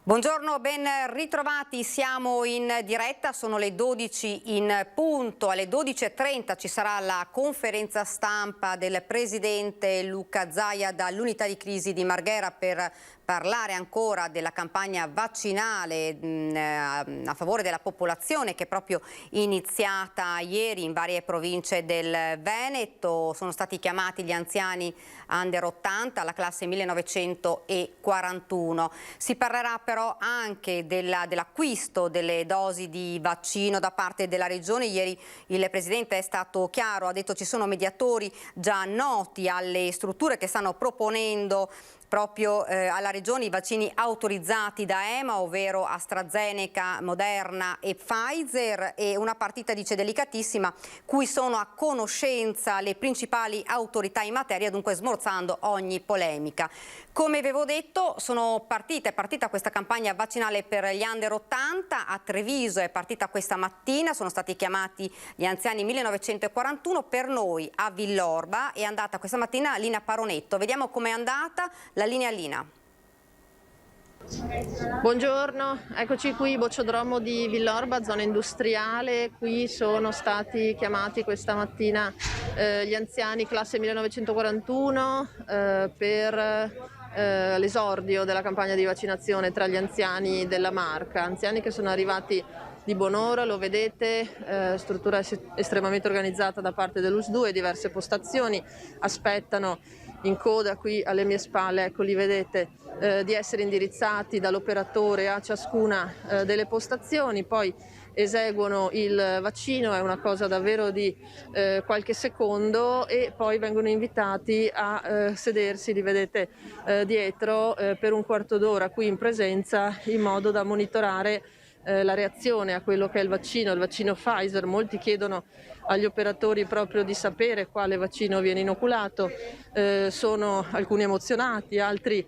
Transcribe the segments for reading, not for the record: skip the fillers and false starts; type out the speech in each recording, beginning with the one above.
Buongiorno, ben ritrovati, siamo in diretta, sono le 12 in punto, alle 12:30 ci sarà la conferenza stampa del presidente Luca Zaia dall'unità di crisi di Marghera per parlare ancora della campagna vaccinale a favore della popolazione che è proprio iniziata ieri in varie province del Veneto. Sono stati chiamati gli anziani under 80, la classe 1941. Si parlerà però anche dell'acquisto delle dosi di vaccino da parte della Regione. Ieri il Presidente è stato chiaro, ha detto ci sono mediatori già noti alle strutture che stanno proponendo proprio alla Regione i vaccini autorizzati da EMA, ovvero AstraZeneca, Moderna e Pfizer, e una partita, dice, delicatissima, cui sono a conoscenza le principali autorità in materia, dunque smorzando ogni polemica. Come avevo detto, è partita questa campagna vaccinale per gli under 80, a Treviso è partita questa mattina, sono stati chiamati gli anziani 1941, per noi a Villorba è andata questa mattina Lina Paronetto. Vediamo com'è andata. La linea Lina. Buongiorno, eccoci qui, Bocciodromo di Villorba, zona industriale. Qui sono stati chiamati questa mattina gli anziani classe 1941 per l'esordio della campagna di vaccinazione tra gli anziani della Marca, anziani che sono arrivati di buon'ora, lo vedete, struttura estremamente organizzata da parte dell'USDU e diverse postazioni, aspettano in coda qui alle mie spalle, ecco li vedete, di essere indirizzati dall'operatore a ciascuna delle postazioni, poi eseguono il vaccino, è una cosa davvero di qualche secondo, e poi vengono invitati a sedersi, li vedete dietro, per un quarto d'ora qui in presenza, in modo da monitorare la reazione a quello che è il vaccino Pfizer. Molti chiedono agli operatori proprio di sapere quale vaccino viene inoculato, sono alcuni emozionati, altri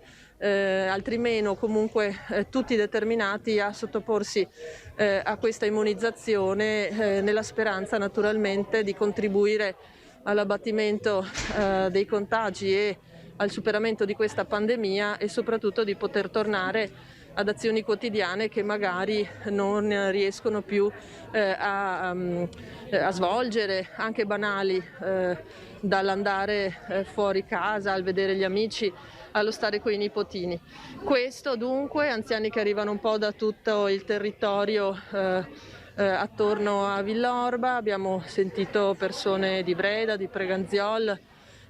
meno, comunque tutti determinati a sottoporsi a questa immunizzazione, nella speranza naturalmente di contribuire all'abbattimento dei contagi e al superamento di questa pandemia, e soprattutto di poter tornare ad azioni quotidiane che magari non riescono più a svolgere, anche banali, dall'andare fuori casa, al vedere gli amici, allo stare con i nipotini. Questo dunque, anziani che arrivano un po' da tutto il territorio attorno a Villorba, abbiamo sentito persone di Breda, di Preganziol,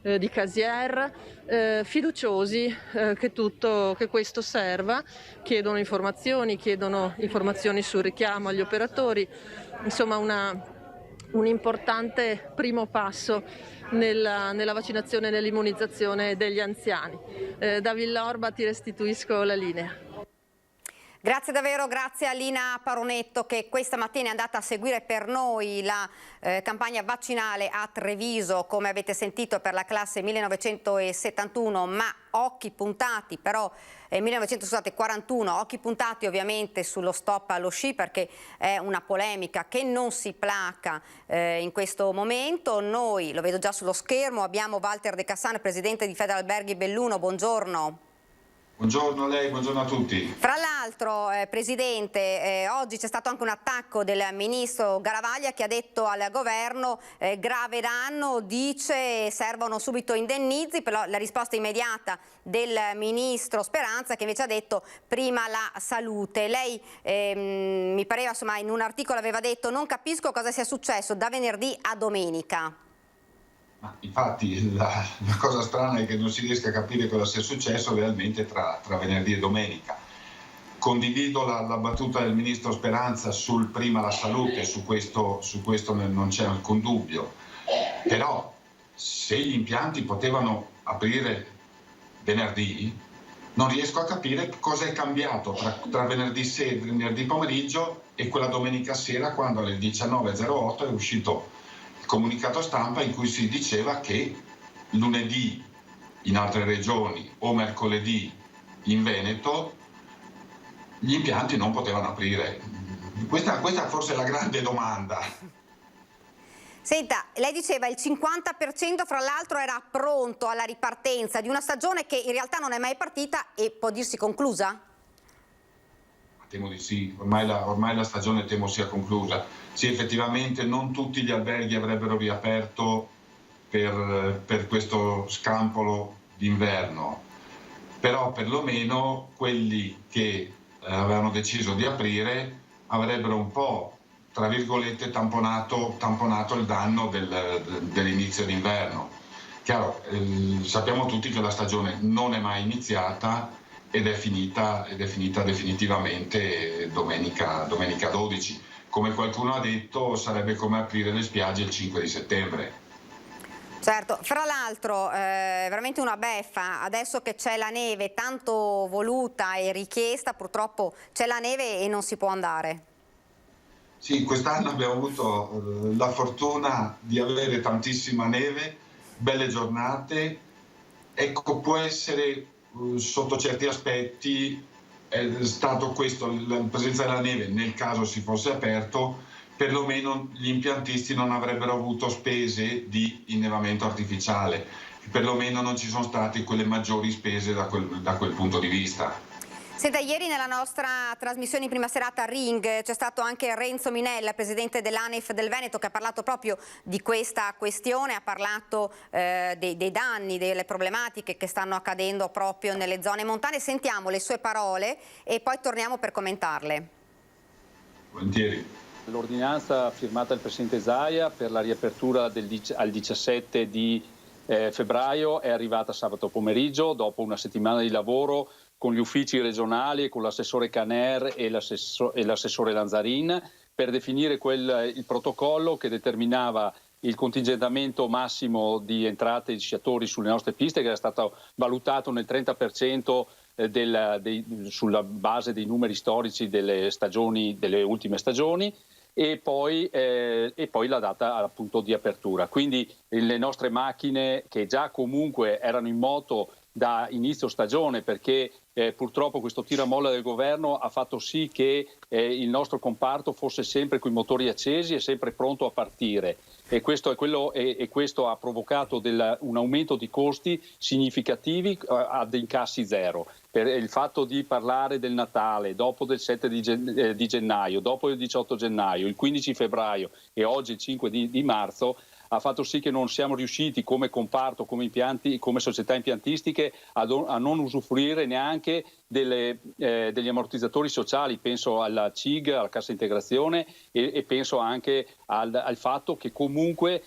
di Casier, fiduciosi che questo serva, chiedono informazioni sul richiamo agli operatori, insomma un importante primo passo nella vaccinazione e nell'immunizzazione degli anziani. Da Villorba ti restituisco la linea. Grazie davvero, grazie a Lina Paronetto che questa mattina è andata a seguire per noi la campagna vaccinale a Treviso, come avete sentito, per la classe 1971, ma occhi puntati però 1941, occhi puntati ovviamente sullo stop allo sci, perché è una polemica che non si placa in questo momento. Noi, lo vedo già sullo schermo, abbiamo Walter De Cassano, presidente di Federalberghi Belluno, buongiorno. Buongiorno a lei, buongiorno a tutti. Fra l'altro, Presidente, oggi c'è stato anche un attacco del Ministro Garavaglia che ha detto al Governo grave danno, dice servono subito indennizi, però la risposta immediata del Ministro Speranza, che invece ha detto prima la salute. Lei mi pareva, insomma, in un articolo aveva detto non capisco cosa sia successo da venerdì a domenica. Ma infatti la cosa strana è che non si riesca a capire cosa sia successo realmente tra venerdì e domenica. Condivido la battuta del Ministro Speranza sul prima la salute, su questo non c'è alcun dubbio. Però se gli impianti potevano aprire venerdì, non riesco a capire cosa è cambiato tra venerdì sera, venerdì pomeriggio e quella domenica sera, quando alle 19:08 è uscito comunicato stampa in cui si diceva che lunedì in altre regioni o mercoledì in Veneto gli impianti non potevano aprire. Questa forse è la grande domanda. Senta, lei diceva il 50% fra l'altro era pronto alla ripartenza di una stagione che in realtà non è mai partita e può dirsi conclusa? temo di sì, ormai la stagione temo sia conclusa. Sì, effettivamente non tutti gli alberghi avrebbero riaperto per questo scampolo d'inverno, però perlomeno quelli che avevano deciso di aprire avrebbero un po', tra virgolette, tamponato il danno dell'inizio d'inverno. Chiaro, sappiamo tutti che la stagione non è mai iniziata ed è finita definitivamente domenica 12. Come qualcuno ha detto, sarebbe come aprire le spiagge il 5 di settembre. Certo, fra l'altro veramente una beffa, adesso che c'è la neve tanto voluta e richiesta, purtroppo c'è la neve e non si può andare. Sì, quest'anno abbiamo avuto la fortuna di avere tantissima neve, belle giornate, ecco, può essere sotto certi aspetti è stato questo, la presenza della neve, nel caso si fosse aperto, perlomeno gli impiantisti non avrebbero avuto spese di innevamento artificiale, perlomeno non ci sono state quelle maggiori spese da quel punto di vista. Senta, ieri nella nostra trasmissione in prima serata Ring c'è stato anche Renzo Minella, presidente dell'ANEF del Veneto, che ha parlato proprio di questa questione, ha parlato dei danni, delle problematiche che stanno accadendo proprio nelle zone montane. Sentiamo le sue parole e poi torniamo per commentarle. Volentieri. L'ordinanza firmata dal Presidente Zaia per la riapertura al 17 di febbraio è arrivata sabato pomeriggio, dopo una settimana di lavoro con gli uffici regionali e con l'assessore Caner e l'assessore Lanzarin per definire il protocollo che determinava il contingentamento massimo di entrate di sciatori sulle nostre piste, che era stato valutato nel 30% sulla base dei numeri storici delle ultime stagioni, e poi la data appunto di apertura. Quindi le nostre macchine, che già comunque erano in moto da inizio stagione, perché purtroppo questo tiramolla del governo ha fatto sì che il nostro comparto fosse sempre con i motori accesi e sempre pronto a partire, e questo ha provocato un aumento di costi significativi ad incassi zero. Per il fatto di parlare del Natale, dopo del 7 di gennaio, dopo il 18 gennaio, il 15 febbraio e oggi il 5 di marzo, ha fatto sì che non siamo riusciti come comparto, come società impiantistiche a non usufruire neanche degli ammortizzatori sociali. Penso alla CIG, alla cassa integrazione, e penso anche al fatto che comunque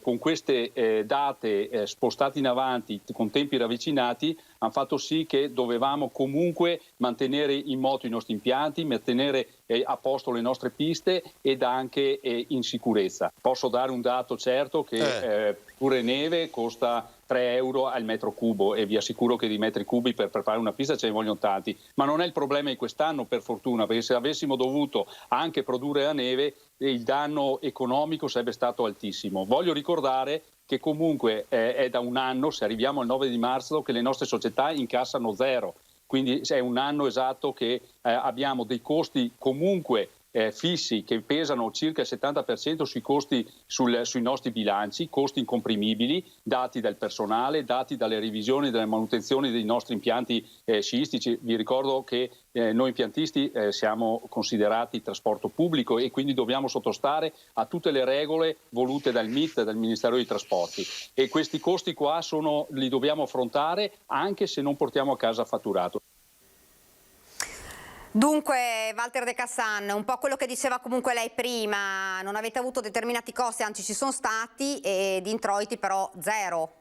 con queste date spostate in avanti con tempi ravvicinati hanno fatto sì che dovevamo comunque mantenere in moto i nostri impianti, mantenere a posto le nostre piste ed anche in sicurezza. Posso dare un dato certo che pure neve costa 3 euro al metro cubo, e vi assicuro che di metri cubi per preparare una pista ce ne vogliono tanti, ma non è il problema di quest'anno, per fortuna, perché se avessimo dovuto anche produrre la neve il danno economico sarebbe stato altissimo. Voglio ricordare che comunque è da un anno, se arriviamo al 9 di marzo, che le nostre società incassano zero, quindi è un anno esatto che abbiamo dei costi comunque fissi che pesano circa il 70% sui costi sui nostri bilanci, costi incomprimibili dati dal personale, dati dalle revisioni e dalle manutenzioni dei nostri impianti sciistici. Vi ricordo che noi impiantisti siamo considerati trasporto pubblico e quindi dobbiamo sottostare a tutte le regole volute dal MIT, dal Ministero dei Trasporti, e questi costi qua li dobbiamo affrontare anche se non portiamo a casa fatturato. Dunque, Walter De Cassan, un po' quello che diceva comunque lei prima, non avete avuto determinati costi, anzi ci sono stati, e di introiti però zero.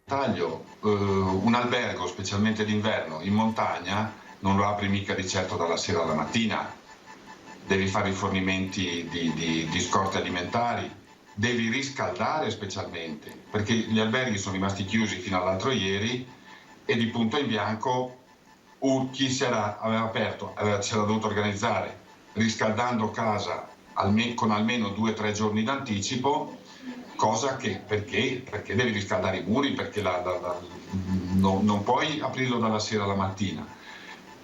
Un albergo, specialmente d'inverno, in montagna, non lo apri mica di certo dalla sera alla mattina, devi fare rifornimenti di scorte alimentari, devi riscaldare specialmente, perché gli alberghi sono rimasti chiusi fino all'altro ieri, e di punto in bianco chi aveva aperto si era dovuto organizzare riscaldando casa con almeno 2 o 3 giorni d'anticipo, cosa che perché devi riscaldare i muri, perché non puoi aprirlo dalla sera alla mattina.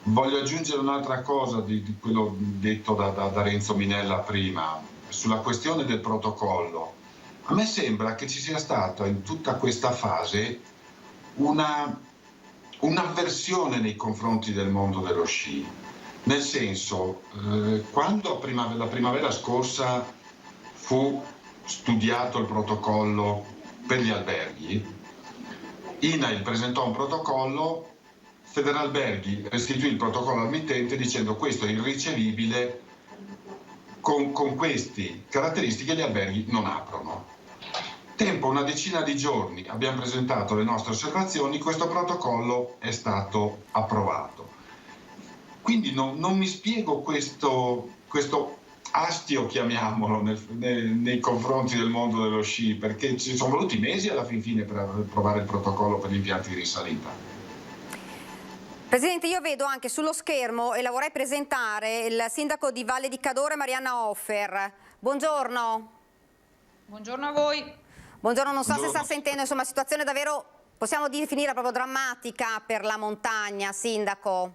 Voglio aggiungere un'altra cosa di quello detto da Renzo Minella prima sulla questione del protocollo. A me sembra che ci sia stata in tutta questa fase un'avversione nei confronti del mondo dello sci, nel senso, quando la primavera scorsa fu studiato il protocollo per gli alberghi, INAIL presentò un protocollo, Federalberghi restituì il protocollo al mittente dicendo questo è irricevibile, con queste caratteristiche gli alberghi non aprono. Tempo una decina di giorni abbiamo presentato le nostre osservazioni, questo protocollo è stato approvato. Quindi non mi spiego questo astio, chiamiamolo, nei confronti del mondo dello sci, perché ci sono voluti mesi alla fin fine per approvare il protocollo per gli impianti di risalita. Presidente, io vedo anche sullo schermo, e la vorrei presentare, il sindaco di Valle di Cadore, Marianna Offer. Buongiorno. Buongiorno a voi. Buongiorno, non so se sta sentendo, insomma, situazione davvero, possiamo definire proprio drammatica per la montagna, sindaco?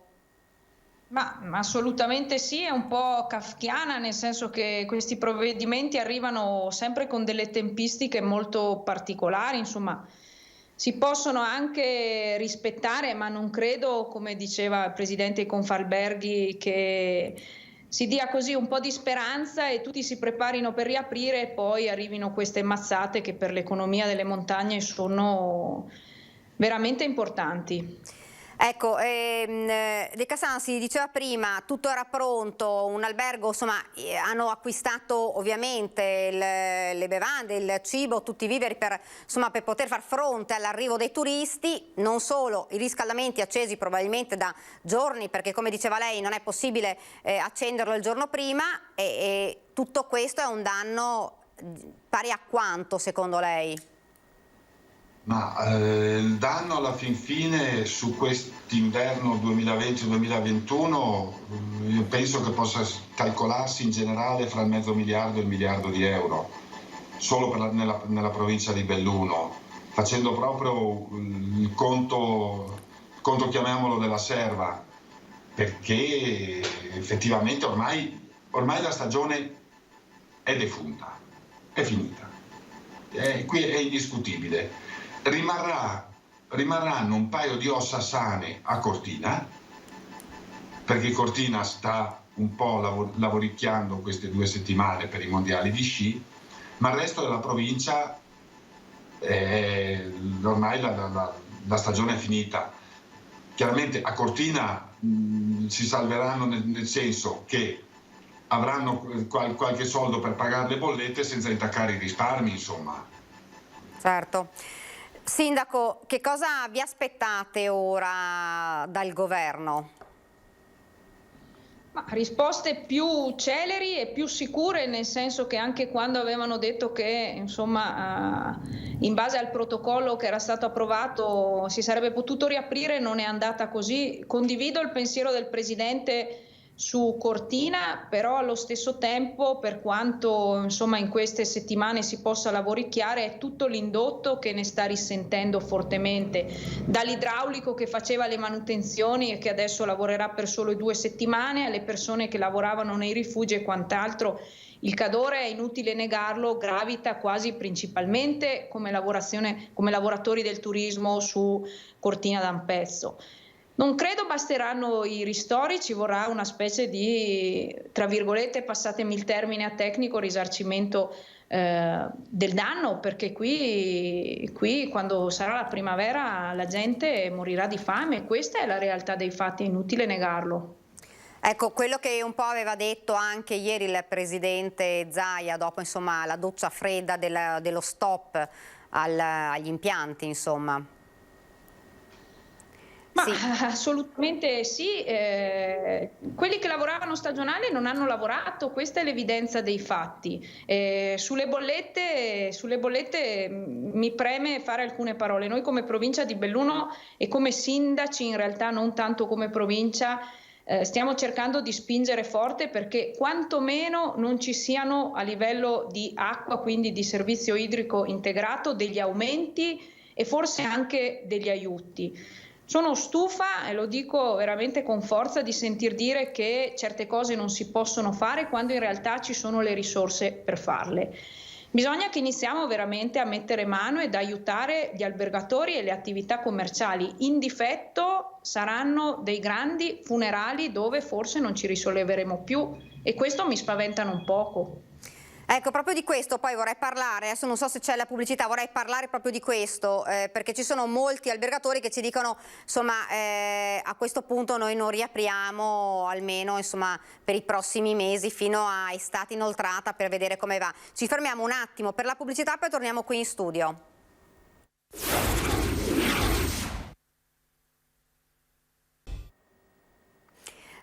Ma assolutamente sì, è un po' kafkiana, nel senso che questi provvedimenti arrivano sempre con delle tempistiche molto particolari, insomma, si possono anche rispettare, ma non credo, come diceva il presidente Confalberghi, che si dia così un po' di speranza e tutti si preparino per riaprire e poi arrivino queste mazzate che per l'economia delle montagne sono veramente importanti. Ecco, De Casanzi diceva prima, tutto era pronto, un albergo, insomma, hanno acquistato ovviamente le bevande, il cibo, tutti i viveri per poter far fronte all'arrivo dei turisti, non solo, i riscaldamenti accesi probabilmente da giorni, perché come diceva lei non è possibile accenderlo il giorno prima, e tutto questo è un danno pari a quanto secondo lei? Ma il danno alla fin fine su quest'inverno 2020-2021 io penso che possa calcolarsi in generale fra il mezzo miliardo e il miliardo di euro, solo nella provincia di Belluno, facendo proprio il conto chiamiamolo della serva, perché effettivamente ormai la stagione è defunta, è finita, qui è indiscutibile. Rimarranno un paio di ossa sane a Cortina, perché Cortina sta un po' lavoricchiando queste 2 settimane per i mondiali di sci, ma il resto della provincia ormai la stagione è finita. Chiaramente a Cortina si salveranno nel senso che avranno qualche soldo per pagare le bollette senza intaccare i risparmi, insomma. Certo. Sindaco, che cosa vi aspettate ora dal governo? Ma risposte più celeri e più sicure, nel senso che anche quando avevano detto che, insomma, in base al protocollo che era stato approvato si sarebbe potuto riaprire, non è andata così. Condivido il pensiero del Presidente su Cortina, però allo stesso tempo, per quanto insomma in queste settimane si possa lavoricchiare, è tutto l'indotto che ne sta risentendo fortemente, dall'idraulico che faceva le manutenzioni e che adesso lavorerà per solo 2 settimane, alle persone che lavoravano nei rifugi e quant'altro. Il Cadore, è inutile negarlo, gravita quasi principalmente come lavoratori del turismo su Cortina d'Ampezzo. Non credo basteranno i ristori, ci vorrà una specie di, tra virgolette, passatemi il termine a tecnico, risarcimento del danno, perché qui quando sarà la primavera la gente morirà di fame, questa è la realtà dei fatti, è inutile negarlo. Ecco, quello che un po' aveva detto anche ieri il presidente Zaia dopo la doccia fredda dello stop agli impianti, insomma. Ma sì. Assolutamente sì, quelli che lavoravano stagionali non hanno lavorato, questa è l'evidenza dei fatti. Sulle bollette mi preme fare alcune parole. Noi come provincia di Belluno e come sindaci, in realtà non tanto come provincia, stiamo cercando di spingere forte perché quantomeno non ci siano a livello di acqua, quindi di servizio idrico integrato, degli aumenti e forse anche degli aiuti. Sono stufa, e lo dico veramente con forza, di sentir dire che certe cose non si possono fare quando in realtà ci sono le risorse per farle. Bisogna che iniziamo veramente a mettere mano ed aiutare gli albergatori e le attività commerciali. In difetto saranno dei grandi funerali dove forse non ci risolleveremo più, e questo mi spaventa non poco. Ecco, proprio di questo poi vorrei parlare, adesso non so se c'è la pubblicità, vorrei parlare proprio di questo, perché ci sono molti albergatori che ci dicono, insomma, a questo punto noi non riapriamo, almeno insomma per i prossimi mesi, fino a estate inoltrata, per vedere come va. Ci fermiamo un attimo per la pubblicità, poi torniamo qui in studio.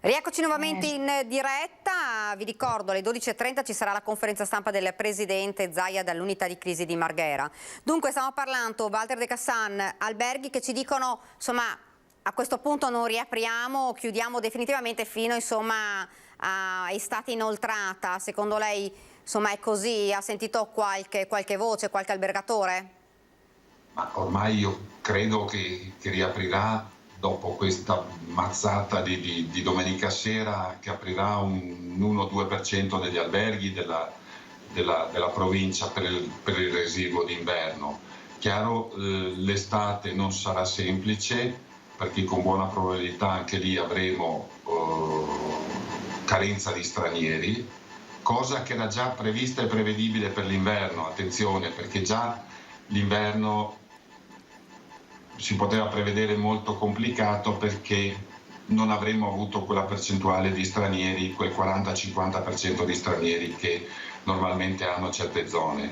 Rieccoci nuovamente in diretta, vi ricordo alle 12:30 ci sarà la conferenza stampa del presidente Zaia dall'unità di crisi di Marghera. Dunque stiamo parlando, Walter De Cassan, alberghi che ci dicono insomma a questo punto non riapriamo, chiudiamo definitivamente fino insomma a estate inoltrata. Secondo lei insomma è così? Ha sentito qualche voce, qualche albergatore? Ma ormai io credo che riaprirà dopo questa mazzata di domenica sera, che aprirà un 1-2% degli alberghi della provincia per il residuo d'inverno. Chiaro, l'estate non sarà semplice, perché con buona probabilità anche lì avremo carenza di stranieri, cosa che era già prevista e prevedibile per l'inverno. Attenzione, perché già l'inverno si poteva prevedere molto complicato, perché non avremmo avuto quella percentuale di stranieri, quel 40-50% di stranieri che normalmente hanno certe zone.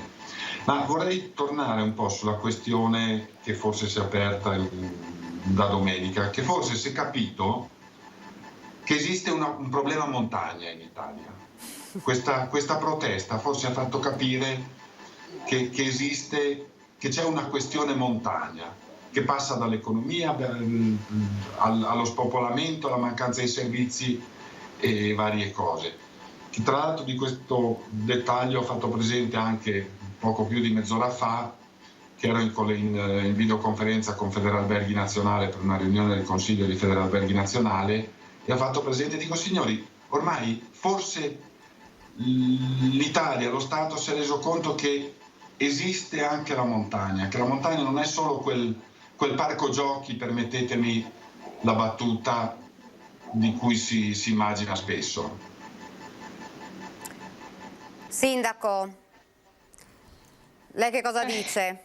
Ma vorrei tornare un po' sulla questione che forse si è aperta da domenica, che forse si è capito che esiste un problema montagna in Italia. Questa protesta forse ha fatto capire che c'è una questione montagna, che passa dall'economia allo spopolamento, alla mancanza di servizi e varie cose. Tra l'altro di questo dettaglio ho fatto presente anche poco più di mezz'ora fa, che ero in videoconferenza con Federalberghi Nazionale per una riunione del Consiglio di Federalberghi Nazionale, e ho fatto presente, dico signori, ormai forse l'Italia, lo Stato si è reso conto che esiste anche la montagna, che la montagna non è solo quel parco giochi, permettetemi la battuta, di cui si immagina spesso. Sindaco, lei che cosa dice?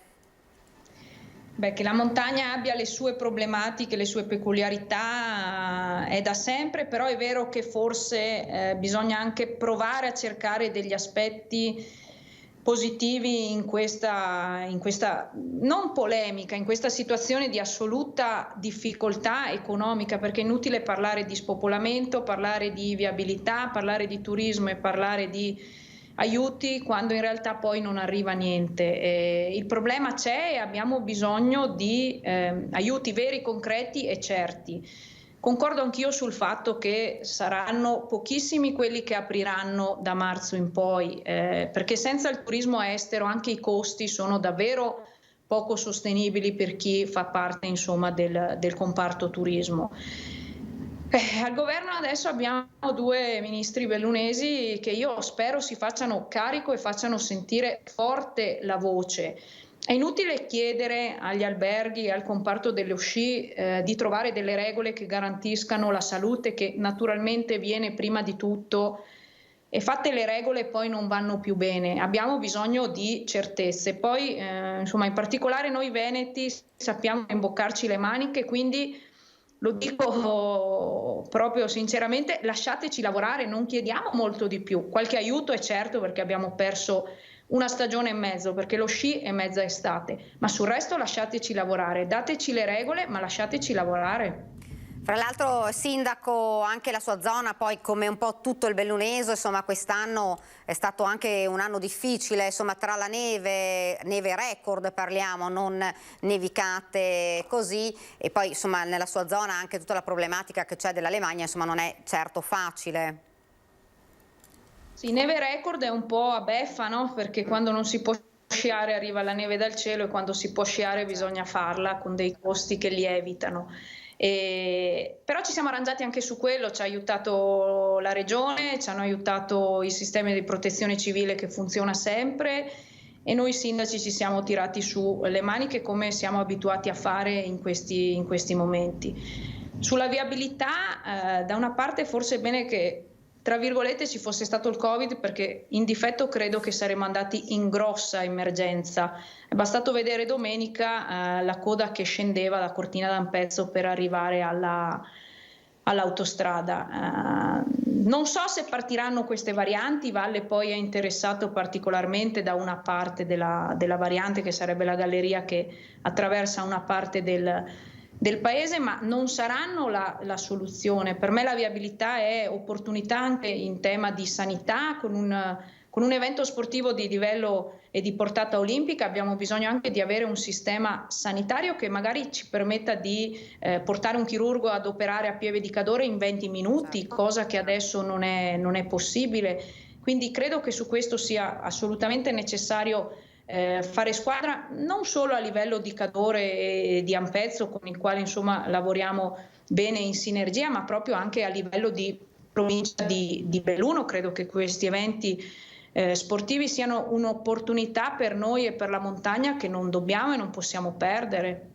Beh, che la montagna abbia le sue problematiche, le sue peculiarità è da sempre, però è vero che forse bisogna anche provare a cercare degli aspetti positivi in questa non polemica, in questa situazione di assoluta difficoltà economica, perché è inutile parlare di spopolamento, parlare di viabilità, parlare di turismo e parlare di aiuti quando in realtà poi non arriva niente. Il problema c'è e abbiamo bisogno di aiuti veri, concreti e certi. Concordo anch'io sul fatto che saranno pochissimi quelli che apriranno da marzo in poi, perché senza il turismo estero anche i costi sono davvero poco sostenibili per chi fa parte insomma del comparto turismo. Al governo adesso abbiamo due ministri bellunesi che io spero si facciano carico e facciano sentire forte la voce. È inutile chiedere agli alberghi e al comparto dello sci di trovare delle regole che garantiscano la salute, che naturalmente viene prima di tutto, e fatte le regole poi non vanno più bene. Abbiamo bisogno di certezze. Poi insomma, in particolare noi veneti sappiamo imboccarci le maniche, quindi lo dico proprio sinceramente, lasciateci lavorare, non chiediamo molto di più. Qualche aiuto è certo, perché abbiamo perso una stagione e mezzo, perché lo sci è mezza estate, ma sul resto lasciateci lavorare, dateci le regole, ma lasciateci lavorare. Fra l'altro, sindaco, anche la sua zona, poi come un po' tutto il Belluneso, insomma quest'anno è stato anche un anno difficile, insomma tra la neve record parliamo, non nevicate così, e poi insomma nella sua zona anche tutta la problematica che c'è dell'Alemagna, insomma non è certo facile. Sì, neve record è un po' a beffa, no? Perché quando non si può sciare arriva la neve dal cielo, e quando si può sciare bisogna farla con dei costi che lievitano. Però ci siamo arrangiati anche su quello, ci ha aiutato la regione, ci hanno aiutato i sistemi di protezione civile che funziona sempre, e noi sindaci ci siamo tirati su le maniche come siamo abituati a fare in questi momenti. Sulla viabilità, da una parte forse è bene che, tra virgolette, ci fosse stato il Covid, perché in difetto credo che saremmo andati in grossa emergenza. È bastato vedere domenica la coda che scendeva da Cortina d'Ampezzo per arrivare all'autostrada. Non so se partiranno queste varianti. Valle poi è interessato particolarmente da una parte della variante, che sarebbe la galleria che attraversa una parte del paese, ma non saranno la soluzione. Per me la viabilità è opportunità anche in tema di sanità. Con un evento sportivo di livello e di portata olimpica abbiamo bisogno anche di avere un sistema sanitario che magari ci permetta di portare un chirurgo ad operare a pieve di cadore in 20 minuti, cosa che adesso non è possibile. Quindi credo che su questo sia assolutamente necessario fare squadra, non solo a livello di Cadore e di Ampezzo, con il quale insomma lavoriamo bene in sinergia, ma proprio anche a livello di provincia di Belluno. Credo che questi eventi sportivi siano un'opportunità per noi e per la montagna che non dobbiamo e non possiamo perdere.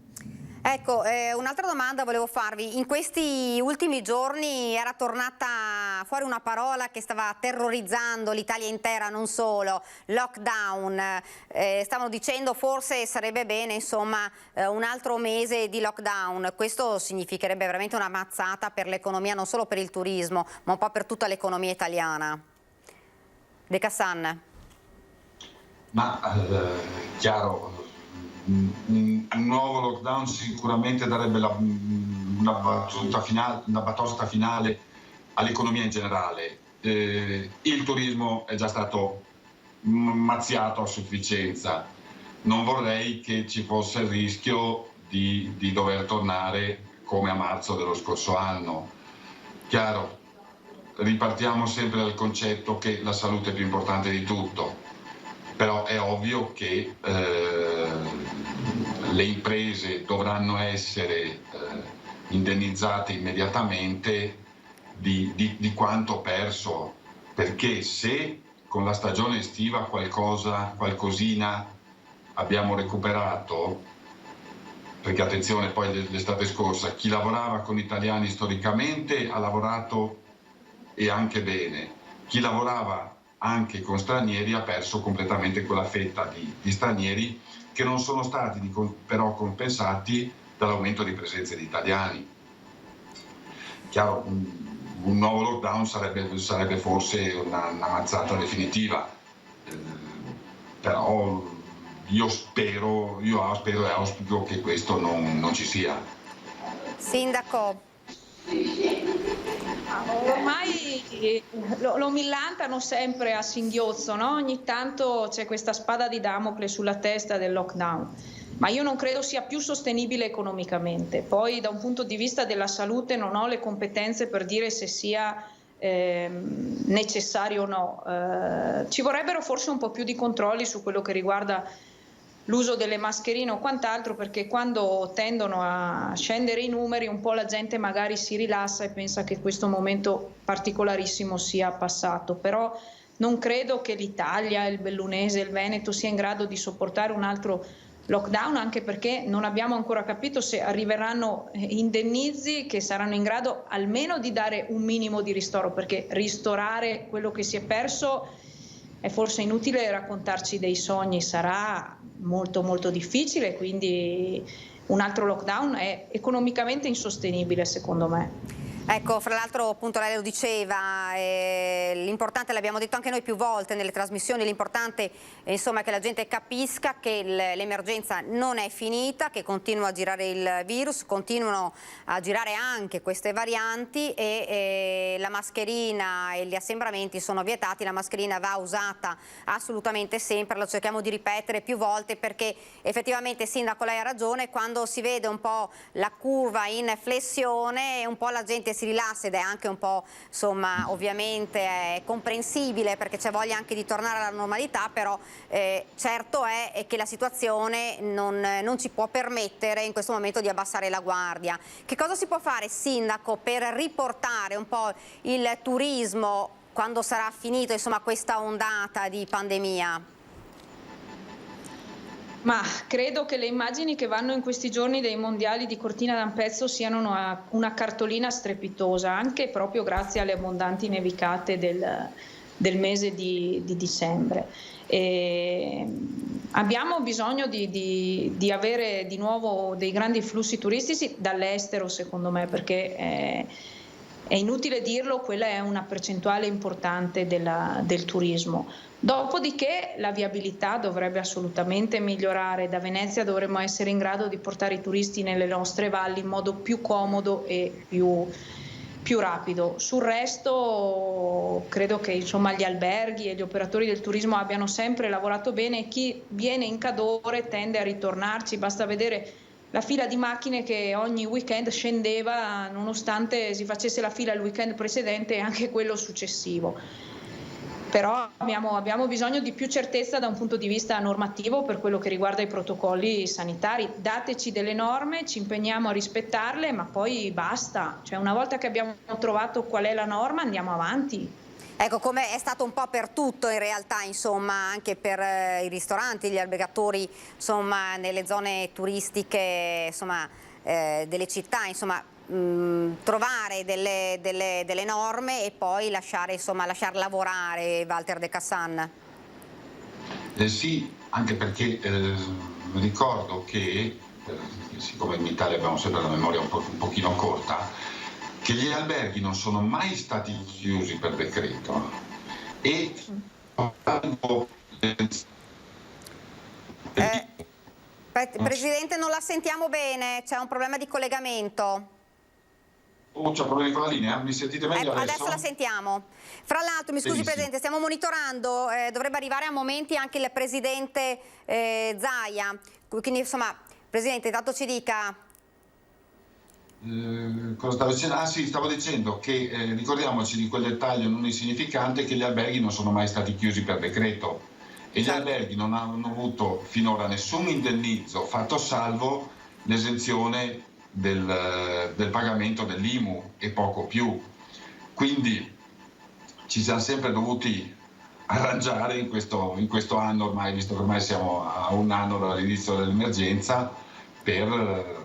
Ecco, un'altra domanda volevo farvi. In questi ultimi giorni era tornata fuori una parola che stava terrorizzando l'Italia intera, non solo, lockdown. Stavano dicendo forse sarebbe bene, insomma, un altro mese di lockdown. Questo significherebbe veramente una mazzata per l'economia, non solo per il turismo, ma un po' per tutta l'economia italiana. De Cassan. Ma chiaro, un nuovo lockdown sicuramente darebbe una batosta finale all'economia in generale. Il turismo è già stato mazziato a sufficienza. Non vorrei che ci fosse il rischio di dover tornare come a marzo dello scorso anno. Chiaro, ripartiamo sempre dal concetto che la salute è più importante di tutto. Però è ovvio che le imprese dovranno essere indennizzate immediatamente di quanto perso, perché se con la stagione estiva qualcosina abbiamo recuperato, perché attenzione, poi l'estate scorsa chi lavorava con italiani storicamente ha lavorato e anche bene, chi lavorava anche con stranieri ha perso completamente quella fetta di stranieri che non sono stati però compensati dall'aumento di presenze di italiani. Chiaro, un nuovo lockdown sarebbe forse una mazzata definitiva, però io spero e auspico che questo non ci sia. Sindaco. Ormai lo millantano sempre a singhiozzo, no? Ogni tanto c'è questa spada di Damocle sulla testa del lockdown, ma io non credo sia più sostenibile economicamente. Poi da un punto di vista della salute non ho le competenze per dire se sia necessario o no. Ci vorrebbero forse un po' più di controlli su quello che riguarda l'uso delle mascherine o quant'altro, perché quando tendono a scendere i numeri un po' la gente magari si rilassa e pensa che questo momento particolarissimo sia passato. Però non credo che l'Italia, il Bellunese, il Veneto sia in grado di sopportare un altro lockdown, anche perché non abbiamo ancora capito se arriveranno indennizi che saranno in grado almeno di dare un minimo di ristoro, perché ristorare quello che si è perso è forse inutile raccontarci dei sogni, sarà molto molto difficile, quindi un altro lockdown è economicamente insostenibile secondo me. Ecco, fra l'altro appunto lei lo diceva, l'importante, l'abbiamo detto anche noi più volte nelle trasmissioni, l'importante insomma è che la gente capisca che l'emergenza non è finita, che continua a girare il virus, continuano a girare anche queste varianti e la mascherina e gli assembramenti sono vietati. La mascherina va usata assolutamente sempre, lo cerchiamo di ripetere più volte, perché effettivamente, Sindaco, lei ha ragione, quando si vede un po' la curva in flessione un po' la gente si rilassa, ed è anche un po', insomma, ovviamente è comprensibile perché c'è voglia anche di tornare alla normalità, però certo è che la situazione non ci può permettere in questo momento di abbassare la guardia. Che cosa si può fare, Sindaco, per riportare un po' il turismo quando sarà finito, insomma, questa ondata di pandemia? Ma credo che le immagini che vanno in questi giorni dei mondiali di Cortina d'Ampezzo siano una cartolina strepitosa, anche proprio grazie alle abbondanti nevicate del mese di dicembre. Abbiamo bisogno di avere di nuovo dei grandi flussi turistici dall'estero, secondo me, perché è inutile dirlo, quella è una percentuale importante del turismo. Dopodiché la viabilità dovrebbe assolutamente migliorare. Da Venezia dovremmo essere in grado di portare i turisti nelle nostre valli in modo più comodo e più rapido. Sul resto credo che insomma gli alberghi e gli operatori del turismo abbiano sempre lavorato bene. Chi viene in Cadore tende a ritornarci, basta vedere la fila di macchine che ogni weekend scendeva nonostante si facesse la fila il weekend precedente e anche quello successivo. Però abbiamo bisogno di più certezza da un punto di vista normativo per quello che riguarda i protocolli sanitari. Dateci delle norme, ci impegniamo a rispettarle, ma poi basta. Cioè, una volta che abbiamo trovato qual è la norma, andiamo avanti. Ecco, come è stato un po' per tutto in realtà, insomma, anche per i ristoranti, gli albergatori, insomma, nelle zone turistiche, insomma, delle città, insomma, trovare delle norme e poi lasciar lavorare Walter De Cassan. Sì, anche perché ricordo che, siccome in Italia abbiamo sempre la memoria un pochino corta, che gli alberghi non sono mai stati chiusi per decreto e Presidente, non la sentiamo bene, c'è un problema di collegamento. C'è problemi con la linea? Mi sentite meglio adesso? Adesso la sentiamo. Fra l'altro, mi scusi Benissimo. Presidente, stiamo monitorando, dovrebbe arrivare a momenti anche il Presidente Zaia, quindi insomma, Presidente, intanto ci dica. Cosa stavo dicendo? Ah sì, stavo dicendo che ricordiamoci di quel dettaglio non insignificante, che gli alberghi non sono mai stati chiusi per decreto e gli alberghi non hanno avuto finora nessun indennizzo, fatto salvo l'esenzione del pagamento dell'IMU e poco più. Quindi ci siamo sempre dovuti arrangiare in questo anno ormai, visto che ormai siamo a un anno dall'inizio dell'emergenza, per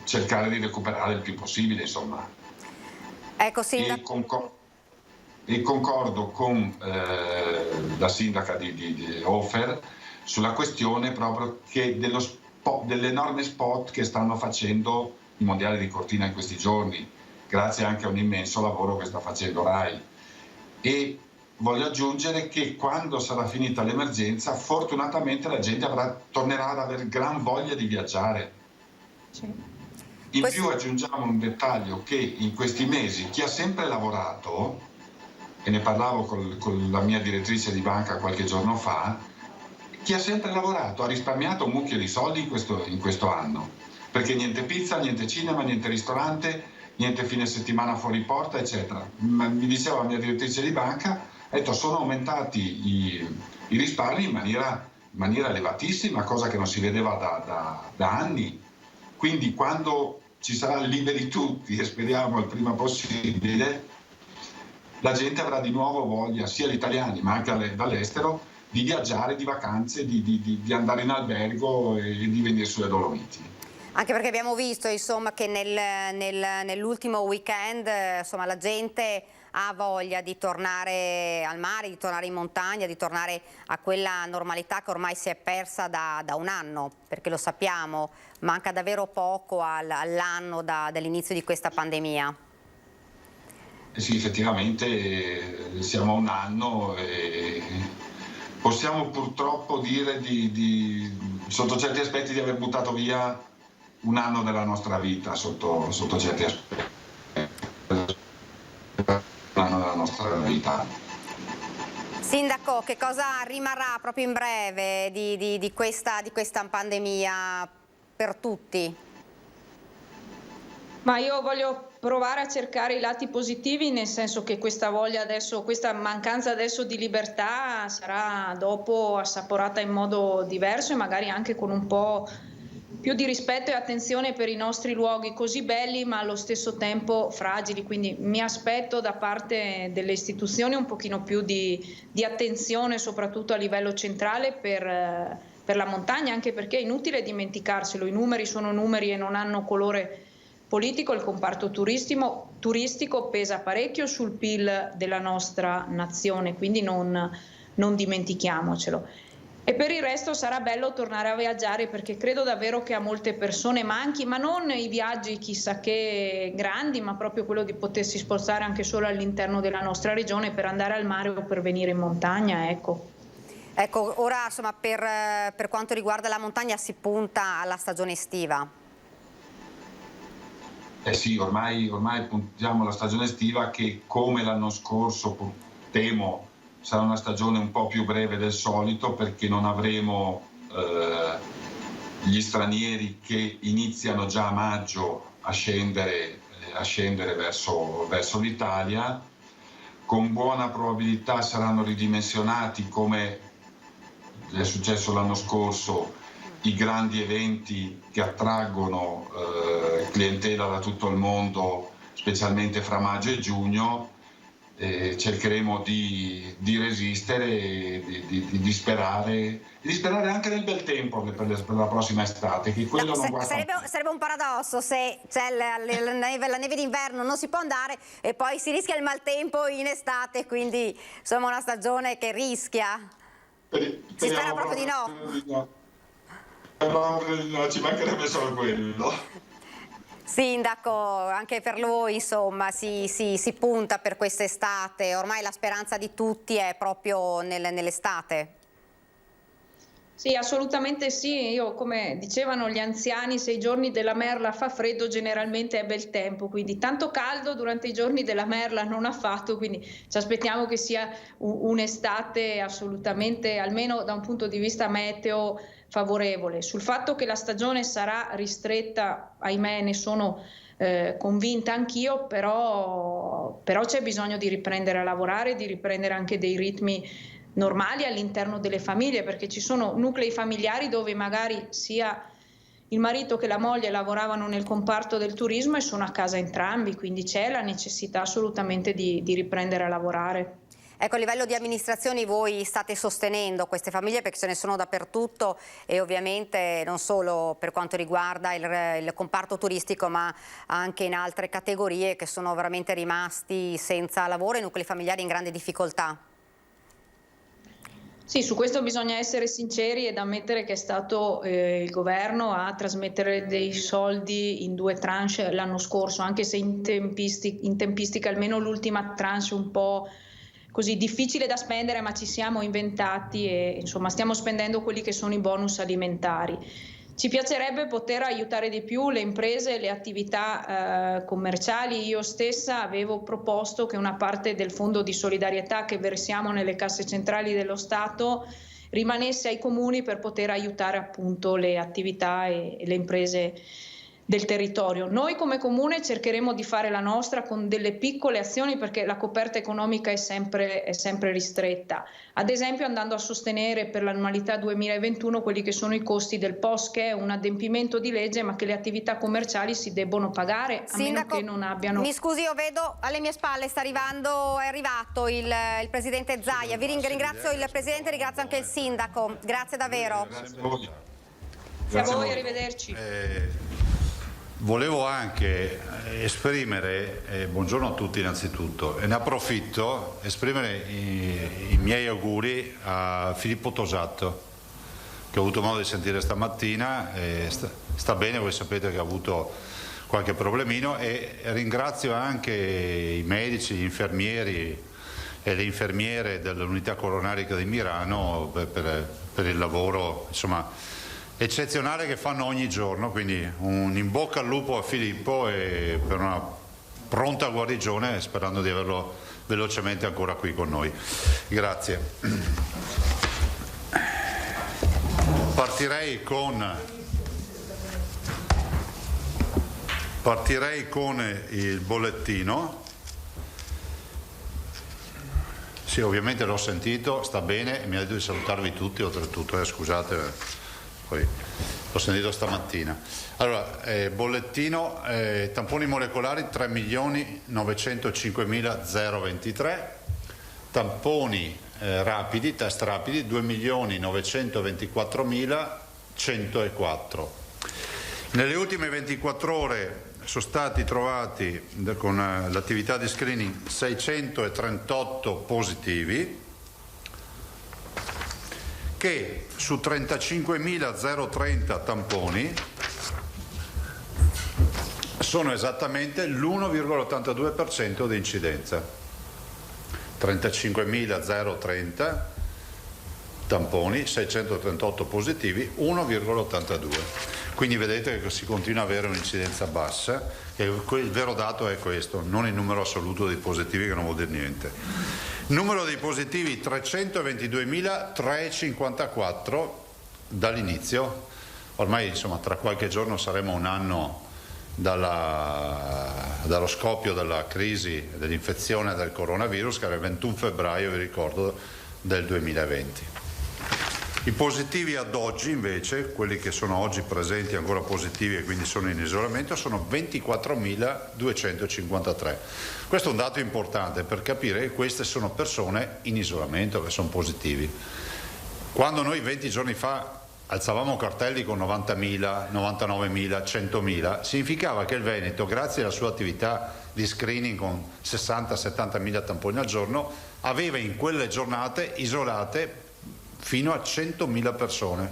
cercare di recuperare il più possibile, insomma. Ecco, Sindaco. E concordo con la sindaca di Ofer sulla questione proprio che dell'enorme spot che stanno facendo i mondiali di Cortina in questi giorni, grazie anche a un immenso lavoro che sta facendo RAI. E voglio aggiungere che quando sarà finita l'emergenza, fortunatamente la gente tornerà ad avere gran voglia di viaggiare. Sì. In più aggiungiamo un dettaglio, che in questi mesi chi ha sempre lavorato, e ne parlavo con la mia direttrice di banca qualche giorno fa, chi ha sempre lavorato ha risparmiato un mucchio di soldi in questo anno, perché niente pizza, niente cinema, niente ristorante, niente fine settimana fuori porta, eccetera. Mi diceva la mia direttrice di banca, ha detto, sono aumentati i risparmi in maniera elevatissima, cosa che non si vedeva da anni. Quindi quando ci sarà liberi tutti, e speriamo il prima possibile, la gente avrà di nuovo voglia, sia gli italiani ma anche dall'estero, di viaggiare, di vacanze, di andare in albergo e di venire sulle Dolomiti. Anche perché abbiamo visto, insomma, che nell'ultimo weekend, insomma, la gente ha voglia di tornare al mare, di tornare in montagna, di tornare a quella normalità che ormai si è persa da un anno, perché lo sappiamo, manca davvero poco all'anno dall'inizio di questa pandemia. Sì, effettivamente siamo a un anno e possiamo purtroppo dire sotto certi aspetti di aver buttato via un anno della nostra vita, sotto certi aspetti. Un anno della nostra vita. Sindaco, che cosa rimarrà proprio in breve di questa pandemia per tutti? Ma io voglio provare a cercare i lati positivi, nel senso che questa mancanza adesso di libertà sarà dopo assaporata in modo diverso e magari anche con un po' di rispetto e attenzione per i nostri luoghi così belli ma allo stesso tempo fragili, quindi mi aspetto da parte delle istituzioni un pochino più di attenzione, soprattutto a livello centrale per la montagna, anche perché è inutile dimenticarselo, i numeri sono numeri e non hanno colore politico. Il comparto turistico pesa parecchio sul PIL della nostra nazione, quindi non dimentichiamocelo. E per il resto sarà bello tornare a viaggiare, perché credo davvero che a molte persone manchi, ma non i viaggi chissà che grandi, ma proprio quello di potersi spostare anche solo all'interno della nostra regione per andare al mare o per venire in montagna, ecco. Ecco, ora insomma per quanto riguarda la montagna si punta alla stagione estiva. Sì, ormai puntiamo alla stagione estiva, che come l'anno scorso temo sarà una stagione un po' più breve del solito, perché non avremo gli stranieri che iniziano già a maggio a scendere verso l'Italia. Con buona probabilità saranno ridimensionati, come è successo l'anno scorso, i grandi eventi che attraggono clientela da tutto il mondo, specialmente fra maggio e giugno. Cercheremo di resistere, di sperare anche nel bel tempo per la prossima estate, che quello non guarda. Sarebbe un paradosso se c'è la neve d'inverno, non si può andare, e poi si rischia il maltempo in estate, quindi insomma una stagione che rischia. Si spera proprio di no. No, ci mancherebbe solo quello. Sindaco, anche per voi insomma si punta per quest'estate, ormai la speranza di tutti è proprio nell'estate. Sì, assolutamente sì. Io, come dicevano gli anziani, se i giorni della merla fa freddo generalmente è bel tempo, quindi tanto caldo durante i giorni della merla non ha fatto, quindi ci aspettiamo che sia un'estate assolutamente, almeno da un punto di vista meteo, favorevole. Sul fatto che la stagione sarà ristretta, ahimè, ne sono convinta anch'io, però c'è bisogno di riprendere a lavorare, di riprendere anche dei ritmi normali all'interno delle famiglie, perché ci sono nuclei familiari dove magari sia il marito che la moglie lavoravano nel comparto del turismo e sono a casa entrambi, quindi c'è la necessità assolutamente di riprendere a lavorare. Ecco, a livello di amministrazioni voi state sostenendo queste famiglie, perché ce ne sono dappertutto, e ovviamente non solo per quanto riguarda il comparto turistico, ma anche in altre categorie che sono veramente rimasti senza lavoro e nuclei familiari in grande difficoltà. Sì, su questo bisogna essere sinceri ed ammettere che è stato il governo a trasmettere dei soldi in 2 tranche l'anno scorso, anche se in tempistica almeno l'ultima tranche un po' così difficile da spendere, ma ci siamo inventati e insomma stiamo spendendo quelli che sono i bonus alimentari. Ci piacerebbe poter aiutare di più le imprese e le attività commerciali. Io stessa avevo proposto che una parte del fondo di solidarietà che versiamo nelle casse centrali dello Stato rimanesse ai comuni per poter aiutare appunto le attività e le imprese del territorio. Noi come comune cercheremo di fare la nostra con delle piccole azioni, perché la coperta economica è sempre ristretta. Ad esempio andando a sostenere per l'annualità 2021 quelli che sono i costi del POS, che è un adempimento di legge ma che le attività commerciali si debbono pagare, a Sindaco, meno che non abbiano... Mi scusi, io vedo alle mie spalle è arrivato il Presidente Zaia. Vi ringrazio il Presidente, ringrazio anche il Sindaco. Grazie davvero. Grazie a voi. Grazie a voi, arrivederci. Volevo anche esprimere, buongiorno a tutti innanzitutto, e ne approfitto, esprimere i miei auguri a Filippo Tosato, che ho avuto modo di sentire stamattina, sta bene, voi sapete che ha avuto qualche problemino, e ringrazio anche i medici, gli infermieri e le infermiere dell'unità coronarica di Mirano per il lavoro, insomma, eccezionale che fanno ogni giorno, quindi un in bocca al lupo a Filippo e per una pronta guarigione, sperando di averlo velocemente ancora qui con noi. Grazie. Partirei con il bollettino. Sì, ovviamente l'ho sentito, sta bene, mi ha detto di salutarvi tutti oltretutto, scusate. poi l'ho sentito stamattina. Allora, bollettino, tamponi molecolari 3.905.023, tamponi rapidi, test rapidi 2.924.104. Nelle ultime 24 ore sono stati trovati con l'attività di screening 638 positivi, che su 35.030 tamponi sono esattamente l'1,82% di incidenza. 35.030 tamponi, 638 positivi, 1,82. Quindi vedete che si continua ad avere un'incidenza bassa e il vero dato è questo, non il numero assoluto dei positivi, che non vuol dire niente. Numero dei positivi 322.354 dall'inizio, ormai insomma tra qualche giorno saremo un anno dallo scoppio della crisi dell'infezione del coronavirus, che era il 21 febbraio, vi ricordo, del 2020. I positivi ad oggi invece, quelli che sono oggi presenti ancora positivi e quindi sono in isolamento, sono 24.253. Questo è un dato importante per capire che queste sono persone in isolamento che sono positivi. Quando noi 20 giorni fa alzavamo cartelli con 90.000, 99.000, 100.000, significava che il Veneto, grazie alla sua attività di screening con 60-70.000 tamponi al giorno, aveva in quelle giornate isolate fino a 100.000 persone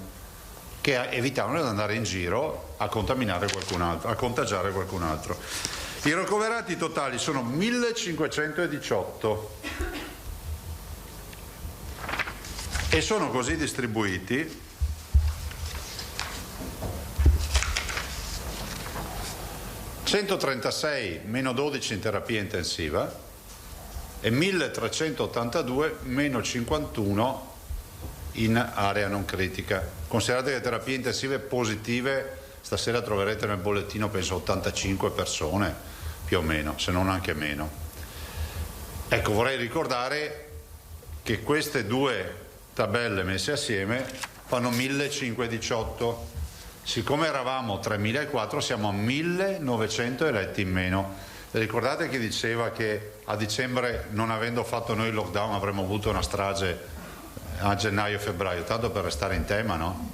che evitavano di andare in giro a contaminare qualcun altro, a contagiare qualcun altro. I ricoverati totali sono 1.518 e sono così distribuiti: 136 meno 12 in terapia intensiva e 1.382 meno 51 in area non critica. Considerate che terapie intensive positive stasera troverete nel bollettino penso 85 persone più o meno, se non anche meno. Ecco, vorrei ricordare che queste due tabelle messe assieme fanno 1.518. Siccome eravamo 3.004 siamo a 1.900 eletti in meno. Ricordate che diceva che a dicembre, non avendo fatto noi il lockdown, avremmo avuto una strage a gennaio-febbraio, tanto per restare in tema, no?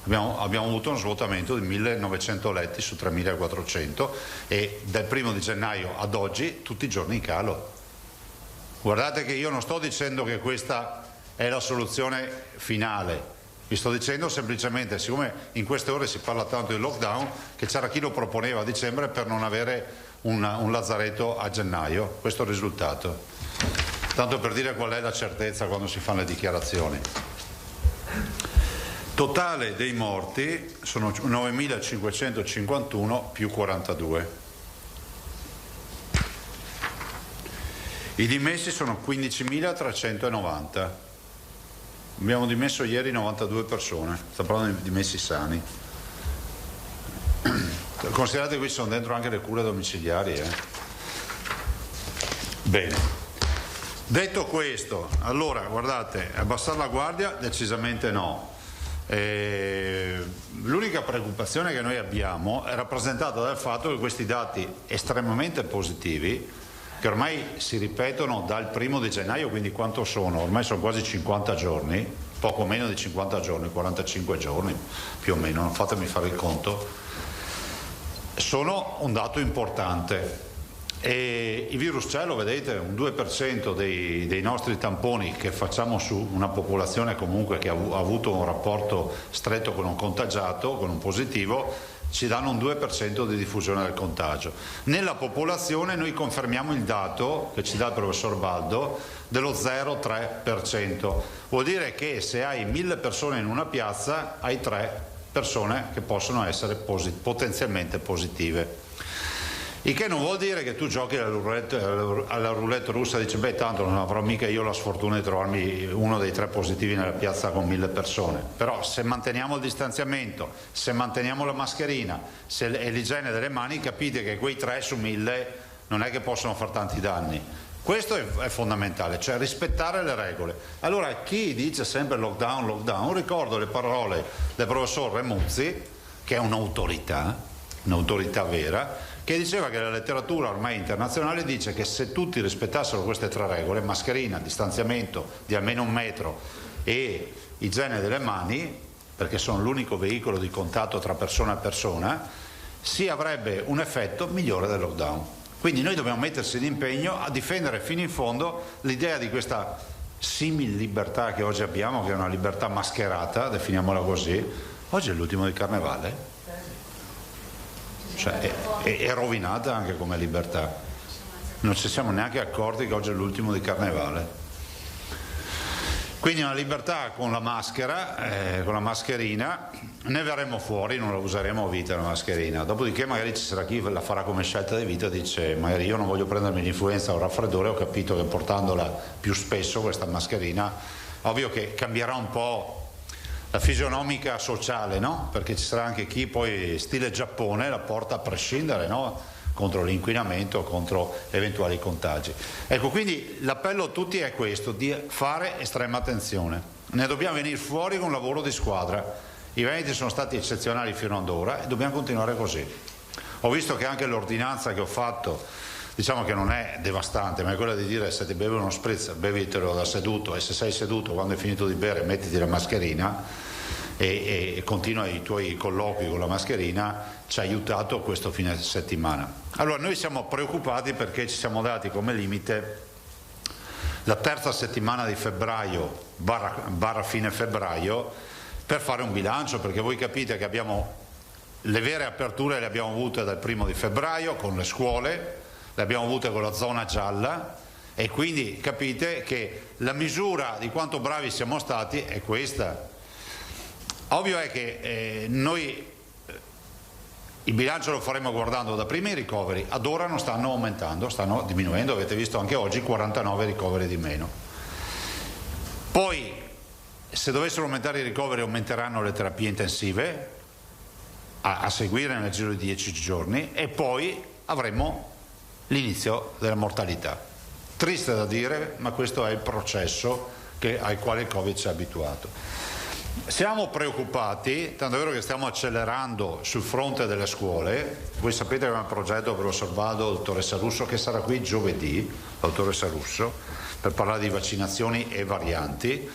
Abbiamo avuto uno svuotamento di 1.900 letti su 3.400 e dal 1° di gennaio ad oggi tutti i giorni in calo. Guardate che io non sto dicendo che questa è la soluzione finale, vi sto dicendo semplicemente, siccome in queste ore si parla tanto di lockdown, che c'era chi lo proponeva a dicembre per non avere un lazzaretto a gennaio. Questo è il risultato. Tanto per dire qual è la certezza quando si fanno le dichiarazioni. Totale dei morti sono 9.551 più 42. I dimessi sono 15.390. Abbiamo dimesso ieri 92 persone, sto parlando di dimessi sani. Considerate che qui sono dentro anche le cure domiciliari. Bene. Detto questo, allora guardate, abbassare la guardia decisamente no. L'unica preoccupazione che noi abbiamo è rappresentata dal fatto che questi dati estremamente positivi, che ormai si ripetono dal 1° di gennaio, quindi quanto sono? Ormai sono quasi 50 giorni, poco meno di 50 giorni, 45 giorni più o meno, fatemi fare il conto, sono un dato importante. E il virus c'è, lo vedete, un 2% dei nostri tamponi che facciamo su una popolazione comunque che ha avuto un rapporto stretto con un contagiato, con un positivo, ci danno un 2% di diffusione del contagio. Nella popolazione noi confermiamo il dato che ci dà il professor Baldo dello 0,3%. Vuol dire che se hai 1000 persone in una piazza hai 3 persone che possono essere potenzialmente positive. Il che non vuol dire che tu giochi alla roulette russa e dici beh tanto non avrò mica io la sfortuna di trovarmi uno dei 3 positivi nella piazza con 1000 persone, però se manteniamo il distanziamento, se manteniamo la mascherina e l'igiene delle mani, capite che quei 3 su 1000 non è che possono far tanti danni. Questo è fondamentale, cioè rispettare le regole. Allora chi dice sempre lockdown, lockdown, ricordo le parole del professor Remuzzi, che è un'autorità vera, che diceva che la letteratura ormai internazionale dice che se tutti rispettassero queste 3 regole, mascherina, distanziamento di almeno 1 metro e igiene delle mani, perché sono l'unico veicolo di contatto tra persona e persona, si avrebbe un effetto migliore del lockdown. Quindi noi dobbiamo mettersi d'impegno a difendere fino in fondo l'idea di questa simil libertà che oggi abbiamo, che è una libertà mascherata, definiamola così. Oggi è l'ultimo di Carnevale, cioè è rovinata anche come libertà. Non ci siamo neanche accorti che oggi è l'ultimo di Carnevale. Quindi una libertà con la maschera, con la mascherina, ne verremo fuori, non la useremo a vita la mascherina. Dopodiché magari ci sarà chi la farà come scelta di vita, dice magari io non voglio prendermi l'influenza o il raffreddore, ho capito che portandola più spesso questa mascherina, ovvio che cambierà un po' la fisionomica sociale, no? Perché ci sarà anche chi poi stile Giappone la porta a prescindere, no? Contro l'inquinamento, contro eventuali contagi. Ecco, quindi l'appello a tutti è questo, di fare estrema attenzione. Ne dobbiamo venire fuori con un lavoro di squadra. I veneti sono stati eccezionali fino ad ora e dobbiamo continuare così. Ho visto che anche l'ordinanza che ho fatto, diciamo che non è devastante, ma è quella di dire se ti bevi uno spritz, bevitelo da seduto, e se sei seduto, quando hai finito di bere, mettiti la mascherina e continua i tuoi colloqui con la mascherina. Ci ha aiutato questo fine settimana. Allora noi siamo preoccupati perché ci siamo dati come limite la 3ª settimana di febbraio barra fine febbraio per fare un bilancio, perché voi capite che abbiamo le vere aperture, le abbiamo avute dal 1° di febbraio con le scuole, le abbiamo avute con la zona gialla, e quindi capite che la misura di quanto bravi siamo stati è questa. Ovvio è che noi il bilancio lo faremo guardando da prima i ricoveri, ad ora non stanno aumentando, stanno diminuendo, avete visto anche oggi 49 ricoveri di meno. Poi se dovessero aumentare i ricoveri aumenteranno le terapie intensive a seguire nel giro di 10 giorni, e poi avremo l'inizio della mortalità. Triste da dire, ma questo è il processo al quale il Covid ci ha abituato. Siamo preoccupati, tanto è vero che stiamo accelerando sul fronte delle scuole. Voi sapete che abbiamo un progetto per osservato la dottoressa Russo, che sarà qui giovedì, la dottoressa Russo, per parlare di vaccinazioni e varianti.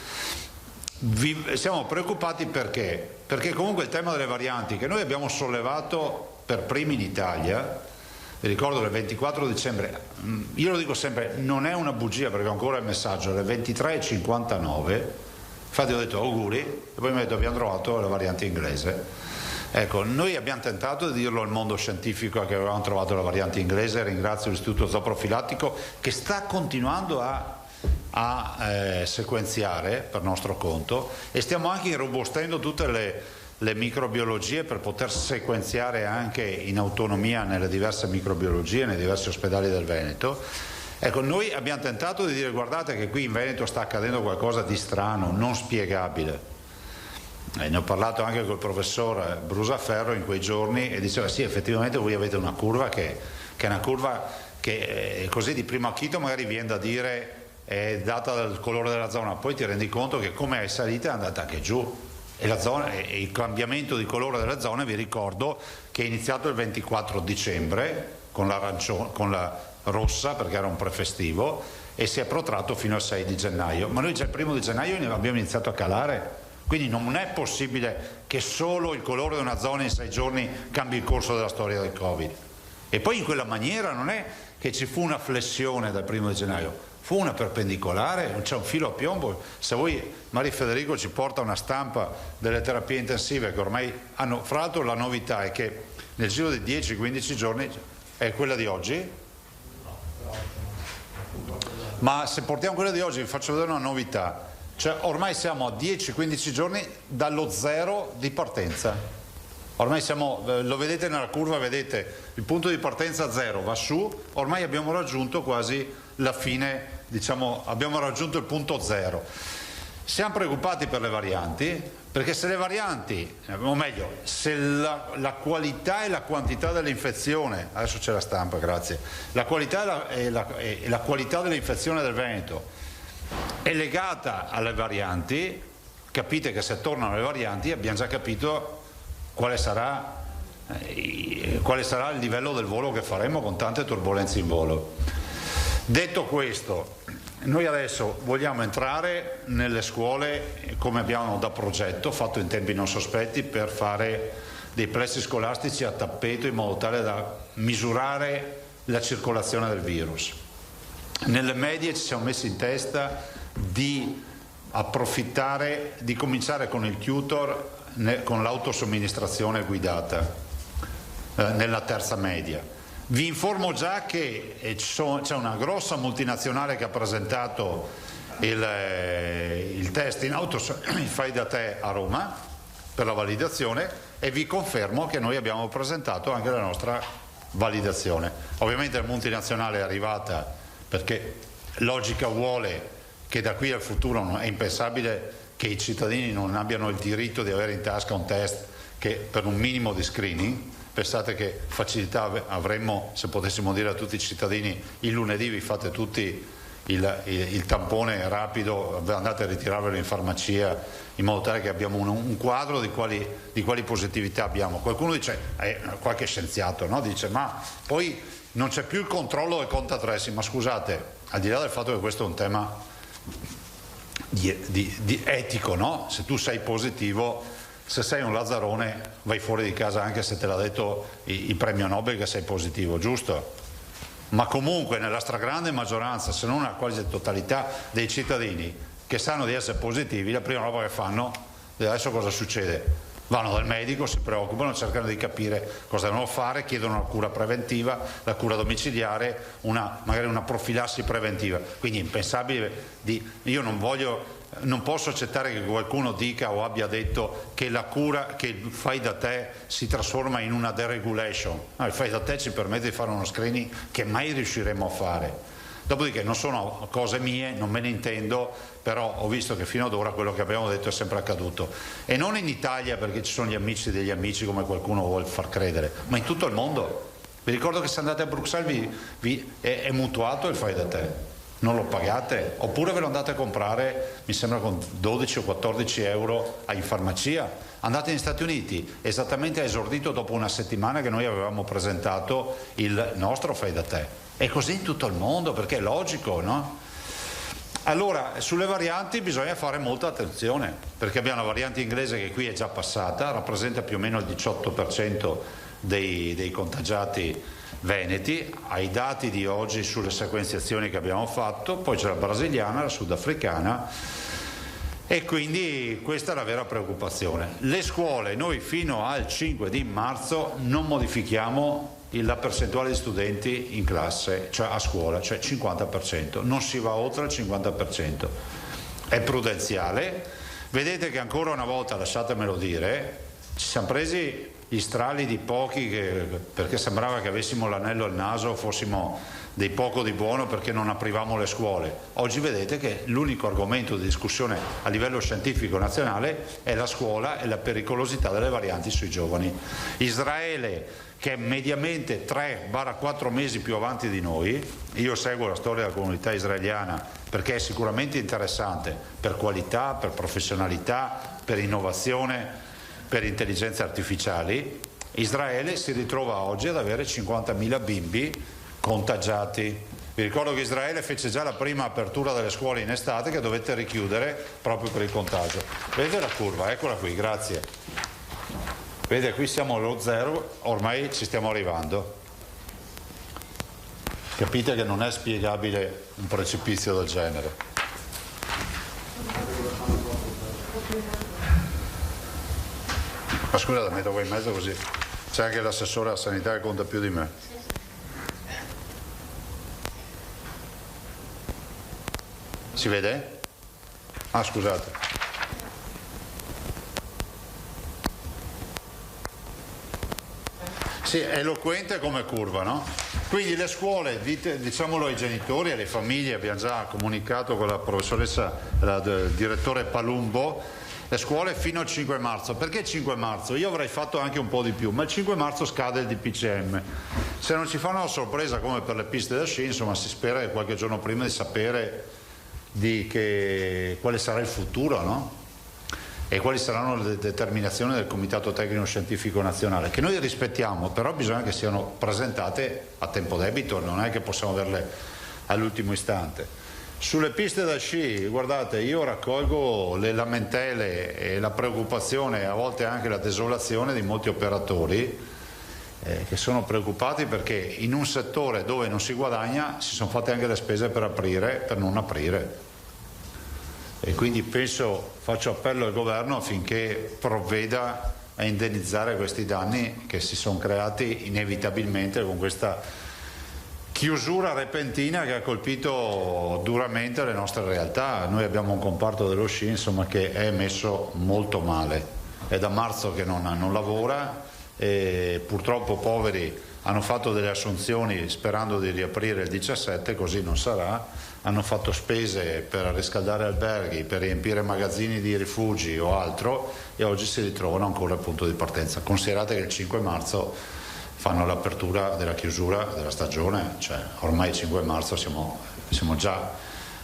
Siamo preoccupati perché comunque il tema delle varianti che noi abbiamo sollevato per primi in Italia, vi ricordo che il 24 dicembre, io lo dico sempre, non è una bugia perché ho ancora il messaggio, alle 23:59, infatti ho detto auguri, e poi mi ha detto abbiamo trovato la variante inglese. Ecco, noi abbiamo tentato di dirlo al mondo scientifico che avevamo trovato la variante inglese, ringrazio l'Istituto Zooprofilattico che sta continuando a sequenziare per nostro conto, e stiamo anche irrobustendo tutte le microbiologie per poter sequenziare anche in autonomia nelle diverse microbiologie, nei diversi ospedali del Veneto. Ecco, noi abbiamo tentato di dire guardate che qui in Veneto sta accadendo qualcosa di strano, non spiegabile. Ne ho parlato anche col professor Brusaferro in quei giorni e diceva sì, effettivamente voi avete una curva che è una curva che così di primo acchito magari viene da dire è data dal colore della zona, poi ti rendi conto che come è salita è andata anche giù. E il cambiamento di colore delle zone, vi ricordo che è iniziato il 24 dicembre con la rossa perché era un prefestivo e si è protratto fino al 6 di gennaio, ma noi già il 1° di gennaio abbiamo iniziato a calare, quindi non è possibile che solo il colore di una zona in 6 giorni cambi il corso della storia del Covid. E poi in quella maniera non è che ci fu una flessione dal 1° di gennaio, fu una perpendicolare, c'è un filo a piombo. Se voi, Maria Federico ci porta una stampa delle terapie intensive che ormai hanno, fra l'altro la novità è che nel giro di 10-15 giorni è quella di oggi, ma se portiamo quella di oggi vi faccio vedere una novità, cioè ormai siamo a 10-15 giorni dallo zero di partenza, ormai siamo, lo vedete nella curva, vedete il punto di partenza 0 va su, ormai abbiamo raggiunto quasi la fine, diciamo abbiamo raggiunto il punto 0. Siamo preoccupati per le varianti perché se le varianti, o meglio, se la qualità e la quantità dell'infezione, adesso c'è la stampa, grazie, la qualità e la qualità dell'infezione del Veneto è legata alle varianti, capite che se tornano le varianti abbiamo già capito quale sarà il livello del volo che faremo con tante turbolenze in volo. Detto questo, noi adesso vogliamo entrare nelle scuole come abbiamo da progetto, fatto in tempi non sospetti, per fare dei plessi scolastici a tappeto in modo tale da misurare la circolazione del virus. Nelle medie ci siamo messi in testa di approfittare, di cominciare con il tutor, con l'autosomministrazione guidata nella terza media. Vi informo già che c'è una grossa multinazionale che ha presentato il test il fai da te a Roma per la validazione, e vi confermo che noi abbiamo presentato anche la nostra validazione. Ovviamente la multinazionale è arrivata perché logica vuole che da qui al futuro è impensabile che i cittadini non abbiano il diritto di avere in tasca un test che per un minimo di screening. Pensate che facilità avremmo se potessimo dire a tutti i cittadini: il lunedì vi fate tutti il tampone rapido, andate a ritirarvelo in farmacia, in modo tale che abbiamo un quadro di quali positività abbiamo. Qualcuno dice, qualche scienziato, no? Dice, ma poi non c'è più il controllo del contact tracing. Ma scusate, al di là del fatto che questo è un tema di etico, no? Se tu sei positivo, se sei un lazzarone, vai fuori di casa anche se te l'ha detto il premio Nobel che sei positivo, giusto? Ma comunque nella stragrande maggioranza, se non la quasi totalità dei cittadini che sanno di essere positivi, la prima roba che fanno, adesso cosa succede? Vanno dal medico, si preoccupano, cercano di capire cosa devono fare, chiedono una cura preventiva, la cura domiciliare, magari una profilassi preventiva. Quindi è impensabile io non posso accettare che qualcuno dica o abbia detto che la cura, che il fai da te si trasforma in una deregulation. No, il fai da te ci permette di fare uno screening che mai riusciremo a fare. Dopodiché non sono cose mie, non me ne intendo, però ho visto che fino ad ora quello che abbiamo detto è sempre accaduto. E non in Italia perché ci sono gli amici degli amici come qualcuno vuole far credere, ma in tutto il mondo. Vi ricordo che se andate a Bruxelles è mutuato il fai da te. Non lo pagate, oppure ve lo andate a comprare, mi sembra con 12 o 14 euro in farmacia. Andate negli Stati Uniti, esattamente ha esordito dopo una settimana che noi avevamo presentato il nostro fai da te. È così in tutto il mondo, perché è logico, no? Allora, sulle varianti bisogna fare molta attenzione, perché abbiamo la variante inglese che qui è già passata, rappresenta più o meno il 18% dei contagiati veneti, ai dati di oggi sulle sequenziazioni che abbiamo fatto. Poi c'è la brasiliana, la sudafricana, e quindi questa è la vera preoccupazione. Le scuole, noi fino al 5 di marzo non modifichiamo la percentuale di studenti in classe, cioè a scuola, cioè 50%, non si va oltre il 50%, è prudenziale. Vedete che ancora una volta, lasciatemelo dire, ci siamo presi gli strali di pochi perché sembrava che avessimo l'anello al naso, fossimo dei poco di buono perché non aprivamo le scuole. Oggi vedete che l'unico argomento di discussione a livello scientifico nazionale è la scuola e la pericolosità delle varianti sui giovani. Israele, che è mediamente 3-4 mesi più avanti di noi, io seguo la storia della comunità israeliana perché è sicuramente interessante per qualità, per professionalità, per innovazione, per intelligenze artificiali. Israele si ritrova oggi ad avere 50.000 bimbi contagiati. Vi ricordo che Israele fece già la prima apertura delle scuole in estate che dovette richiudere proprio per il contagio. Vedete la curva? Eccola qui, grazie. Vedete, qui siamo allo zero, ormai ci stiamo arrivando. Capite che non è spiegabile un precipizio del genere. Ma scusa, la metto qua in mezzo così c'è anche l'assessore alla sanità che conta più di me. Si vede? Ah, scusate. Sì, è eloquente come curva, no? Quindi le scuole, diciamolo ai genitori, alle famiglie, abbiamo già comunicato con la professoressa, il direttore Palumbo, le scuole fino al 5 marzo. Perché 5 marzo? Io avrei fatto anche un po' di più, ma il 5 marzo scade il DPCM. Se non ci fanno una sorpresa come per le piste da sci, insomma, si spera che qualche giorno prima di sapere quale sarà il futuro, no? E quali saranno le determinazioni del Comitato Tecnico Scientifico Nazionale, che noi rispettiamo, però bisogna che siano presentate a tempo debito, non è che possiamo averle all'ultimo istante. Sulle piste da sci, guardate, io raccolgo le lamentele e la preoccupazione, a volte anche la desolazione di molti operatori che sono preoccupati perché in un settore dove non si guadagna si sono fatte anche le spese per non aprire. E quindi faccio appello al governo affinché provveda a indennizzare questi danni che si sono creati inevitabilmente con questa chiusura repentina che ha colpito duramente le nostre realtà. Noi abbiamo un comparto dello sci, insomma, che è messo molto male, è da marzo che non lavora e purtroppo poveri hanno fatto delle assunzioni sperando di riaprire il 17, così non sarà, hanno fatto spese per riscaldare alberghi, per riempire magazzini di rifugi o altro e oggi si ritrovano ancora al punto di partenza. Considerate che il 5 marzo fanno l'apertura della chiusura della stagione, cioè ormai il 5 marzo siamo già,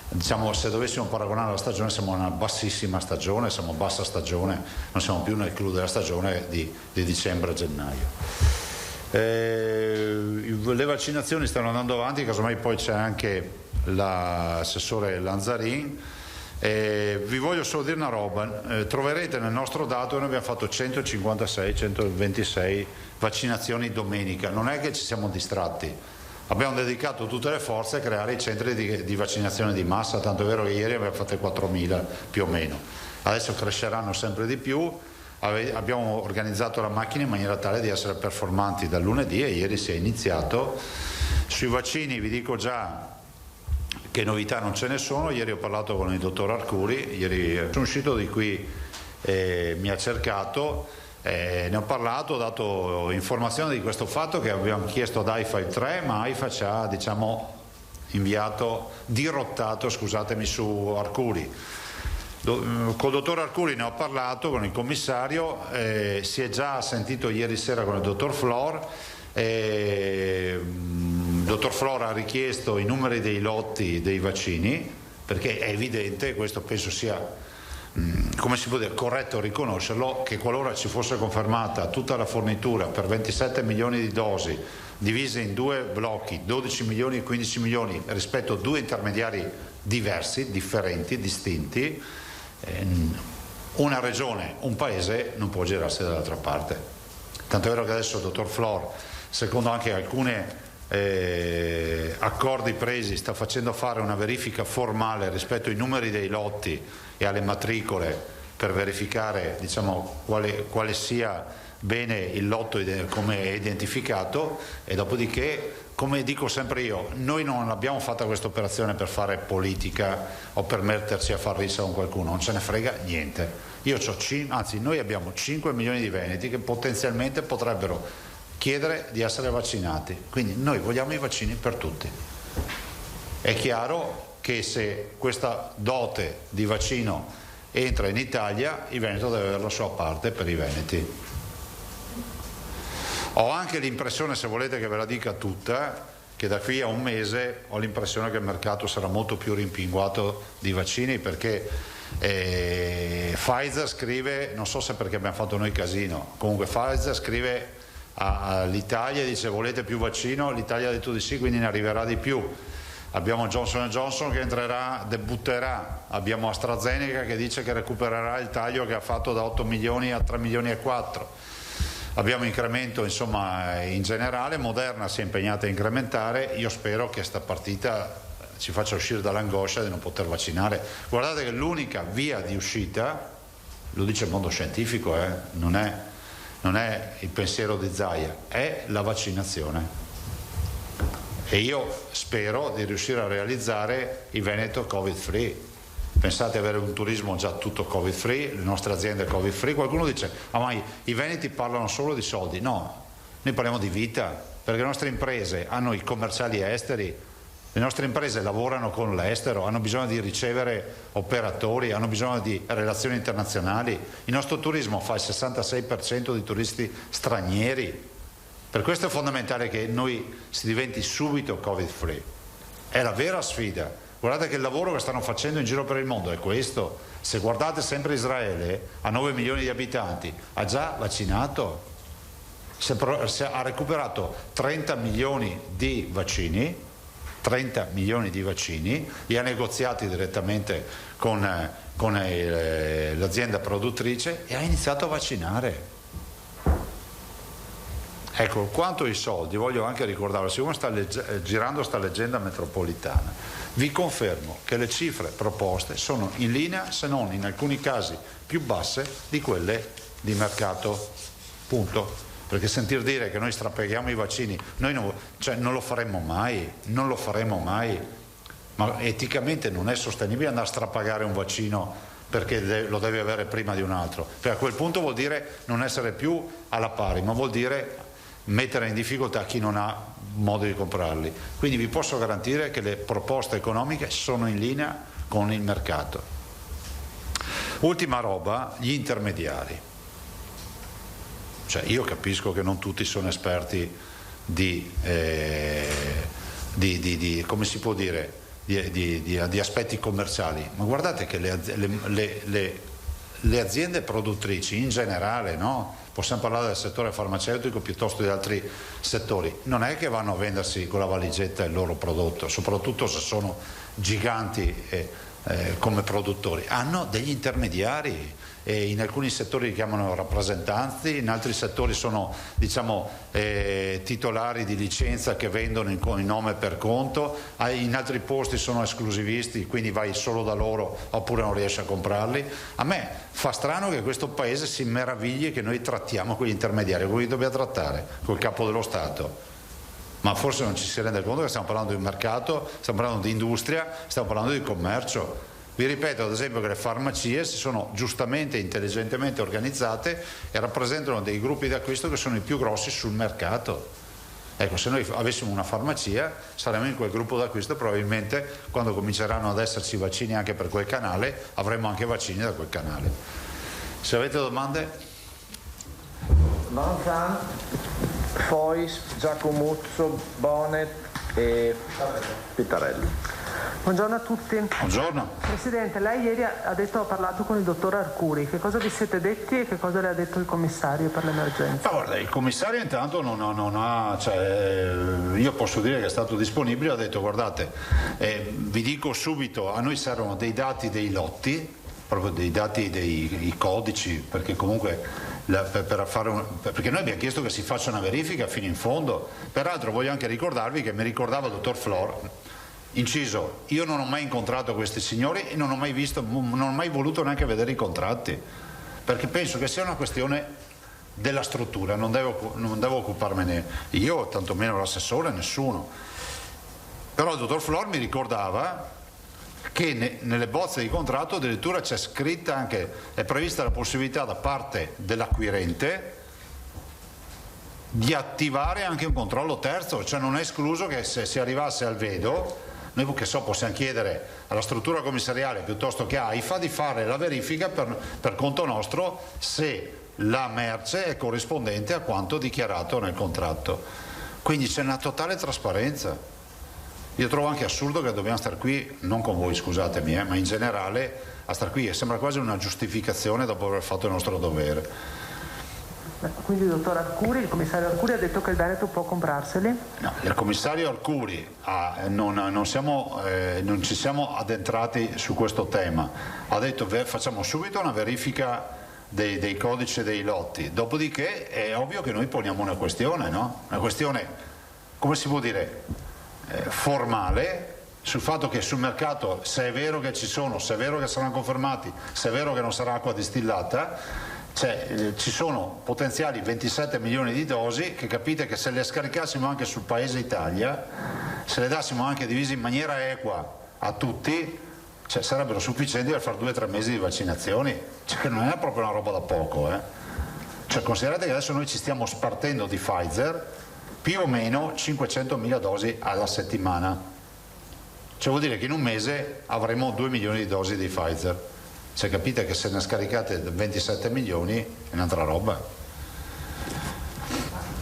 diciamo, se dovessimo paragonare la stagione siamo in una bassissima stagione, siamo bassa stagione, non siamo più nel clou della stagione di dicembre a gennaio. Le vaccinazioni stanno andando avanti, casomai poi c'è anche l'assessore Lanzarin. Vi voglio solo dire una roba, troverete nel nostro dato che noi abbiamo fatto 156-126 vaccinazioni domenica, non è che ci siamo distratti, abbiamo dedicato tutte le forze a creare i centri di vaccinazione di massa, tanto è vero che ieri abbiamo fatto 4.000 più o meno, adesso cresceranno sempre di più, abbiamo organizzato la macchina in maniera tale di essere performanti dal lunedì e ieri si è iniziato. Sui vaccini vi dico già che novità non ce ne sono, ieri ho parlato con il dottor Arcuri, ieri sono uscito di qui, mi ha cercato, ne ho parlato, ho dato informazione di questo fatto che abbiamo chiesto ad AIFA il 3, ma AIFA ci ha, diciamo, dirottato, scusatemi, su Arcuri. Col dottor Arcuri ne ho parlato con il commissario, si è già sentito ieri sera con il dottor Flor. Il dottor Flor ha richiesto i numeri dei lotti dei vaccini perché è evidente, questo penso sia come si può dire, corretto riconoscerlo, che qualora ci fosse confermata tutta la fornitura per 27 milioni di dosi divise in due blocchi, 12 milioni e 15 milioni rispetto a due intermediari diversi, differenti, distinti, una regione, un paese non può girarsi dall'altra parte. Tanto è vero che adesso il dottor Flor, secondo anche alcuni accordi presi, sta facendo fare una verifica formale rispetto ai numeri dei lotti e alle matricole per verificare, diciamo, quale sia bene il lotto come è identificato, e dopodiché, come dico sempre io, noi non abbiamo fatto questa operazione per fare politica o per metterci a far rissa con qualcuno, non ce ne frega niente. Noi abbiamo 5 milioni di veneti che potenzialmente potrebbero chiedere di essere vaccinati, quindi noi vogliamo i vaccini per tutti. È chiaro che se questa dote di vaccino entra in Italia, il Veneto deve avere la sua parte per i veneti. Ho anche l'impressione, se volete che ve la dica tutta, che da qui a un mese ho l'impressione che il mercato sarà molto più rimpinguato di vaccini, perché Pfizer scrive, non so se perché abbiamo fatto noi casino, comunque Pfizer scrive all'Italia e dice: volete più vaccino? L'Italia ha detto di sì, quindi ne arriverà di più. Abbiamo Johnson & Johnson che debutterà, abbiamo AstraZeneca che dice che recupererà il taglio che ha fatto da 8 milioni a 3 milioni e 4. Abbiamo incremento, insomma, in generale. Moderna si è impegnata a incrementare. Io spero che sta partita ci faccia uscire dall'angoscia di non poter vaccinare. Guardate che l'unica via di uscita, lo dice il mondo scientifico, non è il pensiero di Zaia, è la vaccinazione. E io spero di riuscire a realizzare il Veneto Covid free. Pensate avere un turismo già tutto Covid free, le nostre aziende Covid free. Qualcuno dice: ma i veneti parlano solo di soldi. No, noi parliamo di vita, perché le nostre imprese hanno i commerciali esteri, Le nostre imprese lavorano con l'estero, hanno bisogno di ricevere operatori, hanno bisogno di relazioni internazionali. Il nostro turismo fa il 66% di turisti stranieri. Per questo è fondamentale che noi si diventi subito Covid free. È la vera sfida. Guardate che il lavoro che stanno facendo in giro per il mondo è questo. Se guardate sempre Israele, a 9 milioni di abitanti, ha già vaccinato, ha recuperato 30 milioni di vaccini, li ha negoziati direttamente con l'azienda produttrice e ha iniziato a vaccinare. Ecco, quanto ai soldi, voglio anche ricordarlo, se uno sta girando sta leggenda metropolitana, vi confermo che le cifre proposte sono in linea, se non in alcuni casi più basse, di quelle di mercato, punto. Perché sentir dire che noi strapaghiamo i vaccini, noi non lo faremmo mai, ma eticamente non è sostenibile andare a strapagare un vaccino perché lo deve avere prima di un altro, perché a quel punto vuol dire non essere più alla pari, ma vuol dire mettere in difficoltà chi non ha modo di comprarli. Quindi vi posso garantire che le proposte economiche sono in linea con il mercato. Ultima roba, gli intermediari. Cioè, io capisco che non tutti sono esperti di come si può dire, di aspetti commerciali, ma guardate che le aziende produttrici in generale, no? Possiamo parlare del settore farmaceutico piuttosto di altri settori, non è che vanno a vendersi con la valigetta il loro prodotto, soprattutto se sono giganti come produttori, hanno degli intermediari e in alcuni settori li chiamano rappresentanti, in altri settori sono titolari di licenza che vendono in nome per conto, in altri posti sono esclusivisti, quindi vai solo da loro oppure non riesci a comprarli. A me fa strano che questo paese si meravigli che noi trattiamo quegli intermediari, come li dobbiamo trattare? Col capo dello Stato. Ma forse non ci si rende conto che stiamo parlando di mercato, stiamo parlando di industria, stiamo parlando di commercio. Vi ripeto ad esempio che le farmacie si sono giustamente e intelligentemente organizzate e rappresentano dei gruppi d'acquisto che sono i più grossi sul mercato. Ecco, se noi avessimo una farmacia saremmo in quel gruppo d'acquisto, probabilmente quando cominceranno ad esserci vaccini anche per quel canale avremo anche vaccini da quel canale. Se avete domande? Manfan, Fois, Giacomuzzo, Bonet e Pittarelli. Buongiorno a tutti. Buongiorno. Presidente, lei ieri ha parlato con il dottor Arcuri. Che cosa vi siete detti e che cosa le ha detto il commissario per l'emergenza? Guarda, il commissario intanto non ha, io posso dire che è stato disponibile, ha detto guardate, vi dico subito, a noi servono dei dati dei lotti, proprio dei dati dei codici, perché comunque perché noi abbiamo chiesto che si faccia una verifica fino in fondo. Peraltro voglio anche ricordarvi che mi ricordava il dottor Flor, inciso, io non ho mai incontrato questi signori e non ho mai voluto neanche vedere i contratti, perché penso che sia una questione della struttura, non devo occuparmene io, tantomeno l'assessore, nessuno. Però il dottor Flor mi ricordava che nelle bozze di contratto addirittura c'è scritta anche, è prevista la possibilità da parte dell'acquirente di attivare anche un controllo terzo, cioè non è escluso che se si arrivasse al vedo, noi che possiamo chiedere alla struttura commissariale piuttosto che a AIFA di fare la verifica per conto nostro se la merce è corrispondente a quanto dichiarato nel contratto. Quindi c'è una totale trasparenza. Io trovo anche assurdo che dobbiamo stare qui, non con voi scusatemi, ma in generale a star qui, e sembra quasi una giustificazione dopo aver fatto il nostro dovere. Quindi il dottor Arcuri, il commissario Arcuri ha detto che il Veneto può comprarseli? No, il commissario Arcuri non ci siamo addentrati su questo tema, ha detto facciamo subito una verifica dei codici e dei lotti, dopodiché è ovvio che noi poniamo una questione, no? Una questione, come si può dire, formale, sul fatto che sul mercato, se è vero che ci sono, se è vero che saranno confermati, se è vero che non sarà acqua distillata, ci sono potenziali 27 milioni di dosi che capite che se le scaricassimo anche sul paese Italia, se le dassimo anche divise in maniera equa a tutti, sarebbero sufficienti per fare 2 o 3 mesi di vaccinazioni, che non è proprio una roba da poco. Considerate che adesso noi ci stiamo spartendo di Pfizer più o meno 500.000 dosi alla settimana. Cioè vuol dire che in un mese avremo 2 milioni di dosi di Pfizer. Cioè capite che se ne scaricate 27 milioni è un'altra roba.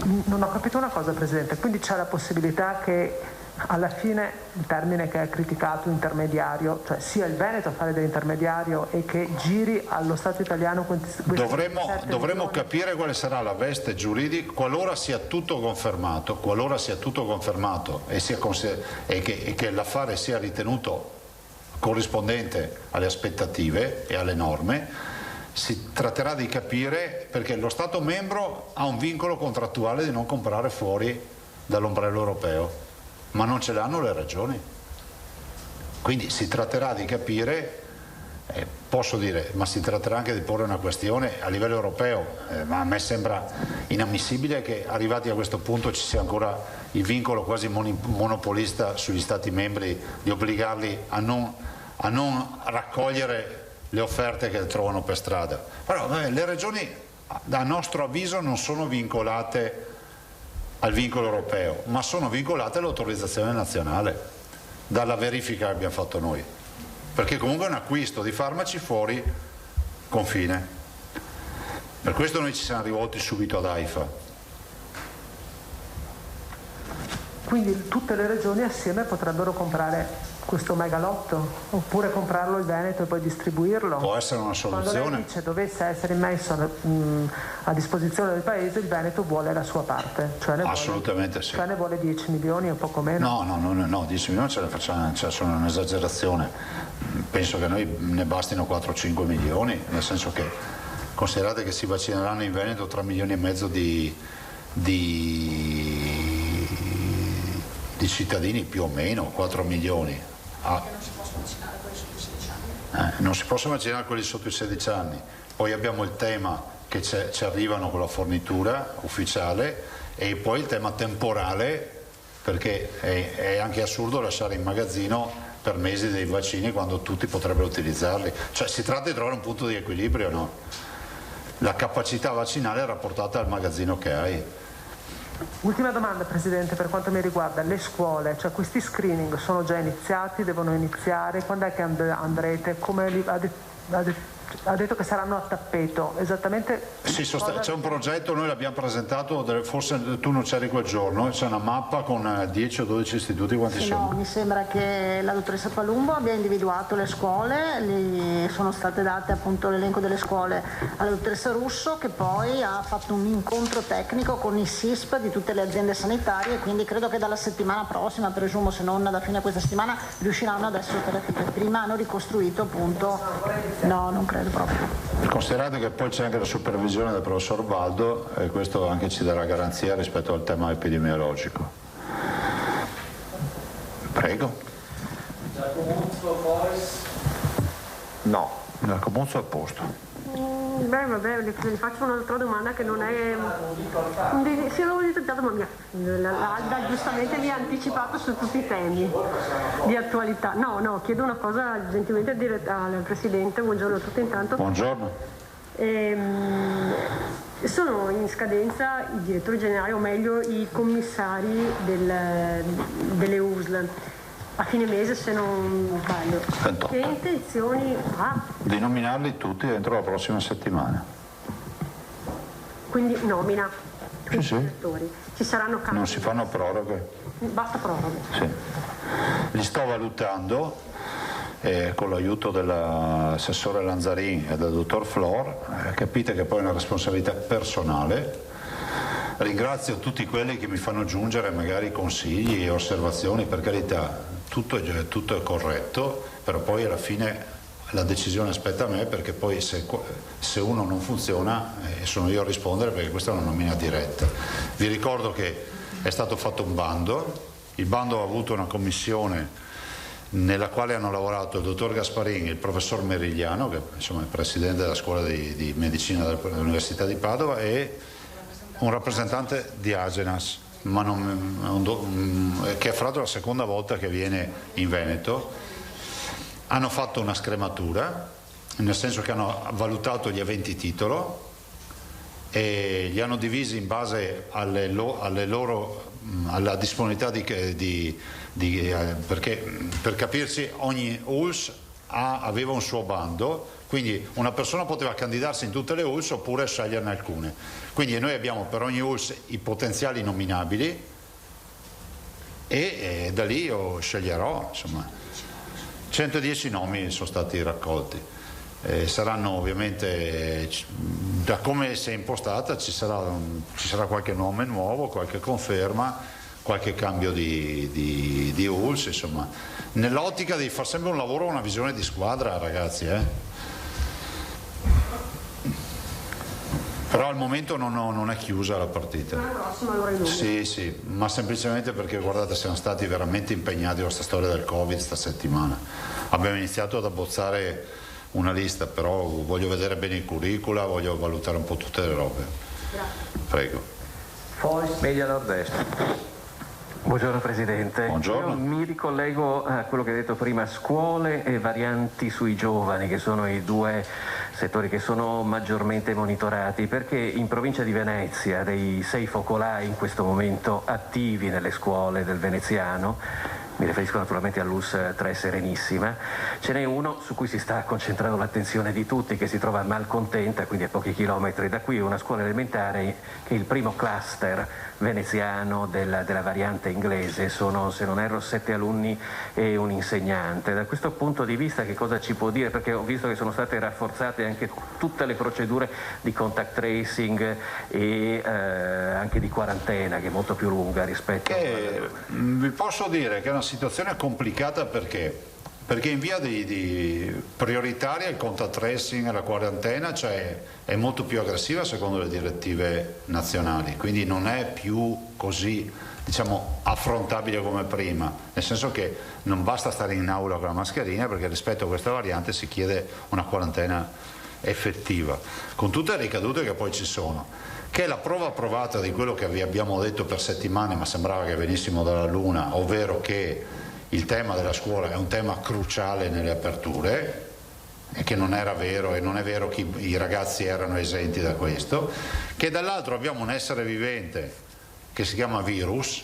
Non ho capito una cosa, Presidente, quindi c'è la possibilità che alla fine il termine che è criticato, intermediario, cioè sia il Veneto a fare dell'intermediario e che giri allo Stato italiano dovremo capire quale sarà la veste giuridica qualora sia tutto confermato e che l'affare sia ritenuto corrispondente alle aspettative e alle norme. Si tratterà di capire, perché lo Stato membro ha un vincolo contrattuale di non comprare fuori dall'ombrello europeo, ma non ce l'hanno le regioni. Quindi si tratterà di capire, posso dire, ma si tratterà anche di porre una questione a livello europeo, ma a me sembra inammissibile che arrivati a questo punto ci sia ancora il vincolo quasi monopolista sugli Stati membri di obbligarli a non raccogliere le offerte che trovano per strada. Però le regioni a nostro avviso non sono vincolate al vincolo europeo, ma sono vincolate all'autorizzazione nazionale dalla verifica che abbiamo fatto noi, perché comunque è un acquisto di farmaci fuori confine. Per questo noi ci siamo rivolti subito ad AIFA. Quindi tutte le regioni assieme potrebbero comprare questo megalotto, oppure comprarlo il Veneto e poi distribuirlo? Può essere una soluzione. Quando lei dice dovesse essere messo a disposizione del Paese, il Veneto vuole la sua parte, cioè assolutamente sì. Cioè ne vuole 10 milioni o poco meno? No, 10 milioni ce le facciamo, cioè sono un'esagerazione. Penso che a noi ne bastino 4-5 milioni, nel senso che considerate che si vaccineranno in Veneto 3 milioni e mezzo di cittadini, più o meno 4 milioni. Non si possono vaccinare quelli sotto i 16 anni. Non si possono vaccinare quelli sotto i 16 anni. Poi abbiamo il tema che ci arrivano con la fornitura ufficiale e poi il tema temporale, perché è anche assurdo lasciare in magazzino per mesi dei vaccini quando tutti potrebbero utilizzarli. Cioè si tratta di trovare un punto di equilibrio, no? La capacità vaccinale è rapportata al magazzino che hai. Ultima domanda, Presidente, per quanto mi riguarda le scuole, cioè questi screening sono già iniziati, devono iniziare, quando è che andrete? Come ha detto che saranno a tappeto, esattamente? Sì, c'è un progetto, noi l'abbiamo presentato, forse tu non c'eri quel giorno, c'è una mappa con 10 o 12 istituti, quanti sono? No, mi sembra che la dottoressa Palumbo abbia individuato le scuole, gli sono state date appunto l'elenco delle scuole alla dottoressa Russo, che poi ha fatto un incontro tecnico con i SISP di tutte le aziende sanitarie, quindi credo che dalla settimana prossima, presumo, se non da fine questa settimana, riusciranno ad essere operative. Prima hanno ricostruito appunto, no, non credo proprio. Considerate che poi c'è anche la supervisione del professor Baldo e questo anche ci darà garanzia rispetto al tema epidemiologico. Prego. No, Giacomuzzo a posto. Vabbè, le faccio un'altra domanda che non è... Sì, l'avevo detto, ma l'Alda giustamente mi ha anticipato su tutti i temi di attualità. No, chiedo una cosa gentilmente al Presidente, buongiorno a tutti intanto. Buongiorno. Sono in scadenza i direttori generali, o meglio i commissari delle USL. A fine mese, se non sbaglio. 28. Che intenzioni ha? Di nominarli tutti entro la prossima settimana. Quindi nomina tutti sì. I direttori. Ci saranno cambi? Non si fanno proroghe. Basta proroghe? Sì. Li sto valutando con l'aiuto dell'assessore Lanzarin e del dottor Flor. Capite che poi è una responsabilità personale. Ringrazio tutti quelli che mi fanno giungere magari consigli e osservazioni, per carità. Tutto è corretto, però poi alla fine la decisione aspetta a me, perché poi se uno non funziona sono io a rispondere, perché questa è una nomina diretta. Vi ricordo che è stato fatto un bando, il bando ha avuto una commissione nella quale hanno lavorato il dottor Gasparini e il professor Merigliano, che insomma è il presidente della scuola di medicina dell'Università di Padova, e un rappresentante di Agenas, che è fra l'altro la seconda volta che viene in Veneto. Hanno fatto una scrematura, nel senso che hanno valutato gli aventi titolo e li hanno divisi in base alle loro alla disponibilità perché per capirci ogni ULSS aveva un suo bando, quindi una persona poteva candidarsi in tutte le ULSS oppure sceglierne alcune. Quindi noi abbiamo per ogni ULSS i potenziali nominabili e da lì io sceglierò, insomma, 110 nomi sono stati raccolti. Saranno ovviamente, da come si è impostata, ci sarà qualche nome nuovo, qualche conferma, qualche cambio di ULSS, insomma, nell'ottica di far sempre un lavoro, una visione di squadra, ragazzi. Però al momento non è chiusa la partita. Sì, ma semplicemente perché, guardate, siamo stati veramente impegnati con questa storia del Covid sta settimana. Abbiamo iniziato ad abbozzare una lista, però voglio vedere bene il curricula, voglio valutare un po' tutte le robe. Prego. Fois, Media Nord-Est. Buongiorno Presidente. Buongiorno. Io mi ricollego a quello che hai detto prima, scuole e varianti sui giovani, che sono i due settori che sono maggiormente monitorati, perché in provincia di Venezia, dei 6 focolai in questo momento attivi nelle scuole del veneziano, mi riferisco naturalmente all'ULSS 3 Serenissima, ce n'è uno su cui si sta concentrando l'attenzione di tutti, che si trova a Malcontenta, quindi a pochi chilometri da qui, una scuola elementare che è il primo cluster veneziano della variante inglese. Sono, se non erro, 7 alunni e un insegnante. Da questo punto di vista che cosa ci può dire? Perché ho visto che sono state rafforzate anche tutte le procedure di contact tracing e anche di quarantena, che è molto più lunga rispetto vi posso dire che è una situazione complicata perché in via di prioritaria il contact tracing e la quarantena, cioè, è molto più aggressiva secondo le direttive nazionali, quindi non è più così, diciamo, affrontabile come prima, nel senso che non basta stare in aula con la mascherina, perché rispetto a questa variante si chiede una quarantena effettiva, con tutte le ricadute che poi ci sono, che è la prova provata di quello che vi abbiamo detto per settimane, ma sembrava che venissimo dalla luna, ovvero che il tema della scuola è un tema cruciale nelle aperture, e che non era vero, e non è vero che i ragazzi erano esenti da questo, che dall'altro abbiamo un essere vivente che si chiama virus,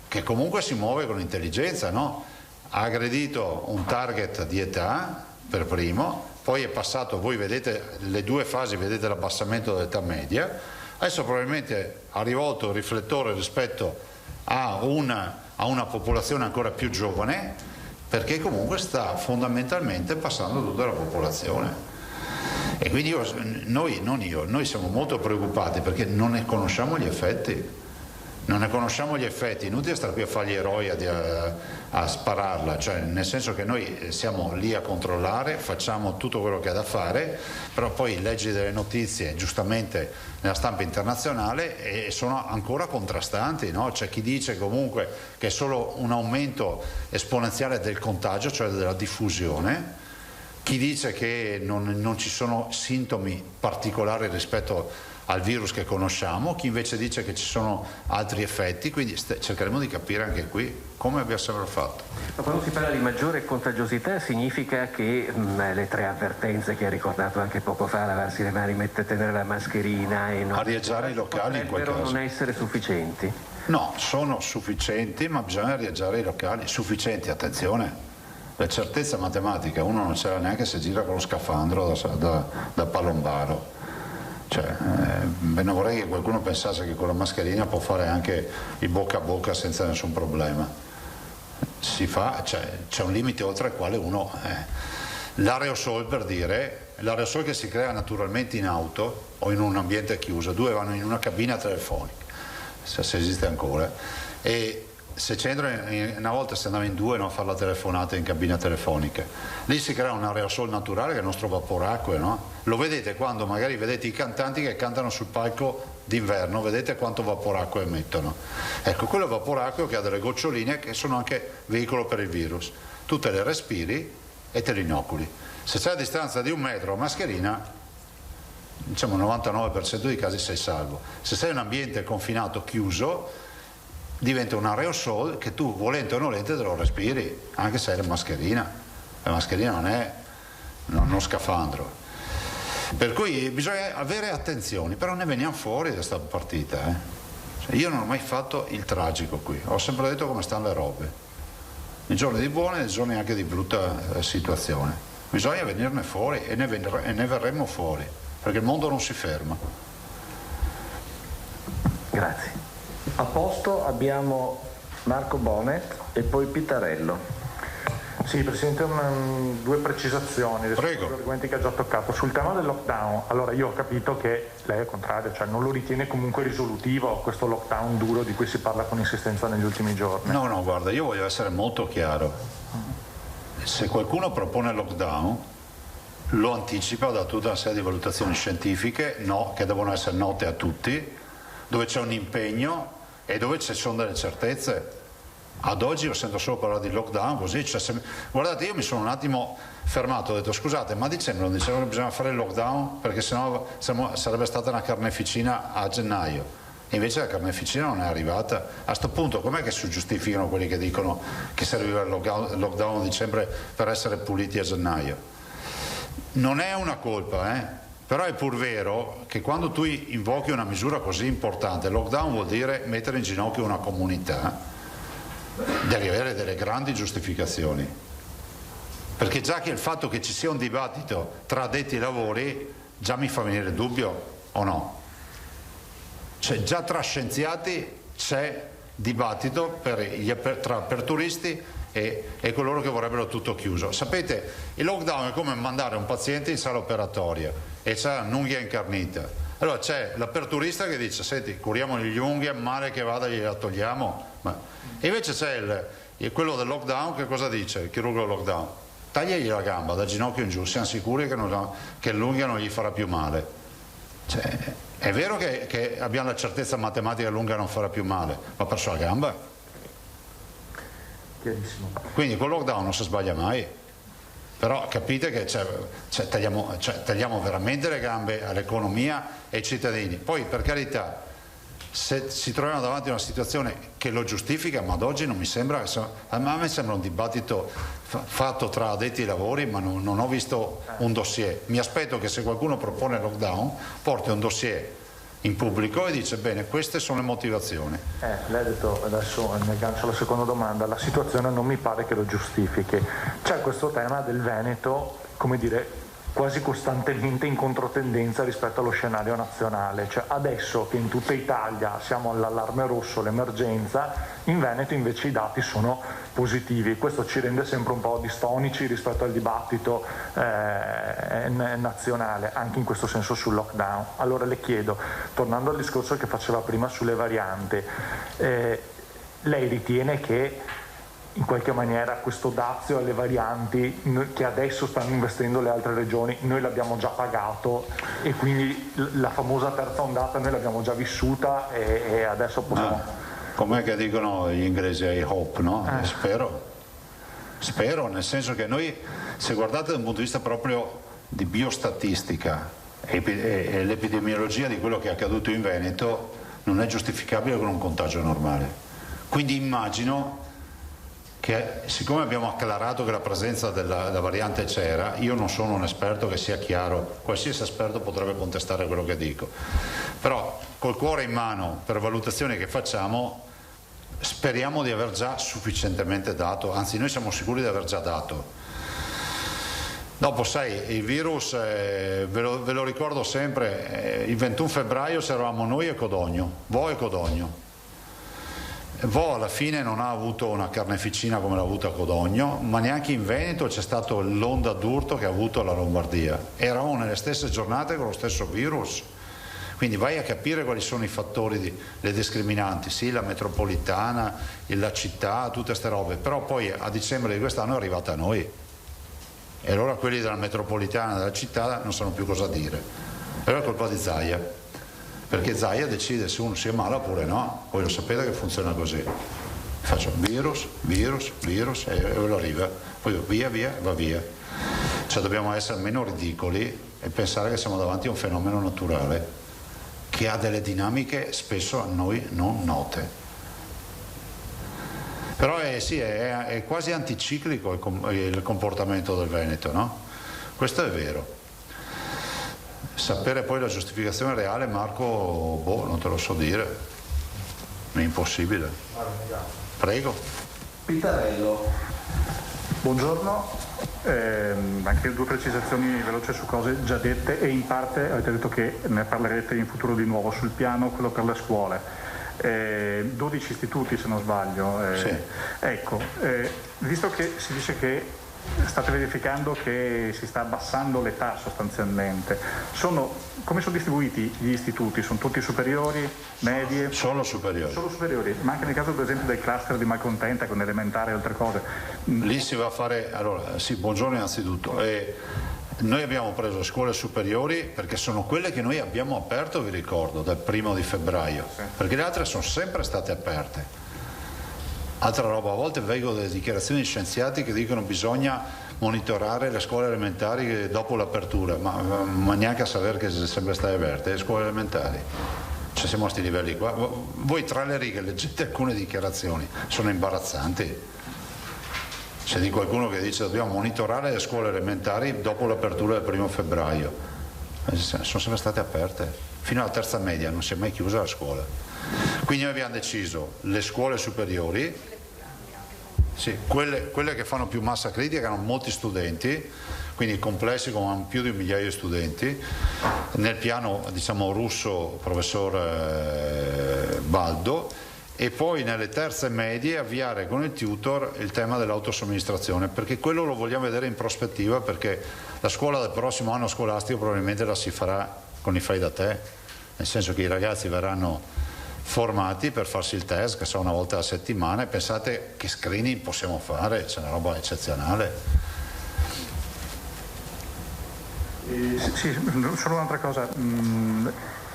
che comunque si muove con intelligenza, no? Ha aggredito un target di età per primo, poi è passato, voi vedete le due fasi, vedete l'abbassamento dell'età media, adesso probabilmente ha rivolto il riflettore rispetto a una popolazione ancora più giovane, perché comunque sta fondamentalmente passando tutta la popolazione. E quindi noi siamo molto preoccupati perché non ne conosciamo gli effetti. Non ne conosciamo gli effetti, inutile stare qui a fare gli eroi a spararla, cioè nel senso che noi siamo lì a controllare, facciamo tutto quello che ha da fare, però poi leggi delle notizie giustamente nella stampa internazionale e sono ancora contrastanti, no? C'è chi dice comunque che è solo un aumento esponenziale del contagio, cioè della diffusione, chi dice che non ci sono sintomi particolari rispetto al virus che conosciamo, chi invece dice che ci sono altri effetti, quindi cercheremo di capire anche qui come abbiamo sempre fatto. Ma quando si parla di maggiore contagiosità significa che le 3 avvertenze che ha ricordato anche poco fa, lavarsi le mani, tenere la mascherina e non arieggiare i locali in quel caso non essere sufficienti? No, sono sufficienti, ma bisogna arieggiare i locali. Sufficienti, attenzione, la certezza matematica uno non ce l'ha neanche se gira con lo scafandro da palombaro. Cioè, non vorrei che qualcuno pensasse che con la mascherina può fare anche il bocca a bocca senza nessun problema. Si fa, cioè, c'è un limite oltre il quale uno l'aerosol, per dire, l'aerosol che si crea naturalmente in auto o in un ambiente chiuso, 2 vanno in una cabina telefonica, se esiste ancora, e se una volta si andava in 2 a fare la telefonata in cabina telefonica, lì si crea un aerosol naturale che è il nostro vaporacque, no? Lo vedete quando magari vedete i cantanti che cantano sul palco d'inverno, vedete quanto vaporacqua emettono. Ecco, quello è vaporacqueo che ha delle goccioline che sono anche veicolo per il virus. Tu te le respiri e te le inoculi. Se c'è a distanza di 1 metro mascherina, diciamo il 99% dei casi sei salvo. Se sei in un ambiente confinato, chiuso, diventa un aerosol che tu, volente o nolente, te lo respiri, anche se hai la mascherina. La mascherina non è uno scafandro. Per cui bisogna avere attenzioni, però ne veniamo fuori da questa partita. Io non ho mai fatto il tragico qui, ho sempre detto come stanno le robe, nei giorni di buona e nei giorni anche di brutta situazione. Bisogna venirne fuori e ne verremo fuori, perché il mondo non si ferma. Grazie. A posto abbiamo Marco Bonet e poi Pittarello. Sì, Presidente, due precisazioni Prego. Sugli argomenti che ha già toccato. Sul tema del lockdown, allora io ho capito che lei è contrario, cioè non lo ritiene comunque risolutivo questo lockdown duro di cui si parla con insistenza negli ultimi giorni. No, guarda, io voglio essere molto chiaro. Se qualcuno propone lockdown, lo anticipa da tutta una serie di valutazioni scientifiche, che devono essere note a tutti, dove c'è un impegno e dove ci sono delle certezze. Ad oggi io sento solo parlare di lockdown così, guardate, io mi sono un attimo fermato, ho detto scusate, ma a dicembre non dicevano che bisogna fare il lockdown perché sennò sarebbe stata una carneficina a gennaio, e invece la carneficina non è arrivata. A questo punto com'è che si giustificano quelli che dicono che serviva il lockdown a dicembre per essere puliti a gennaio? Non è una colpa, però è pur vero che quando tu invochi una misura così importante, lockdown vuol dire mettere in ginocchio una comunità, devi avere delle grandi giustificazioni, perché già che il fatto che ci sia un dibattito tra addetti ai lavori già mi fa venire il dubbio, o no? Cioè già tra scienziati c'è dibattito per gli aperturisti e coloro che vorrebbero tutto chiuso. Sapete, il lockdown è come mandare un paziente in sala operatoria e c'è un'unghia incarnita. Allora c'è l'aperturista che dice senti, curiamogli gli unghie, male che vada gliela togliamo. E invece c'è quello del lockdown, che cosa dice il chirurgo del lockdown? Tagliagli la gamba da ginocchio in giù, siamo sicuri che l'unghia non gli farà più male. Cioè, è vero che abbiamo la certezza matematica che l'unghia non farà più male, ma ha perso la gamba. Chiarissimo. Quindi con il lockdown non si sbaglia mai. Però capite che tagliamo veramente le gambe all'economia e ai cittadini. Poi per carità, se si trovano davanti a una situazione che lo giustifica, ma ad oggi non mi sembra, a me sembra un dibattito fatto tra addetti ai lavori, ma non ho visto un dossier. Mi aspetto che se qualcuno propone lockdown porti un dossier in pubblico e dice bene, queste sono le motivazioni. Lei ha detto, adesso mi aggancio alla seconda domanda, la situazione non mi pare che lo giustifichi. C'è questo tema del Veneto, come dire, quasi costantemente in controtendenza rispetto allo scenario nazionale, cioè adesso che in tutta Italia siamo all'allarme rosso, l'emergenza, in Veneto invece i dati sono positivi. Questo ci rende sempre un po' distonici rispetto al dibattito nazionale, anche in questo senso sul lockdown. Allora le chiedo, tornando al discorso che faceva prima sulle varianti, lei ritiene che in qualche maniera questo dazio alle varianti che adesso stanno investendo le altre regioni, noi l'abbiamo già pagato e quindi la famosa terza ondata noi l'abbiamo già vissuta e adesso possiamo... Com'è che dicono gli inglesi, I hope, no? Spero, nel senso che noi, se guardate da un punto di vista proprio di biostatistica e l'epidemiologia di quello che è accaduto in Veneto, non è giustificabile con un contagio normale. Quindi immagino che, siccome abbiamo acclarato che la presenza della variante c'era, io non sono un esperto, che sia chiaro, qualsiasi esperto potrebbe contestare quello che dico, però col cuore in mano, per valutazioni che facciamo, speriamo di aver già sufficientemente dato, anzi noi siamo sicuri di aver già dato. Dopo sai, il virus, ve lo ricordo sempre, il 21 febbraio c'eravamo noi e Codogno, Vo e Codogno. Vo alla fine non ha avuto una carneficina come l'ha avuta Codogno, ma neanche in Veneto c'è stato l'onda d'urto che ha avuto la Lombardia. Eravamo nelle stesse giornate con lo stesso virus. Quindi vai a capire quali sono i fattori, le discriminanti, sì, la metropolitana, la città, tutte queste robe, però poi a dicembre di quest'anno è arrivata a noi. E allora quelli della metropolitana, della città, non sanno più cosa dire. Allora è colpa di Zaia, perché Zaia decide se uno si ammala oppure no. Voi lo sapete che funziona così. Faccio virus e lo arriva, poi via, va via. Cioè dobbiamo essere meno ridicoli e pensare che siamo davanti a un fenomeno naturale che ha delle dinamiche spesso a noi non note. Però è quasi anticiclico il comportamento del Veneto, no? Questo è vero. Sapere poi la giustificazione reale, Marco, non te lo so dire. è impossibile. Prego. Pittarello. Buongiorno, anche due precisazioni veloci su cose già dette e in parte avete detto che ne parlerete in futuro di nuovo sul piano, quello per le scuole. 12 istituti se non sbaglio. Sì. Ecco, visto che si dice che state verificando che si sta abbassando l'età sostanzialmente, come sono distribuiti gli istituti? Sono tutti superiori, medie? Solo superiori. Solo superiori, ma anche nel caso per esempio del cluster di malcontenta con elementare e altre cose. Lì si va a fare, allora sì, buongiorno innanzitutto. Noi abbiamo preso scuole superiori perché sono quelle che noi abbiamo aperto, vi ricordo, dal 1° di febbraio, sì. Perché le altre sono sempre state aperte. Altra roba, a volte vengono delle dichiarazioni di scienziati che dicono bisogna monitorare le scuole elementari dopo l'apertura, ma neanche a sapere che sono sempre state aperte le scuole elementari. Cioè siamo a questi livelli qua. Voi tra le righe leggete alcune dichiarazioni, sono imbarazzanti. C'è di qualcuno che dice dobbiamo monitorare le scuole elementari dopo l'apertura del 1° febbraio. Sono sempre state aperte, fino alla terza media non si è mai chiusa la scuola. Quindi noi abbiamo deciso le scuole superiori, sì, quelle che fanno più massa critica, hanno molti studenti, quindi complessi con più di 1 migliaio di studenti, nel piano diciamo russo professor Baldo, e poi nelle terze medie avviare con il tutor il tema dell'autosomministrazione, perché quello lo vogliamo vedere in prospettiva, perché la scuola del prossimo anno scolastico probabilmente la si farà con i fai da te, nel senso che i ragazzi verranno formati per farsi il test che sono una volta alla settimana, e pensate che screening possiamo fare, c'è una roba eccezionale. Sì, solo un'altra cosa,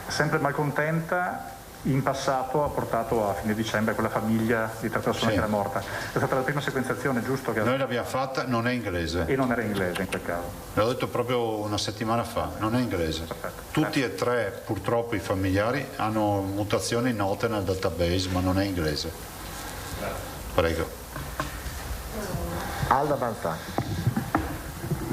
sempre malcontenta. In passato ha portato a fine dicembre quella famiglia di 3 persone che era morta. È stata la prima sequenziazione, giusto? Noi l'abbiamo fatta, non è inglese. E non era inglese in quel caso? L'ho detto proprio una settimana fa, non è inglese. Perfetto. Tutti e 3 purtroppo i familiari hanno mutazioni note nel database, ma non è inglese. Prego. Alda Banza.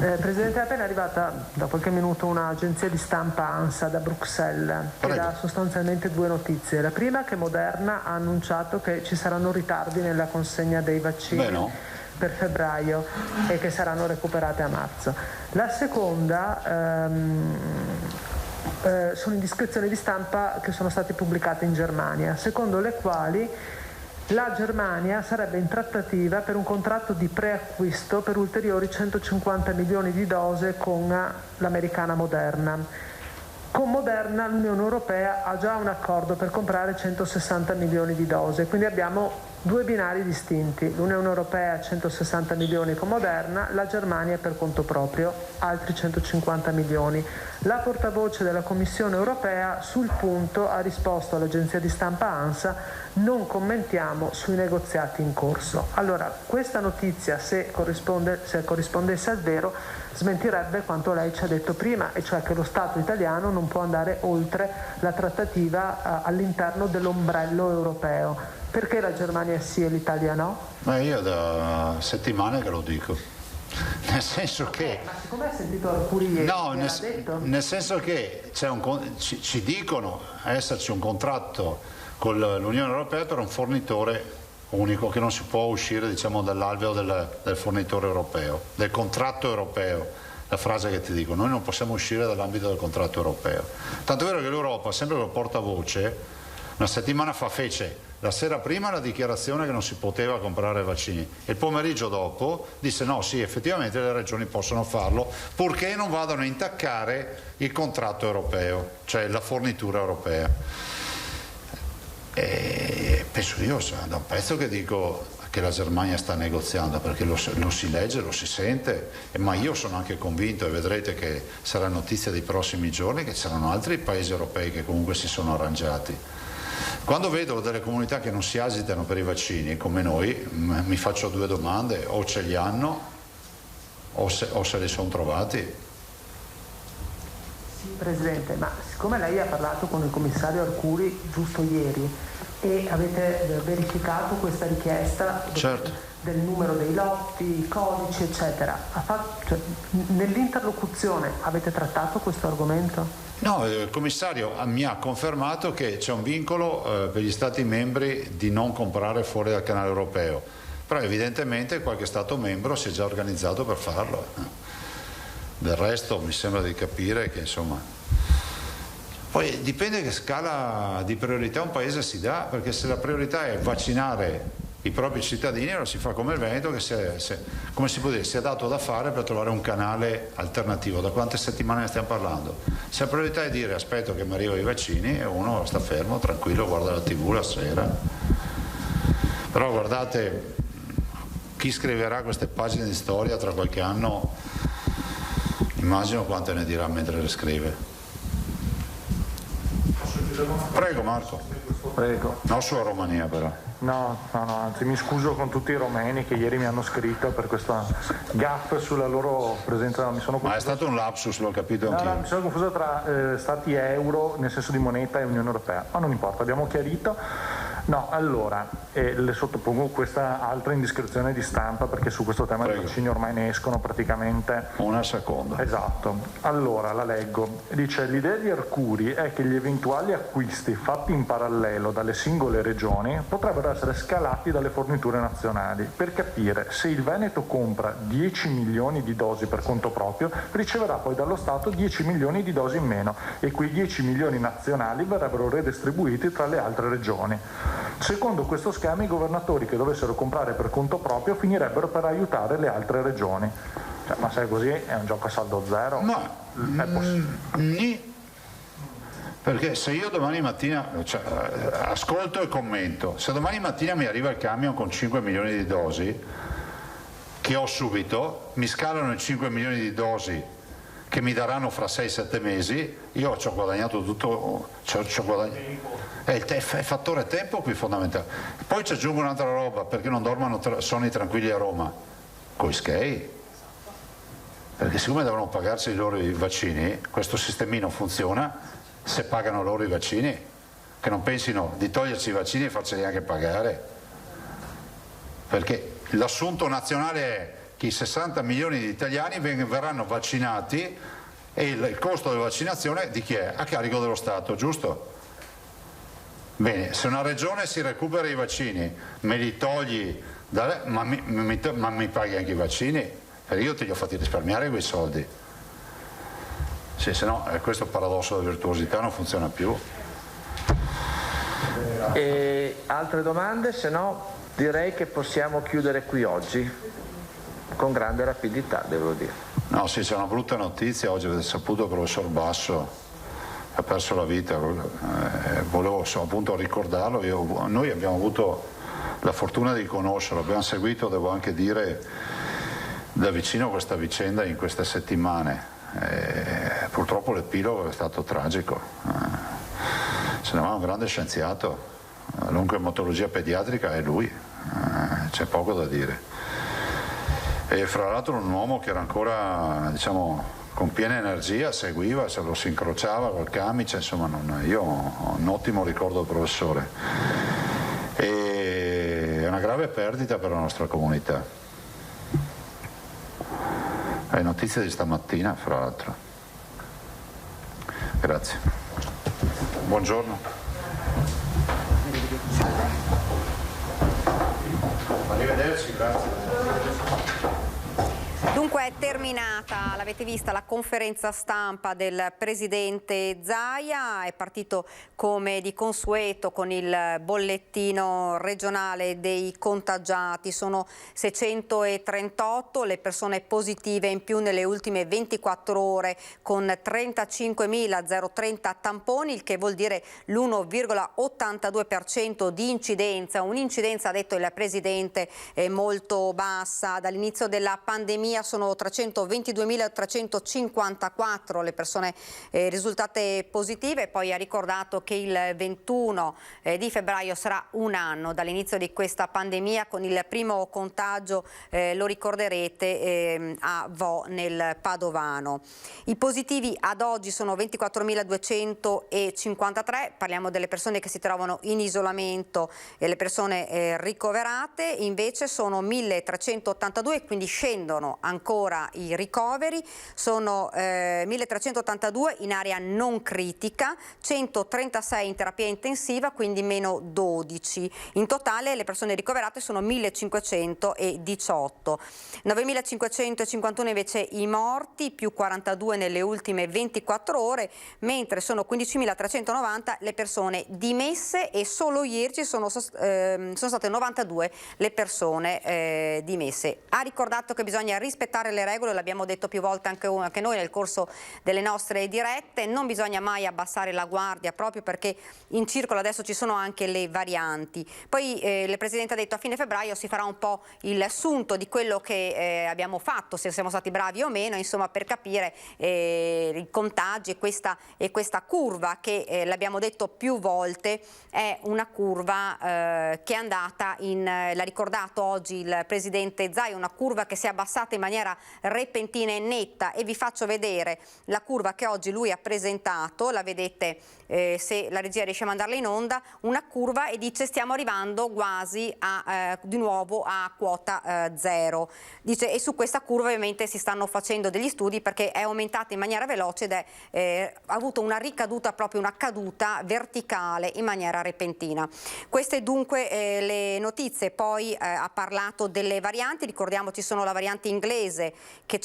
Presidente, è appena arrivata da qualche minuto un'agenzia di stampa ANSA da Bruxelles che dà sostanzialmente 2 notizie. La prima, che Moderna ha annunciato che ci saranno ritardi nella consegna dei vaccini per febbraio e che saranno recuperate a marzo. La seconda sono indiscrezioni di stampa che sono state pubblicate in Germania, secondo le quali la Germania sarebbe in trattativa per un contratto di preacquisto per ulteriori 150 milioni di dosi con l'americana Moderna. Con Moderna l'Unione Europea ha già un accordo per comprare 160 milioni di dosi, quindi abbiamo 2 binari distinti. L'Unione Europea 160 milioni con Moderna, la Germania per conto proprio altri 150 milioni. La portavoce della Commissione Europea sul punto ha risposto all'agenzia di stampa ANSA: non commentiamo sui negoziati in corso. Allora, questa notizia, se corrispondesse al vero, smentirebbe quanto lei ci ha detto prima, e cioè che lo Stato italiano non può andare oltre la trattativa all'interno dell'ombrello europeo. Perché la Germania sì e l'Italia no? Ma io da settimane che lo dico. Nel senso che... Ma siccome hai sentito Arcuri ieri, no, nel senso che c'è ci dicono esserci un contratto con l'Unione Europea per un fornitore unico, che non si può uscire, diciamo, dall'alveo del fornitore europeo, del contratto europeo. La frase che ti dico, noi non possiamo uscire dall'ambito del contratto europeo. Tanto è vero che l'Europa, sempre col portavoce, una settimana fa fece la sera prima la dichiarazione che non si poteva comprare vaccini e il pomeriggio dopo disse no, sì, effettivamente le regioni possono farlo, purché non vadano a intaccare il contratto europeo, cioè la fornitura europea. E penso io, da un pezzo che dico che la Germania sta negoziando, perché lo si legge, lo si sente, ma io sono anche convinto, e vedrete che sarà notizia dei prossimi giorni, che ci saranno altri paesi europei che comunque si sono arrangiati. Quando vedo delle comunità che non si agitano per i vaccini come noi, mi faccio 2 domande: o ce li hanno o se li sono trovati. Sì, Presidente, ma siccome lei ha parlato con il commissario Arcuri giusto ieri e avete verificato questa richiesta, certo, del numero dei lotti, codici, eccetera. Nell'interlocuzione avete trattato questo argomento? No, il commissario mi ha confermato che c'è un vincolo per gli Stati membri di non comprare fuori dal canale europeo, però evidentemente qualche Stato membro si è già organizzato per farlo. Del resto mi sembra di capire che insomma... Poi dipende che scala di priorità un paese si dà, perché se la priorità è vaccinare i propri cittadini, allora si fa come il Veneto che come si può dire, si è dato da fare per trovare un canale alternativo. Da quante settimane ne stiamo parlando? Se la priorità è dire aspetto che mi arrivano i vaccini e uno sta fermo, tranquillo, guarda la TV la sera. Però guardate, chi scriverà queste pagine di storia tra qualche anno, immagino quante ne dirà mentre le scrive. Prego Marco. Prego. No, sulla Romania però. No, anzi mi scuso con tutti i romeni che ieri mi hanno scritto per questa gaffe sulla loro presenza. Ma è stato un lapsus, l'ho capito anch'io. No, mi sono confuso tra stati euro nel senso di moneta e Unione Europea, ma non importa, abbiamo chiarito. No, allora, le sottopongo questa altra indiscrezione di stampa perché su questo tema i vaccini ormai ne escono praticamente... Una seconda. Esatto. Allora, la leggo. Dice, l'idea di Arcuri è che gli eventuali acquisti fatti in parallelo dalle singole regioni potrebbero essere scalati dalle forniture nazionali. Per capire, se il Veneto compra 10 milioni di dosi per conto proprio, riceverà poi dallo Stato 10 milioni di dosi in meno e quei 10 milioni nazionali verrebbero redistribuiti tra le altre regioni. Secondo questo schema i governatori che dovessero comprare per conto proprio finirebbero per aiutare le altre regioni. Ma se è così è un gioco a saldo zero? No, è possibile. Perché se io domani mattina, ascolto e commento, se domani mattina mi arriva il camion con 5 milioni di dosi che ho subito, mi scalano i 5 milioni di dosi che mi daranno fra 6-7 mesi, io ci ho guadagnato tutto, è il fattore tempo qui fondamentale. Poi ci aggiungo un'altra roba, perché non dormono sonni tranquilli a Roma? Coi SCEI, perché siccome devono pagarsi loro i vaccini, questo sistemino funziona se pagano loro i vaccini, che non pensino di togliersi i vaccini e farceli anche pagare, perché l'assunto nazionale è che i 60 milioni di italiani verranno vaccinati e il costo della vaccinazione di chi è? A carico dello Stato, giusto? Bene, se una regione si recupera i vaccini, me li togli, ma mi paghi anche i vaccini? Perché io te li ho fatti risparmiare quei soldi. Sì, se no questo paradosso della virtuosità non funziona più. E altre domande? Se no direi che possiamo chiudere qui oggi, con grande rapidità devo dire. No, sì, c'è una brutta notizia, oggi avete saputo che il professor Basso ha perso la vita, volevo appunto ricordarlo. Noi abbiamo avuto la fortuna di conoscerlo, abbiamo seguito, devo anche dire, da vicino questa vicenda in queste settimane. Purtroppo l'epilogo è stato tragico, se ne va un grande scienziato, l'oncoematologia pediatrica è lui, c'è poco da dire, e fra l'altro un uomo che era ancora, diciamo, con piena energia, seguiva, se lo si incrociava col camice, insomma io ho un ottimo ricordo del professore, e è una grave perdita per la nostra comunità. È notizia di stamattina, fra l'altro. Grazie. Buongiorno. Arrivederci, grazie. Dunque è terminata, l'avete vista, la conferenza stampa del presidente Zaia, è partito come di consueto con il bollettino regionale dei contagiati, sono 638 le persone positive in più nelle ultime 24 ore con 35.030 tamponi, il che vuol dire l'1,82% di incidenza, un'incidenza, ha detto il presidente, molto bassa. Dall'inizio della pandemia sono sono 322.354 le persone risultate positive. Poi ha ricordato che il 21 di febbraio sarà un anno dall'inizio di questa pandemia, con il primo contagio, lo ricorderete, a Vo nel Padovano. I positivi ad oggi sono 24.253, parliamo delle persone che si trovano in isolamento e le persone ricoverate, invece sono 1.382, quindi scendono ancora i ricoveri, sono 1.382 in area non critica, 136 in terapia intensiva, quindi meno 12. In totale le persone ricoverate sono 1.518, 9.551 invece i morti, più 42 nelle ultime 24 ore, mentre sono 15.390 le persone dimesse e solo ieri ci sono state 92 le persone dimesse. Ha ricordato che bisogna rispettare le regole, l'abbiamo detto più volte anche noi nel corso delle nostre dirette, non bisogna mai abbassare la guardia, proprio perché in circolo adesso ci sono anche le varianti. Poi il Presidente ha detto a fine febbraio si farà un po' il sunto di quello che abbiamo fatto, se siamo stati bravi o meno, insomma, per capire i contagi e questa curva che l'abbiamo detto più volte è una curva che è andata l'ha ricordato oggi il Presidente Zaia, una curva che si è abbassata in maniera repentina e netta, e vi faccio vedere la curva che oggi lui ha presentato, la vedete se la regia riesce a mandarla in onda, una curva, e dice stiamo arrivando quasi di nuovo a quota zero. Dice, e su questa curva ovviamente si stanno facendo degli studi perché è aumentata in maniera veloce ed ha avuto una ricaduta, proprio una caduta verticale in maniera repentina. Queste dunque le notizie. Poi ha parlato delle varianti, ricordiamo ci sono la variante inglese che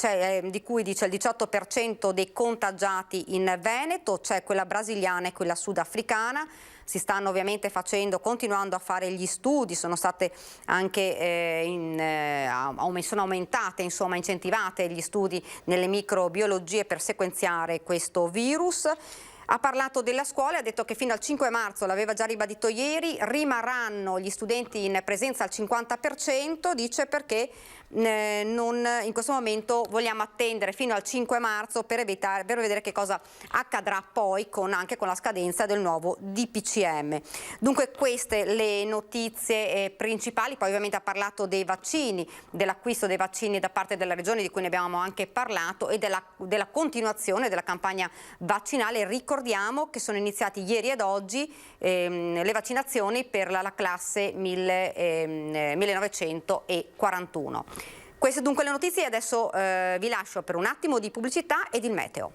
di cui dice il 18% dei contagiati in Veneto, c'è quella brasiliana e quella sudafricana. Si stanno ovviamente continuando a fare gli studi, sono state anche sono aumentate, insomma, incentivate gli studi nelle microbiologie per sequenziare questo virus. Ha parlato della scuola, ha detto che fino al 5 marzo, l'aveva già ribadito ieri, rimarranno gli studenti in presenza al 50%, dice perché in questo momento vogliamo attendere fino al 5 marzo per vedere che cosa accadrà poi anche con la scadenza del nuovo DPCM. Dunque queste le notizie principali. Poi ovviamente ha parlato dei vaccini, dell'acquisto dei vaccini da parte della Regione, di cui ne abbiamo anche parlato, e della continuazione della campagna vaccinale. Ricordiamo che sono iniziati ieri ed oggi le vaccinazioni per la classe 1941. Queste dunque le notizie, e adesso vi lascio per un attimo di pubblicità ed il meteo.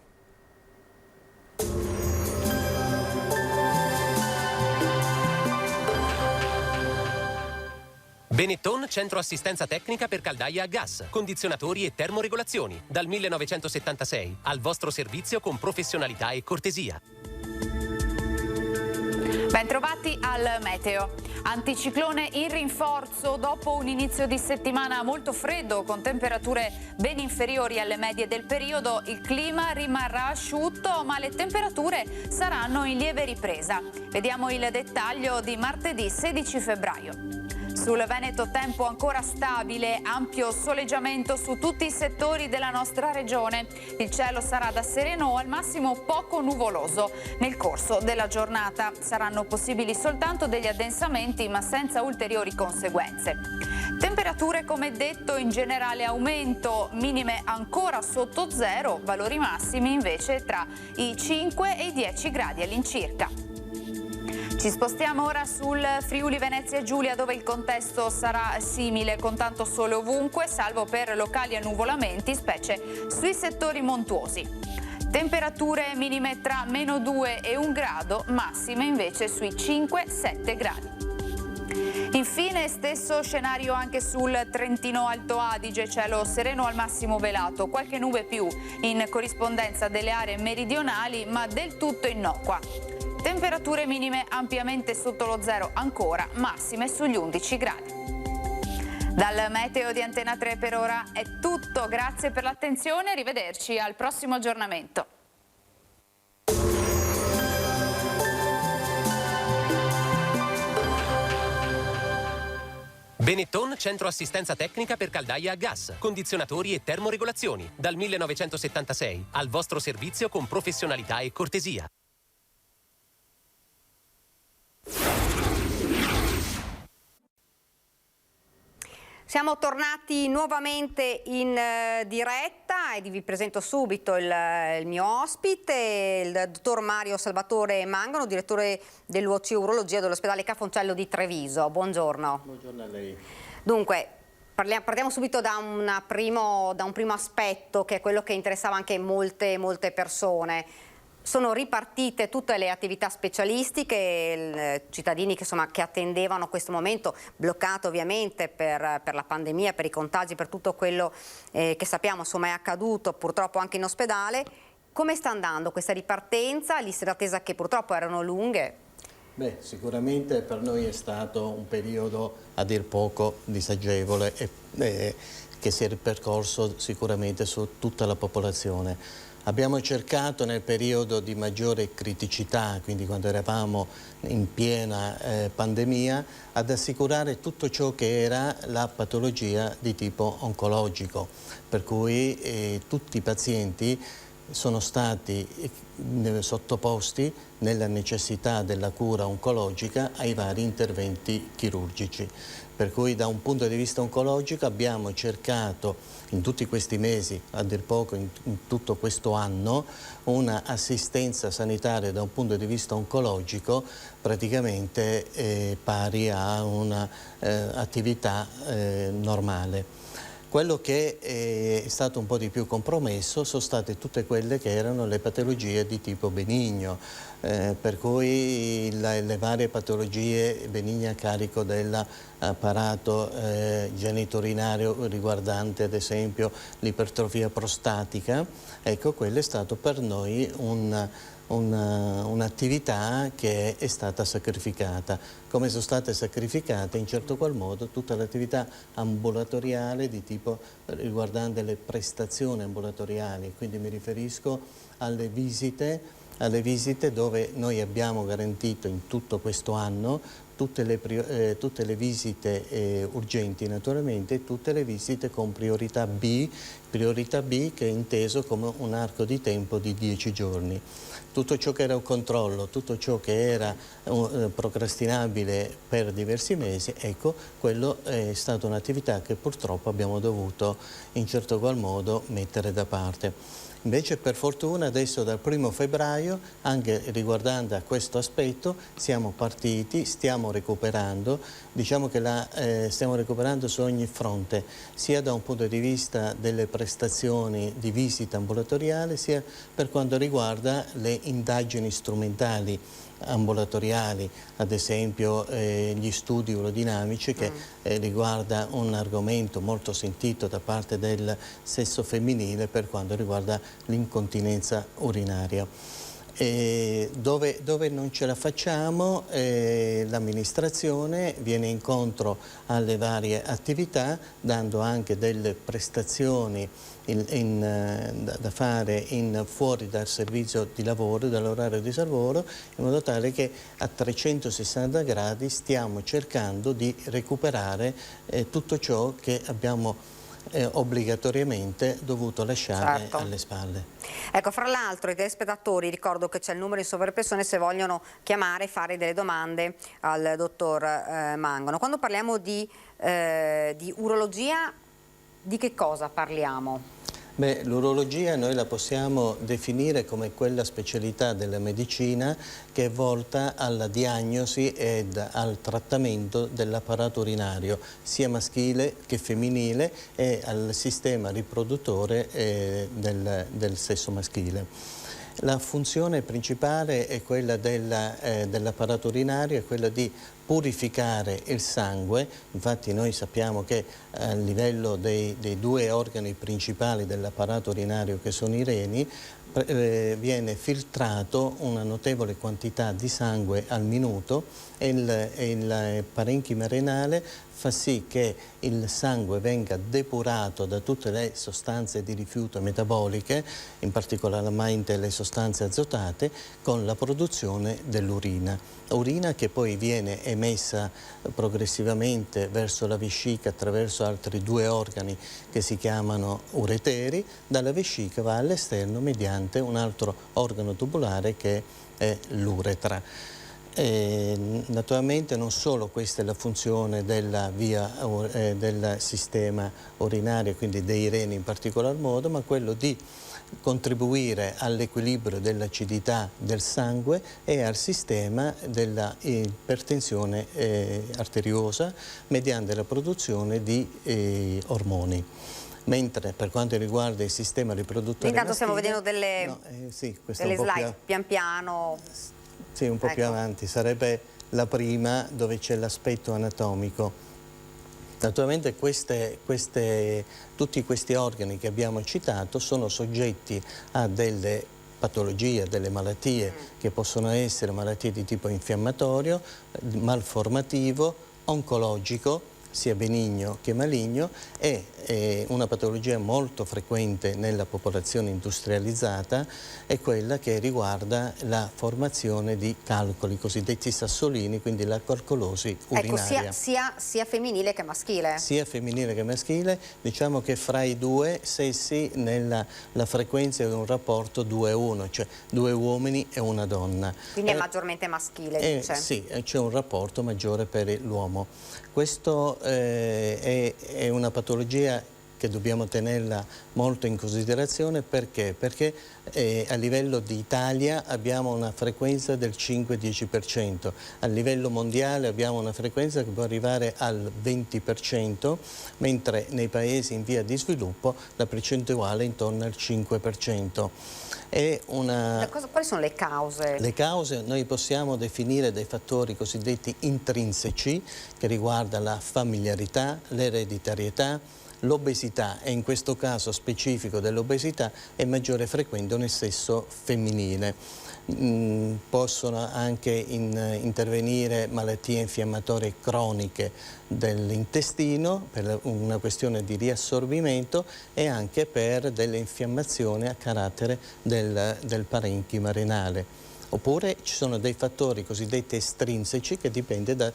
Benetton, centro assistenza tecnica per caldaie a gas, condizionatori e termoregolazioni. Dal 1976, al vostro servizio con professionalità e cortesia. Bentrovati al meteo. Anticiclone in rinforzo dopo un inizio di settimana molto freddo con temperature ben inferiori alle medie del periodo. Il clima rimarrà asciutto, ma le temperature saranno in lieve ripresa. Vediamo il dettaglio di martedì 16 febbraio. Sul Veneto tempo ancora stabile, ampio soleggiamento su tutti i settori della nostra regione. Il cielo sarà da sereno o al massimo poco nuvoloso. Nel corso della giornata saranno possibili soltanto degli addensamenti, ma senza ulteriori conseguenze. Temperature, come detto, in generale aumento, minime ancora sotto zero, valori massimi invece tra i 5 e i 10 gradi all'incirca. Ci spostiamo ora sul Friuli Venezia Giulia, dove il contesto sarà simile, con tanto sole ovunque, salvo per locali annuvolamenti, specie sui settori montuosi. Temperature minime tra -2 e 1 grado, massime invece sui 5-7 gradi. Infine stesso scenario anche sul Trentino Alto Adige, cielo sereno al massimo velato, qualche nube più in corrispondenza delle aree meridionali, ma del tutto innocua. Temperature minime ampiamente sotto lo zero ancora, massime sugli 11 gradi. Dal meteo di Antena 3 per ora è tutto, grazie per l'attenzione, arrivederci al prossimo aggiornamento. Benetton Centro Assistenza Tecnica per caldaia a gas, condizionatori e termoregolazioni. Dal 1976 al vostro servizio con professionalità e cortesia. Siamo tornati nuovamente in diretta e vi presento subito il mio ospite, il dottor Mario Salvatore Mangano, direttore dell'UOC Urologia dell'ospedale Ca' Foncello di Treviso. Buongiorno. Buongiorno a lei. Dunque, partiamo subito da un primo aspetto, che è quello che interessava anche molte persone. Sono ripartite tutte le attività specialistiche, cittadini che attendevano questo momento, bloccato ovviamente per la pandemia, per i contagi, per tutto quello che sappiamo è accaduto purtroppo anche in ospedale. Come sta andando questa ripartenza? Liste d'attesa che purtroppo erano lunghe? Beh, sicuramente per noi è stato un periodo a dir poco disagevole che si è ripercorso sicuramente su tutta la popolazione. Abbiamo cercato nel periodo di maggiore criticità, quindi quando eravamo in piena pandemia, ad assicurare tutto ciò che era la patologia di tipo oncologico, per cui tutti i pazienti sono stati sottoposti nella necessità della cura oncologica ai vari interventi chirurgici. Per cui da un punto di vista oncologico abbiamo cercato in tutti questi mesi, a dir poco in tutto questo anno, una assistenza sanitaria da un punto di vista oncologico praticamente pari a una attività normale. Quello che è stato un po' di più compromesso sono state tutte quelle che erano le patologie di tipo benigno, per cui le varie patologie benigne a carico dell'apparato genitourinario riguardante ad esempio l'ipertrofia prostatica. Ecco, quello è stato per noi un'attività che è stata sacrificata, come sono state sacrificate in certo qual modo tutta l'attività ambulatoriale di tipo riguardante le prestazioni ambulatoriali, quindi mi riferisco alle visite dove noi abbiamo garantito in tutto questo anno tutte le visite urgenti naturalmente e tutte le visite con priorità B che è inteso come un arco di tempo di 10 giorni. Tutto ciò che era un controllo, tutto ciò che era procrastinabile per diversi mesi, ecco, quello è stata un'attività che purtroppo abbiamo dovuto in certo qual modo mettere da parte. Invece per fortuna adesso dal 1° febbraio, anche riguardando a questo aspetto, siamo partiti, stiamo recuperando, diciamo che stiamo recuperando su ogni fronte, sia da un punto di vista delle prestazioni di visita ambulatoriale, sia per quanto riguarda le indagini strumentali ambulatoriali, ad esempio gli studi urodinamici che riguarda un argomento molto sentito da parte del sesso femminile per quanto riguarda l'incontinenza urinaria. Dove non ce la facciamo l'amministrazione viene incontro alle varie attività dando anche delle prestazioni da fare fuori dal servizio di lavoro, dall'orario di lavoro, in modo tale che a 360 gradi stiamo cercando di recuperare tutto ciò che abbiamo obbligatoriamente dovuto lasciare alle spalle. Ecco, fra l'altro i telespettatori, ricordo che c'è il numero in sovraimpressione se vogliono chiamare e fare delle domande al dottor Mangano. Quando parliamo di urologia, di che cosa parliamo? Beh, l'urologia noi la possiamo definire come quella specialità della medicina che è volta alla diagnosi ed al trattamento dell'apparato urinario, sia maschile che femminile, e al sistema riproduttore del sesso maschile. La funzione principale è quella dell'apparato urinario, è quella di purificare il sangue. Infatti noi sappiamo che a livello dei due organi principali dell'apparato urinario, che sono i reni, viene filtrato una notevole quantità di sangue al minuto il parenchyma renale fa sì che il sangue venga depurato da tutte le sostanze di rifiuto metaboliche, in particolarmente le sostanze azotate, con la produzione dell'urina. Urina che poi viene emessa progressivamente verso la vescica attraverso altri 2 organi che si chiamano ureteri, dalla vescica va all'esterno mediante un altro organo tubulare che è l'uretra. Naturalmente non solo questa è la funzione della del sistema urinario, quindi dei reni in particolar modo, ma quello di contribuire all'equilibrio dell'acidità del sangue e al sistema della ipertensione arteriosa mediante la produzione di ormoni. Mentre per quanto riguarda il sistema riproduttore intanto stiamo maschile, vedendo delle slide pian piano. Sì, un po' più avanti, sarebbe la prima dove c'è l'aspetto anatomico. Naturalmente tutti questi organi che abbiamo citato sono soggetti a delle patologie, delle malattie che possono essere malattie di tipo infiammatorio, malformativo, oncologico, sia benigno che maligno, e una patologia molto frequente nella popolazione industrializzata è quella che riguarda la formazione di calcoli, cosiddetti sassolini, quindi la calcolosi urinaria. Ecco, sia femminile che maschile. Sia femminile che maschile, diciamo che fra i 2 sessi la frequenza è un rapporto 2-1, cioè 2 uomini e una donna. Quindi è maggiormente maschile, dice. Sì, c'è un rapporto maggiore per l'uomo. Questo è una patologia che dobbiamo tenerla molto in considerazione. Perché? Perché a livello di Italia abbiamo una frequenza del 5-10%, a livello mondiale abbiamo una frequenza che può arrivare al 20%, mentre nei paesi in via di sviluppo la percentuale è intorno al 5%. Quali sono le cause? Le cause noi possiamo definire dei fattori cosiddetti intrinseci, che riguardano la familiarità, l'ereditarietà, l'obesità, e in questo caso specifico dell'obesità è maggiore frequente nel sesso femminile. Possono anche intervenire malattie infiammatorie croniche dell'intestino per una questione di riassorbimento e anche per delle infiammazioni a carattere del parenchima renale. Oppure ci sono dei fattori cosiddetti estrinseci che dipende da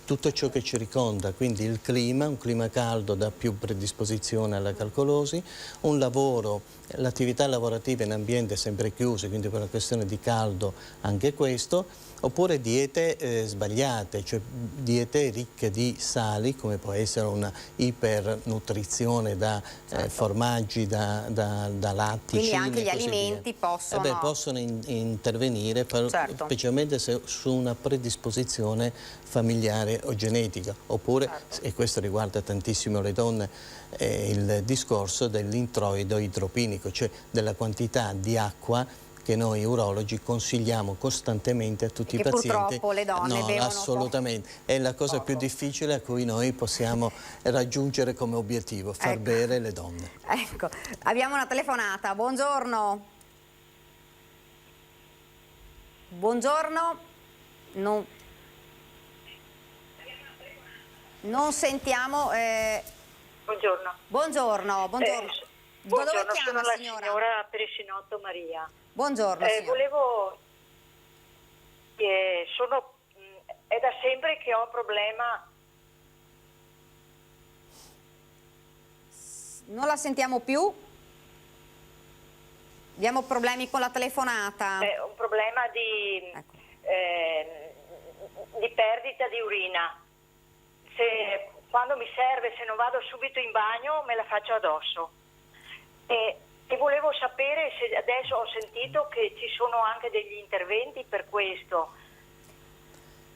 tutto ciò che ci circonda, quindi il clima, un clima caldo dà più predisposizione alla calcolosi, un lavoro, l'attività lavorativa in ambiente sempre chiuso, quindi per una questione di caldo anche questo, oppure diete sbagliate, cioè diete ricche di sali, come può essere una ipernutrizione da formaggi, da latticini. Quindi anche gli alimenti possono intervenire, specialmente su una predisposizione familiare o genetica, oppure, e questo riguarda tantissimo le donne, il discorso dell'introito idropinico, cioè della quantità di acqua che noi urologi consigliamo costantemente a tutti i pazienti. Purtroppo le donne bevono assolutamente. È la cosa più difficile a cui noi possiamo raggiungere come obiettivo, far bere le donne. Ecco, abbiamo una telefonata. Buongiorno. Buongiorno. Non sentiamo. Buongiorno. Buongiorno. Buongiorno, sono la signora Peresinotto Maria. Buongiorno. Volevo. È da sempre che ho un problema. Non la sentiamo più? Abbiamo problemi con la telefonata. Un problema di perdita di urina. Quando mi serve, se non vado subito in bagno, me la faccio addosso. E volevo sapere se adesso ho sentito che ci sono anche degli interventi per questo.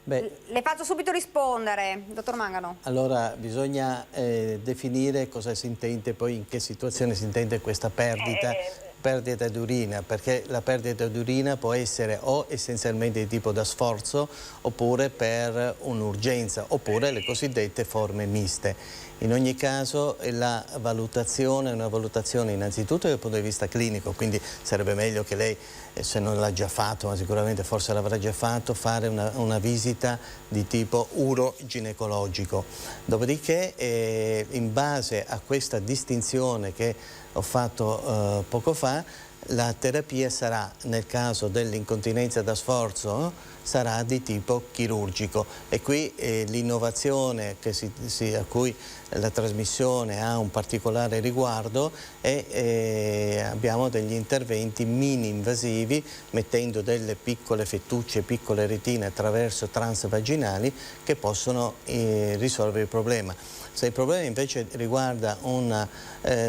Le faccio subito rispondere, dottor Mangano. Allora bisogna definire cosa si intende, poi in che situazione si intende questa perdita di urina, perché la perdita di urina può essere o essenzialmente di tipo da sforzo, oppure per un'urgenza, oppure le cosiddette forme miste. In ogni caso la valutazione è una valutazione innanzitutto dal punto di vista clinico, quindi sarebbe meglio che lei, se non l'ha già fatto, ma sicuramente forse l'avrà già fatto, fare una visita di tipo uroginecologico. Dopodiché, in base a questa distinzione che ho fatto poco fa, la terapia sarà, nel caso dell'incontinenza da sforzo, sarà di tipo chirurgico, e qui l'innovazione a cui la trasmissione ha un particolare riguardo è abbiamo degli interventi mini invasivi, mettendo delle piccole fettucce, piccole retine attraverso transvaginali che possono risolvere il problema. Se il problema invece riguarda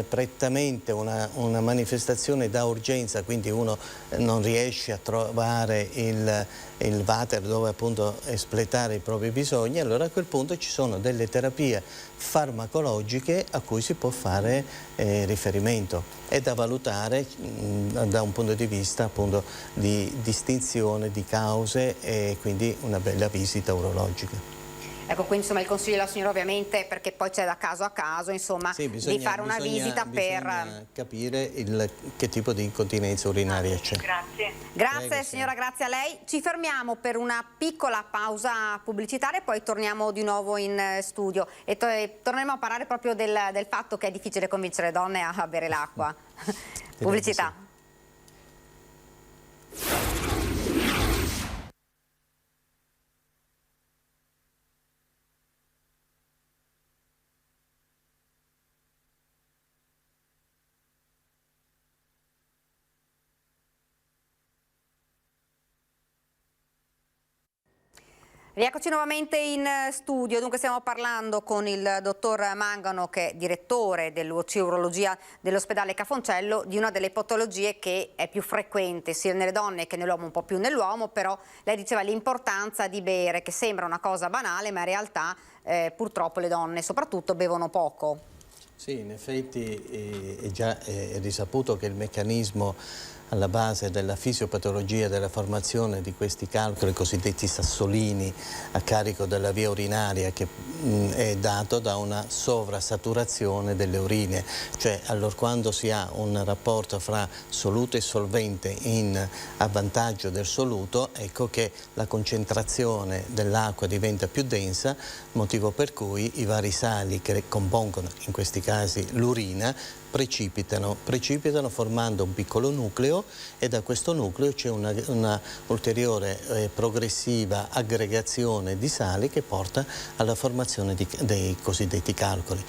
prettamente una manifestazione da urgenza, quindi uno non riesce a trovare il water dove appunto espletare i propri bisogni, allora a quel punto ci sono delle terapie farmacologiche a cui si può fare riferimento. È da valutare da un punto di vista appunto di distinzione di cause, e quindi una bella visita urologica. Ecco, quindi insomma il consiglio della signora ovviamente, perché poi c'è da caso a caso, insomma, di fare una visita per capire che tipo di incontinenza urinaria c'è. Grazie. Grazie. Prego, signora, grazie a lei. Ci fermiamo per una piccola pausa pubblicitaria e poi torniamo di nuovo in studio e torneremo a parlare proprio del fatto che è difficile convincere le donne a bere l'acqua. Pubblicità. Rieccoci nuovamente in studio. Dunque stiamo parlando con il dottor Mangano, che è direttore dell'urologia dell'ospedale Cafoncello, di una delle patologie che è più frequente sia nelle donne che nell'uomo, un po' più nell'uomo, però lei diceva l'importanza di bere, che sembra una cosa banale, ma in realtà purtroppo le donne soprattutto bevono poco. Sì, in effetti è già risaputo che il meccanismo alla base della fisiopatologia della formazione di questi calcoli cosiddetti sassolini a carico della via urinaria, che è dato da una sovrasaturazione delle urine, cioè allorquando si ha un rapporto fra soluto e solvente a vantaggio del soluto, ecco che la concentrazione dell'acqua diventa più densa, motivo per cui i vari sali che compongono in questi casi l'urina precipitano formando un piccolo nucleo, e da questo nucleo c'è una ulteriore progressiva aggregazione di sali che porta alla formazione dei cosiddetti calcoli.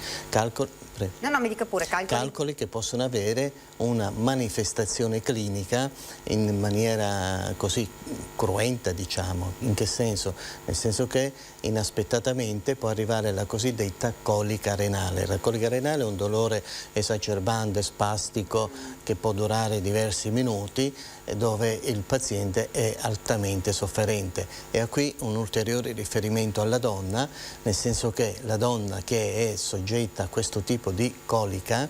No, mi dica pure, calcoli che possono avere una manifestazione clinica in maniera così cruenta, diciamo. In che senso? Nel senso che inaspettatamente può arrivare la cosiddetta colica renale. La colica renale è un dolore esacerbante, spastico, che può durare diversi minuti, dove il paziente è altamente sofferente. E ha qui un ulteriore riferimento alla donna, nel senso che la donna che è soggetta a questo tipo di colica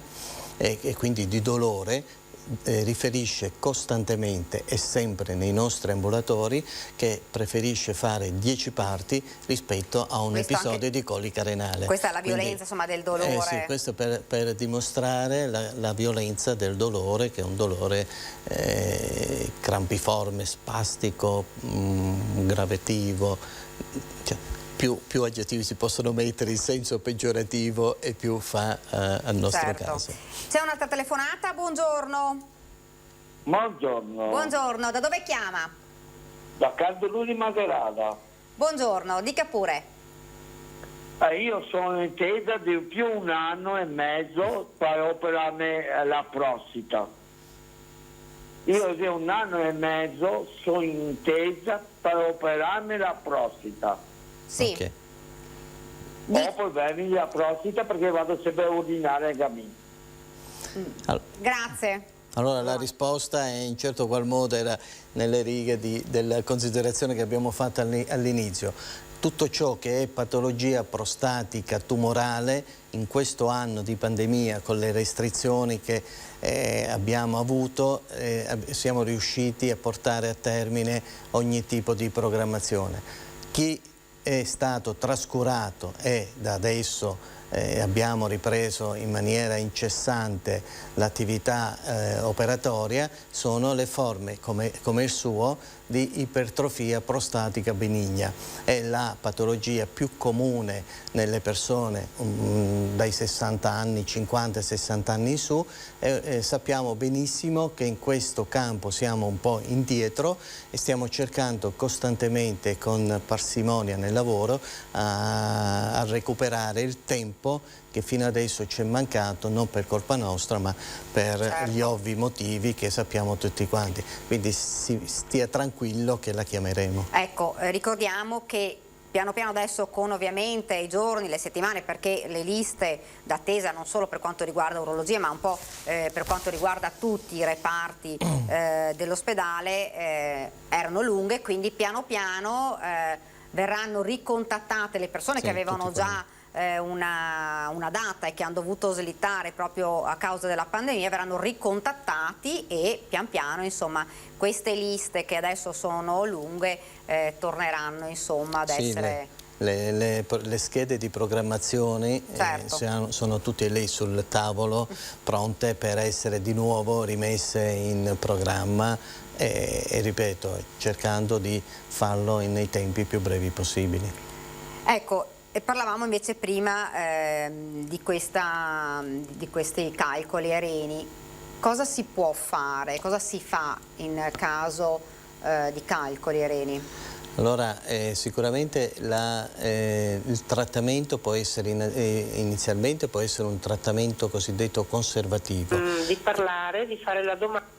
e quindi di dolore riferisce costantemente e sempre nei nostri ambulatori che preferisce fare 10 parti rispetto a un episodio di colica renale. Questa è la violenza, insomma, del dolore. Sì, questo per dimostrare la violenza del dolore, che è un dolore crampiforme, spastico, gravetivo, cioè, più aggettivi si possono mettere in senso peggiorativo e più fa al nostro caso. C'è un'altra telefonata, buongiorno. Buongiorno. Buongiorno, da dove chiama? Da Cardoluni Macerata. Buongiorno, dica pure. Io sono in attesa di più 1 anno e mezzo per operarmi la prostata. Io di 1 anno e mezzo sono in attesa per operarmi la prostata. Sì. Okay. Ho problemi della prostata perché vado sempre a urinare ai camini. Grazie. Allora la risposta è in certo qual modo era nelle righe della considerazione che abbiamo fatto all'inizio. Tutto ciò che è patologia prostatica tumorale in questo anno di pandemia, con le restrizioni che abbiamo avuto, siamo riusciti a portare a termine ogni tipo di programmazione. Chi è stato trascurato e da adesso abbiamo ripreso in maniera incessante l'attività operatoria, sono le forme come il suo di ipertrofia prostatica benigna. È la patologia più comune nelle persone dai 60 anni, 50-60 anni in su, e sappiamo benissimo che in questo campo siamo un po' indietro e stiamo cercando costantemente con parsimonia nel lavoro a recuperare il tempo che fino adesso ci è mancato, non per colpa nostra ma per gli ovvi motivi che sappiamo tutti quanti, quindi stia tranquillo che la chiameremo. Ecco, ricordiamo che piano piano adesso, con ovviamente i giorni, le settimane, perché le liste d'attesa non solo per quanto riguarda urologia ma un po' per quanto riguarda tutti i reparti dell'ospedale erano lunghe, quindi piano piano verranno ricontattate le persone che avevano già una data e che hanno dovuto slittare proprio a causa della pandemia, verranno ricontattati e pian piano insomma queste liste che adesso sono lunghe torneranno insomma ad essere... Le schede di programmazione sono tutte lì sul tavolo, pronte per essere di nuovo rimesse in programma e ripeto, cercando di farlo nei tempi più brevi possibili. Ecco, e parlavamo invece prima di questi calcoli areni. Cosa si può fare, cosa si fa in caso di calcoli areni? Allora, sicuramente il trattamento può essere inizialmente può essere un trattamento cosiddetto conservativo. Di parlare, di fare la domanda.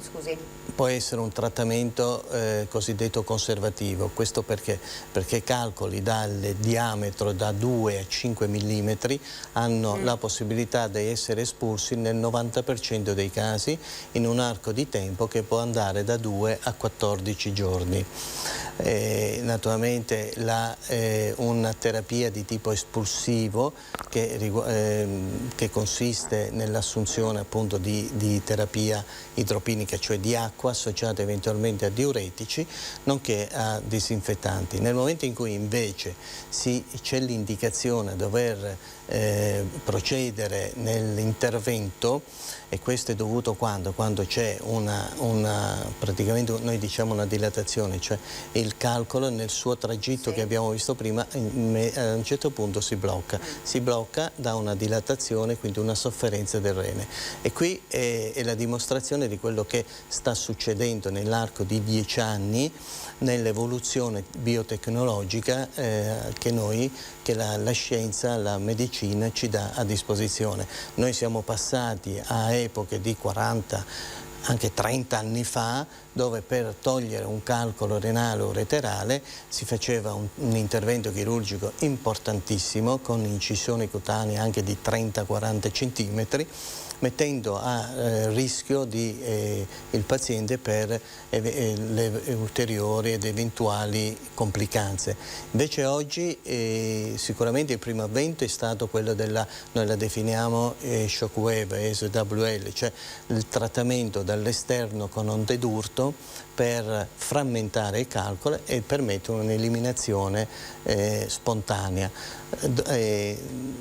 Scusi. Può essere un trattamento cosiddetto conservativo, questo perché calcoli dal diametro da 2 a 5 mm hanno la possibilità di essere espulsi nel 90% dei casi in un arco di tempo che può andare da 2 a 14 giorni. Naturalmente una terapia di tipo espulsivo che consiste nell'assunzione appunto di terapia idropinica, cioè di acqua associata eventualmente a diuretici, nonché a disinfettanti. Nel momento in cui invece c'è l'indicazione a dover procedere nell'intervento, e questo è dovuto quando c'è praticamente noi diciamo una dilatazione, cioè il calcolo nel suo tragitto che abbiamo visto prima a un certo punto si blocca da una dilatazione, quindi una sofferenza del rene, e qui è la dimostrazione di quello che sta succedendo nell'arco di 10 anni nell'evoluzione biotecnologica che la scienza, la medicina ci dà a disposizione. Noi siamo passati a epoche di 40, anche 30 anni fa, dove per togliere un calcolo renale o ureterale si faceva un intervento chirurgico importantissimo con incisioni cutanee anche di 30-40 cm, mettendo a rischio il paziente per le ulteriori ed eventuali complicanze. Invece oggi sicuramente il primo avvento è stato quello noi la definiamo shockwave, SWL, cioè il trattamento dall'esterno con onde d'urto per frammentare il calcolo e permettere un'eliminazione spontanea.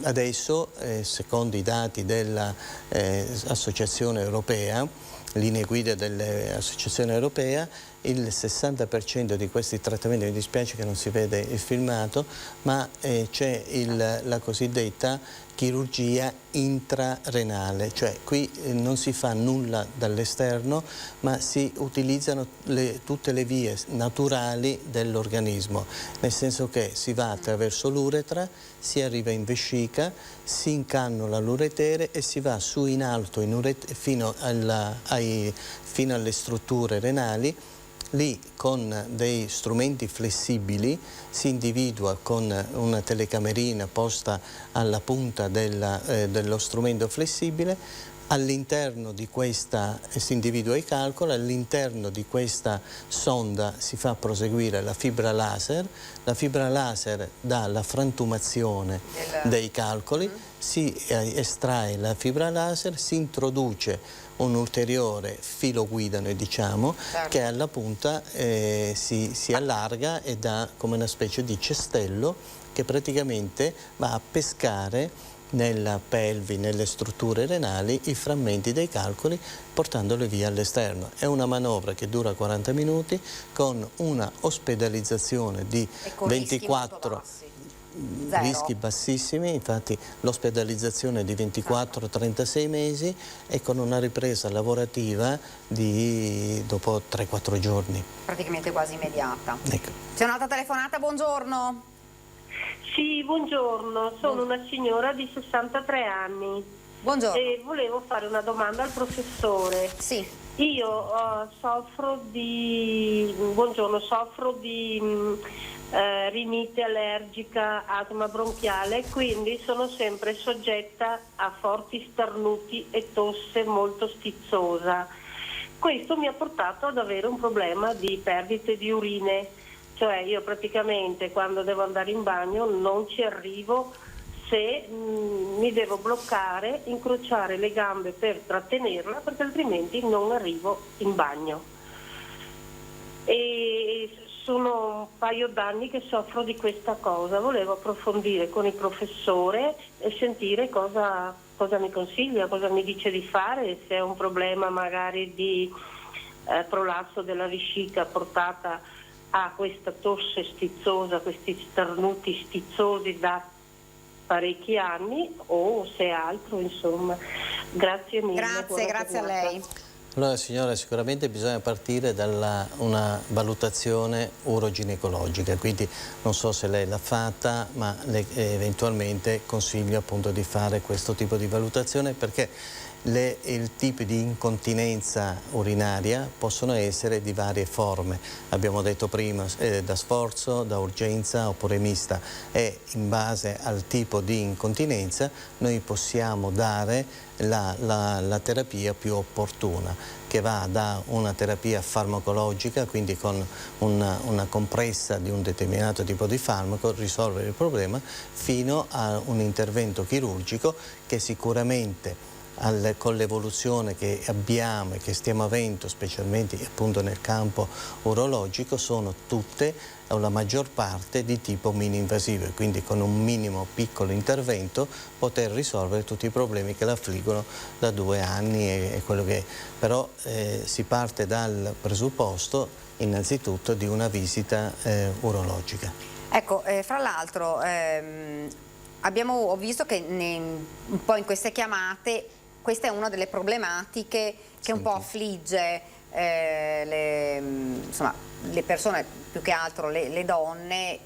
Adesso, secondo i dati dell'Associazione Europea, linee guida dell'Associazione Europea, il 60% di questi trattamenti, mi dispiace che non si vede il filmato, ma c'è la cosiddetta chirurgia intrarenale, cioè qui non si fa nulla dall'esterno ma si utilizzano tutte le vie naturali dell'organismo, nel senso che si va attraverso l'uretra, si arriva in vescica, si incannula l'uretere e si va su in alto fino alle strutture renali. Lì con dei strumenti flessibili si individua con una telecamerina posta alla punta dello strumento flessibile, All'interno di questa si individua i calcoli, all'interno di questa sonda si fa proseguire la fibra laser dà la frantumazione dei calcoli, si estrae la fibra laser, si introduce un ulteriore filo guida, noi diciamo, che alla punta si allarga e dà come una specie di cestello che praticamente va a pescare nella pelvi, nelle strutture renali, i frammenti dei calcoli portandoli via all'esterno. È una manovra che dura 40 minuti con una ospedalizzazione di 24 rischi bassissimi, infatti l'ospedalizzazione è di 24-36 mesi e con una ripresa lavorativa dopo 3-4 giorni. Praticamente quasi immediata. Ecco. C'è un'altra telefonata, buongiorno. Sì, buongiorno, sono una signora di 63 anni. Buongiorno. E volevo fare una domanda al professore. Sì. Io soffro di rinite allergica, asma bronchiale, quindi sono sempre soggetta a forti starnuti e tosse molto stizzosa. Questo mi ha portato ad avere un problema di perdite di urine. Cioè io praticamente quando devo andare in bagno non ci arrivo se mi devo bloccare, incrociare le gambe per trattenerla perché altrimenti non arrivo in bagno. E sono un paio d'anni che soffro di questa cosa, volevo approfondire con il professore e sentire cosa mi consiglia, cosa mi dice di fare, se è un problema magari di prolasso della vescica portata a questa tosse stizzosa, questi starnuti stizzosi da parecchi anni o se è altro, insomma. Grazie mille. Grazie a lei. Allora signora, sicuramente bisogna partire da una valutazione uroginecologica, quindi non so se lei l'ha fatta, ma eventualmente consiglio appunto di fare questo tipo di valutazione perché i tipi di incontinenza urinaria possono essere di varie forme, abbiamo detto prima da sforzo, da urgenza oppure mista, e in base al tipo di incontinenza noi possiamo dare la terapia più opportuna, che va da una terapia farmacologica, quindi con una compressa di un determinato tipo di farmaco risolvere il problema, fino a un intervento chirurgico che sicuramente con l'evoluzione che abbiamo e che stiamo avendo, specialmente appunto nel campo urologico, sono tutte o la maggior parte di tipo mini-invasivo e quindi con un minimo piccolo intervento poter risolvere tutti i problemi che l'affliggono da 2 anni e quello che è. Però si parte dal presupposto innanzitutto di una visita urologica. Ecco, fra l'altro ho visto che un po' in queste chiamate questa è una delle problematiche che un po' affligge le persone, più che altro le donne,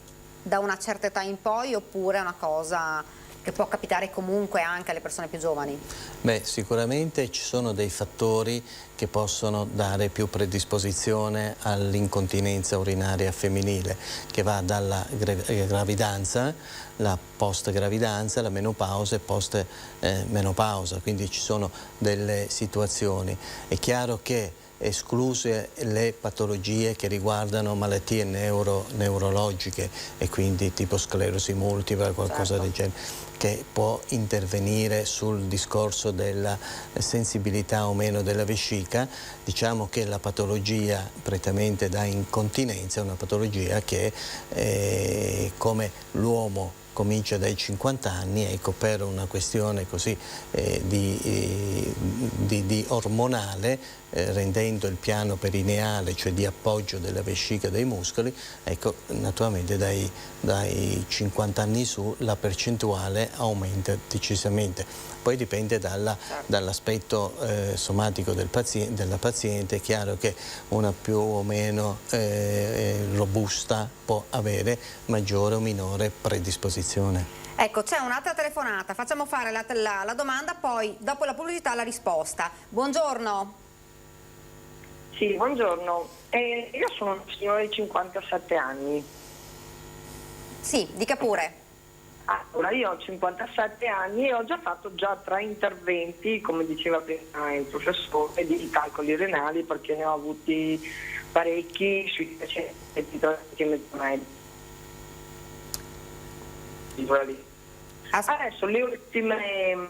da una certa età in poi, oppure è una cosa che può capitare comunque anche alle persone più giovani? Beh, sicuramente ci sono dei fattori che possono dare più predisposizione all'incontinenza urinaria femminile, che va dalla gravidanza, la post-gravidanza, la menopausa e post-menopausa, quindi ci sono delle situazioni. È chiaro che escluse le patologie che riguardano malattie neurologiche e quindi tipo sclerosi multipla, qualcosa del genere, che può intervenire sul discorso della sensibilità o meno della vescica. Diciamo che la patologia prettamente da incontinenza è una patologia che come l'uomo comincia dai 50 anni, ecco, per una questione così di ormonale, rendendo il piano perineale, cioè di appoggio della vescica dei muscoli, ecco, naturalmente dai 50 anni su la percentuale aumenta decisamente. Poi dipende dall'aspetto somatico della paziente. È chiaro che una più o meno robusta può avere maggiore o minore predisposizione. Ecco, c'è un'altra telefonata, facciamo fare la domanda, poi dopo la pubblicità la risposta. Buongiorno. Sì, buongiorno. Io sono una signora di 57 anni. Sì, dica pure. Allora, io ho 57 anni e ho già fatto 3 interventi, come diceva prima il professore, di calcoli renali, perché ne ho avuti parecchi sui 323 cm. Adesso le ultime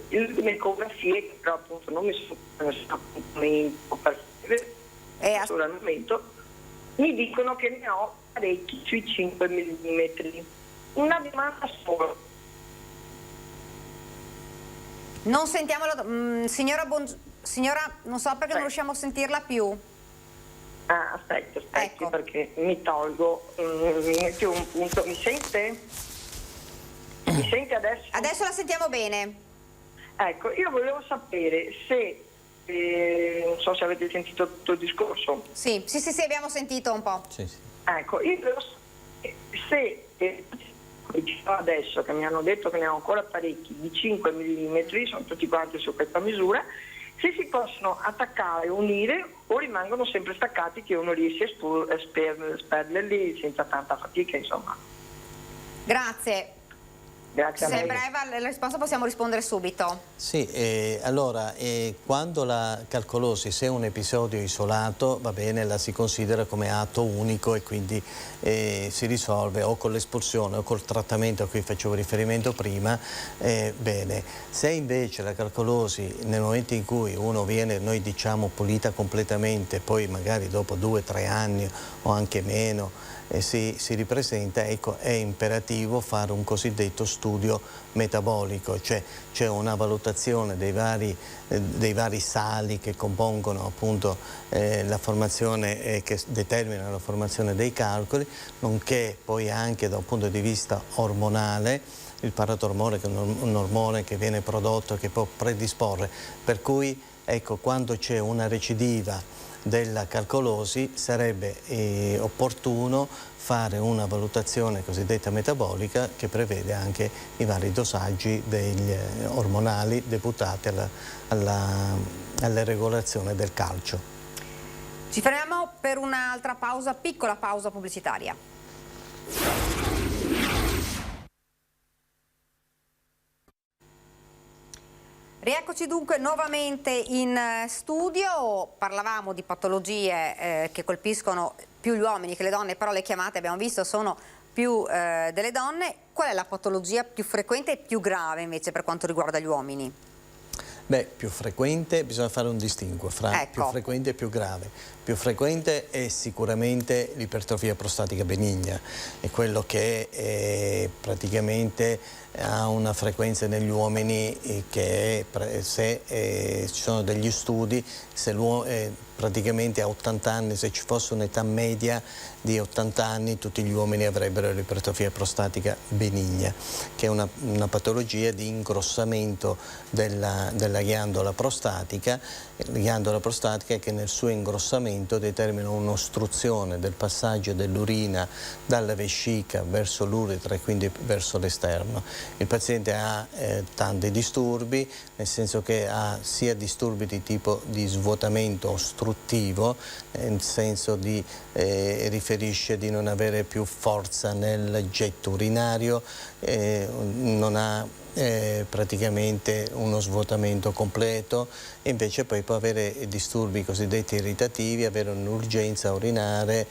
ecografie, che però appunto non mi sono appuntamento per al momento, mi dicono che ne ho parecchi sui 5 mm. Una domanda sola. Non sentiamo la signora, non so perché non riusciamo a sentirla più. Aspetti, perché mi tolgo, mi metto un punto. Mi sente? Mi sente adesso? Adesso la sentiamo bene. Ecco, io volevo sapere se, non so se avete sentito tutto il discorso. Sì, abbiamo sentito un po'. Sì. Ecco, io volevo sapere se adesso che mi hanno detto che ne ho ancora parecchi di 5 mm, sono tutti quanti su questa misura, se si possono attaccare, unire o rimangono sempre staccati, che uno riesce a sperderli senza tanta fatica, insomma. Grazie. Grazie a se lei. è breve la risposta possiamo rispondere subito. Sì, allora quando la calcolosi, se è un episodio isolato, va bene, la si considera come atto unico e quindi si risolve o con l'espulsione o col trattamento a cui facevo riferimento prima, bene. Se invece la calcolosi nel momento in cui uno viene, noi diciamo, pulita completamente, poi magari dopo 2 o 3 anni o anche meno, si ripresenta, ecco, è imperativo fare un cosiddetto studio metabolico, cioè c'è una valutazione dei vari sali che compongono appunto la formazione, che determinano la formazione dei calcoli, nonché poi anche da un punto di vista ormonale, il paratormone, che è un ormone che viene prodotto, che può predisporre, per cui ecco, quando c'è una recidiva della calcolosi sarebbe opportuno fare una valutazione cosiddetta metabolica che prevede anche i vari dosaggi degli ormonali deputati alla regolazione del calcio. Ci fermiamo per un'altra pausa, piccola pausa pubblicitaria. Rieccoci dunque nuovamente in studio. Parlavamo di patologie che colpiscono più gli uomini che le donne, però le chiamate abbiamo visto sono più delle donne. Qual è la patologia più frequente e più grave invece per quanto riguarda gli uomini? Beh, più frequente, bisogna fare un distinguo fra più frequente e più grave. Più frequente è sicuramente l'ipertrofia prostatica benigna, è quello che praticamente ha una frequenza negli uomini che se ci sono degli studi, se praticamente a 80 anni, se ci fosse un'età media di 80 anni, tutti gli uomini avrebbero l'ipertrofia prostatica benigna, che è una patologia di ingrossamento della ghiandola prostatica che nel suo ingrossamento determina un'ostruzione del passaggio dell'urina dalla vescica verso l'uretra e quindi verso l'esterno. Il paziente ha tanti disturbi, nel senso che ha sia disturbi di tipo di svuotamento ostruttivo, nel senso di riferisce di non avere più forza nel getto urinario, non ha praticamente uno svuotamento completo, e invece poi può avere disturbi cosiddetti irritativi, avere un'urgenza a urinare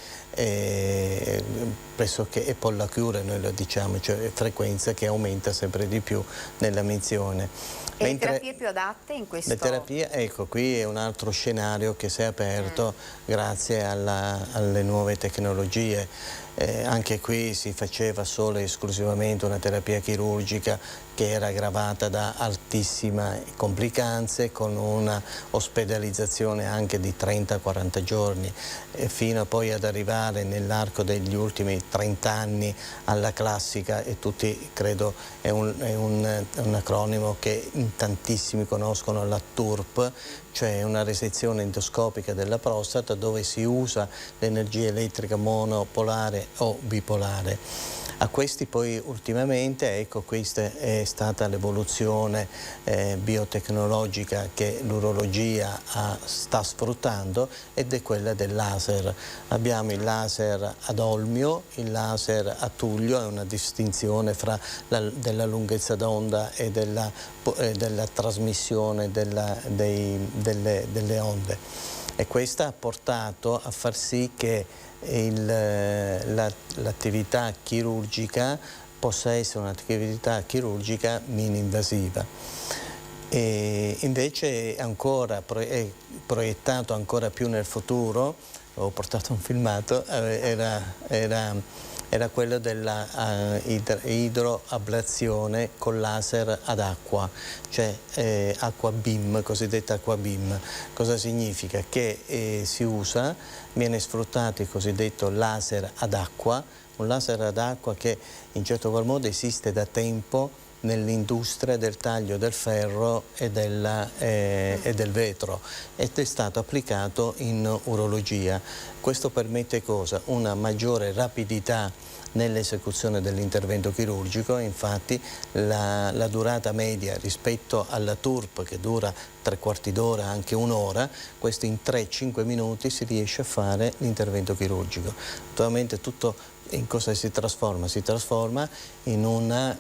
pressoché e pollachiure, noi lo diciamo, cioè frequenza che aumenta sempre di più nella menzione. E le terapie più adatte in questo? Le terapie, ecco, qui è un altro scenario che si è aperto grazie alle nuove tecnologie. Anche qui si faceva solo e esclusivamente una terapia chirurgica che era aggravata da altissime complicanze, con una ospedalizzazione anche di 30-40 giorni, fino poi ad arrivare nell'arco degli ultimi 30 anni alla classica, e tutti credo è un acronimo che in tantissimi conoscono, la TURP, cioè una resezione endoscopica della prostata, dove si usa l'energia elettrica monopolare o bipolare. A questi poi ultimamente, ecco, questa stata l'evoluzione biotecnologica che l'urologia sta sfruttando, ed è quella del laser. Abbiamo il laser ad olmio, il laser a tullio, è una distinzione fra della lunghezza d'onda e della trasmissione delle onde, e questa ha portato a far sì che l'attività chirurgica possa essere un'attività chirurgica mini-invasiva. E invece è proiettato ancora più nel futuro. Ho portato un filmato, era quello della idroablazione con laser ad acqua, cioè acqua beam, cosiddetta acqua beam. Cosa significa? Che viene sfruttato il cosiddetto laser ad acqua, un laser ad acqua che in certo qual modo esiste da tempo nell'industria del taglio del ferro e del vetro, ed è stato applicato in urologia. Questo permette cosa? Una maggiore rapidità nell'esecuzione dell'intervento chirurgico. Infatti la durata media rispetto alla TURP, che dura 3/4 d'ora, anche un'ora, questo in 3-5 minuti si riesce a fare l'intervento chirurgico. Naturalmente tutto in cosa si trasforma? Si trasforma in una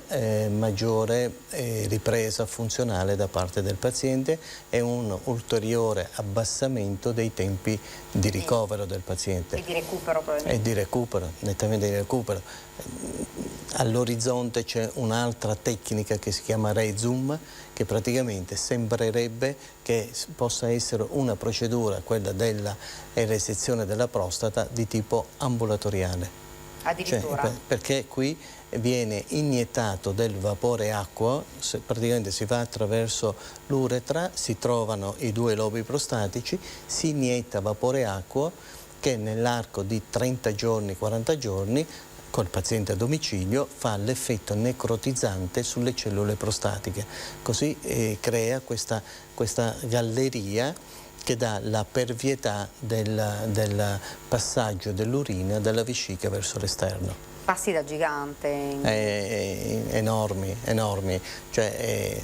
maggiore ripresa funzionale da parte del paziente e un ulteriore abbassamento dei tempi di ricovero del paziente. E di recupero probabilmente. E di recupero, nettamente di recupero. All'orizzonte c'è un'altra tecnica che si chiama Rezum, che praticamente sembrerebbe che possa essere una procedura, quella della resezione della prostata, di tipo ambulatoriale. Addirittura. Cioè, perché qui viene iniettato del vapore acqueo, praticamente si va attraverso l'uretra, si trovano i 2 lobi prostatici, si inietta vapore acqueo che nell'arco di 30 giorni, 40 giorni, col paziente a domicilio, fa l'effetto necrotizzante sulle cellule prostatiche. Così crea questa galleria che dà la pervietà del passaggio dell'urina dalla vescica verso l'esterno. Passi da gigante. Enormi. Cioè,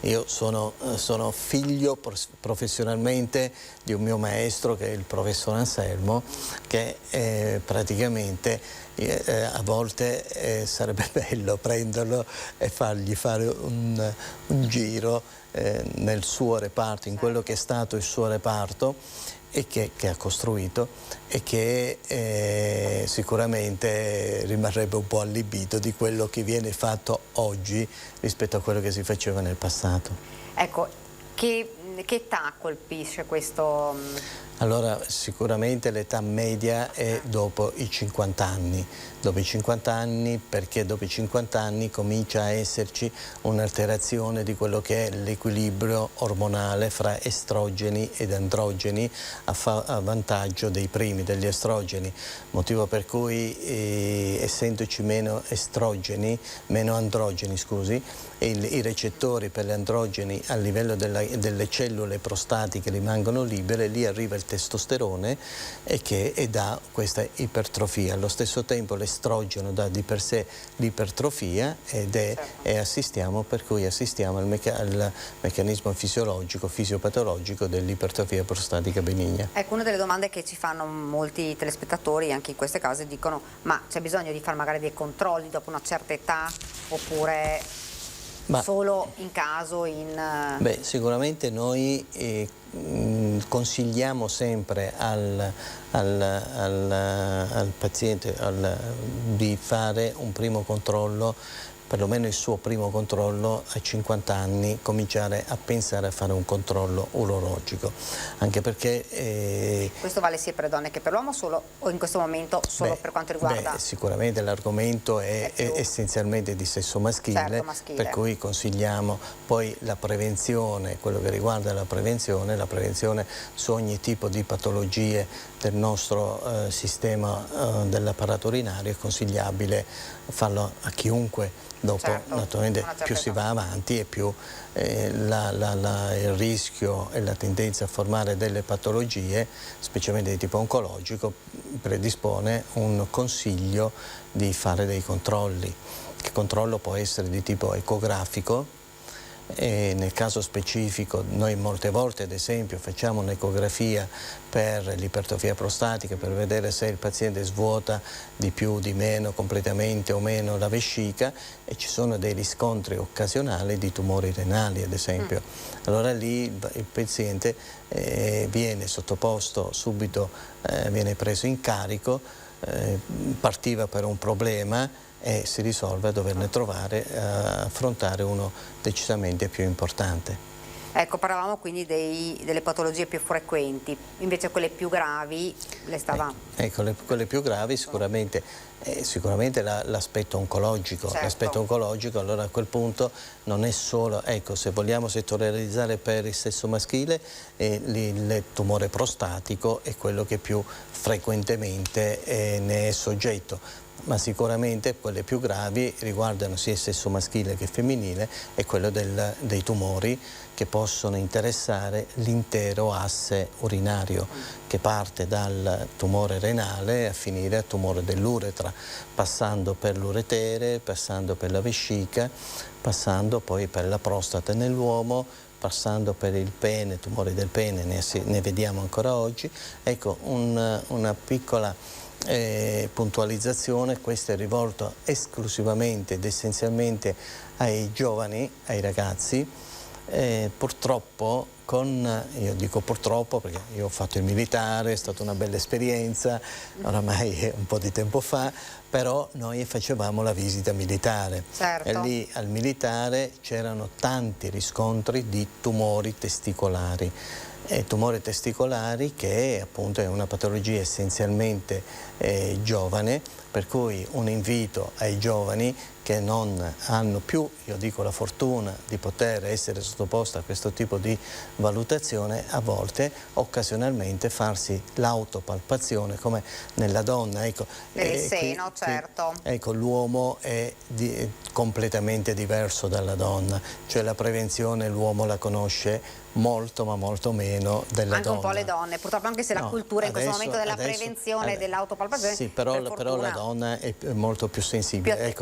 io sono figlio professionalmente di un mio maestro, che è il professor Anselmo, che praticamente a volte sarebbe bello prenderlo e fargli fare un giro nel suo reparto, in quello che è stato il suo reparto e che ha costruito, e che sicuramente rimarrebbe un po' allibito di quello che viene fatto oggi rispetto a quello che si faceva nel passato. Ecco, che età colpisce questo? Allora, sicuramente l'età media è dopo i 50 anni. Dopo i 50 anni, perché dopo i 50 anni comincia a esserci un'alterazione di quello che è l'equilibrio ormonale fra estrogeni ed androgeni a vantaggio dei primi, degli estrogeni, motivo per cui essendoci meno androgeni, i recettori per gli androgeni a livello delle cellule prostatiche rimangono libere, lì arriva il testosterone e dà questa ipertrofia. Allo stesso tempo l'estrogeno dà di per sé l'ipertrofia per cui assistiamo al meccanismo fisiopatologico dell'ipertrofia prostatica benigna. Ecco, una delle domande che ci fanno molti telespettatori anche in queste case dicono: ma c'è bisogno di fare magari dei controlli dopo una certa età, oppure solo in caso Beh, sicuramente noi consigliamo sempre al paziente di fare un primo controllo, perlomeno il suo primo controllo a 50 anni, cominciare a pensare a fare un controllo urologico, anche perché... Questo vale sia per le donne che per l'uomo, o in questo momento solo per quanto riguarda... Sicuramente l'argomento è essenzialmente di sesso maschile, certo, maschile, per cui consigliamo poi la prevenzione, quello che riguarda la prevenzione su ogni tipo di patologie del nostro sistema dell'apparato urinario. È consigliabile farlo a chiunque. Dopo, naturalmente, più si va avanti e più il rischio e la tendenza a formare delle patologie, specialmente di tipo oncologico, predispone un consiglio di fare dei controlli. che controllo può essere di tipo ecografico, e nel caso specifico noi molte volte ad esempio facciamo un'ecografia per l'ipertrofia prostatica per vedere se il paziente svuota di più, di meno, completamente o meno la vescica, e ci sono dei riscontri occasionali di tumori renali ad esempio. Allora lì il paziente viene sottoposto subito, viene preso in carico, partiva per un problema e si risolve a doverne trovare, affrontare uno decisamente più importante. Ecco, parlavamo quindi delle patologie più frequenti, invece quelle più gravi le stava... Ecco, quelle più gravi sicuramente l'aspetto oncologico. Certo. L'aspetto oncologico allora a quel punto non è solo, ecco, se vogliamo settorializzare per il sesso maschile, il tumore prostatico è quello che più frequentemente ne è soggetto, ma sicuramente quelle più gravi riguardano sia il sesso maschile che femminile e quello dei tumori che possono interessare l'intero asse urinario, che parte dal tumore renale a finire al tumore dell'uretra, passando per l'uretere, passando per la vescica, passando poi per la prostata nell'uomo, passando per il pene, tumori del pene, ne vediamo ancora oggi. Ecco, una piccola puntualizzazione: questo è rivolto esclusivamente ed essenzialmente ai giovani, ai ragazzi. Purtroppo io dico purtroppo perché io ho fatto il militare, è stata una bella esperienza, oramai è un po' di tempo fa, però noi facevamo la visita militare. Certo. E lì al militare c'erano tanti riscontri di tumori testicolari. Tumori testicolari che appunto è una patologia essenzialmente giovane, per cui un invito ai giovani che non hanno più, io dico, la fortuna di poter essere sottoposti a questo tipo di valutazione, a volte occasionalmente farsi l'autopalpazione come nella donna. Ecco, per il seno, certo. Ecco, l'uomo è completamente diverso dalla donna, cioè la prevenzione l'uomo la conosce molto ma molto meno della anche donna. Un po' le donne, purtroppo, anche se la cultura in questo momento della prevenzione, dell'autopalpazione, sì, però la donna è molto più sensibile,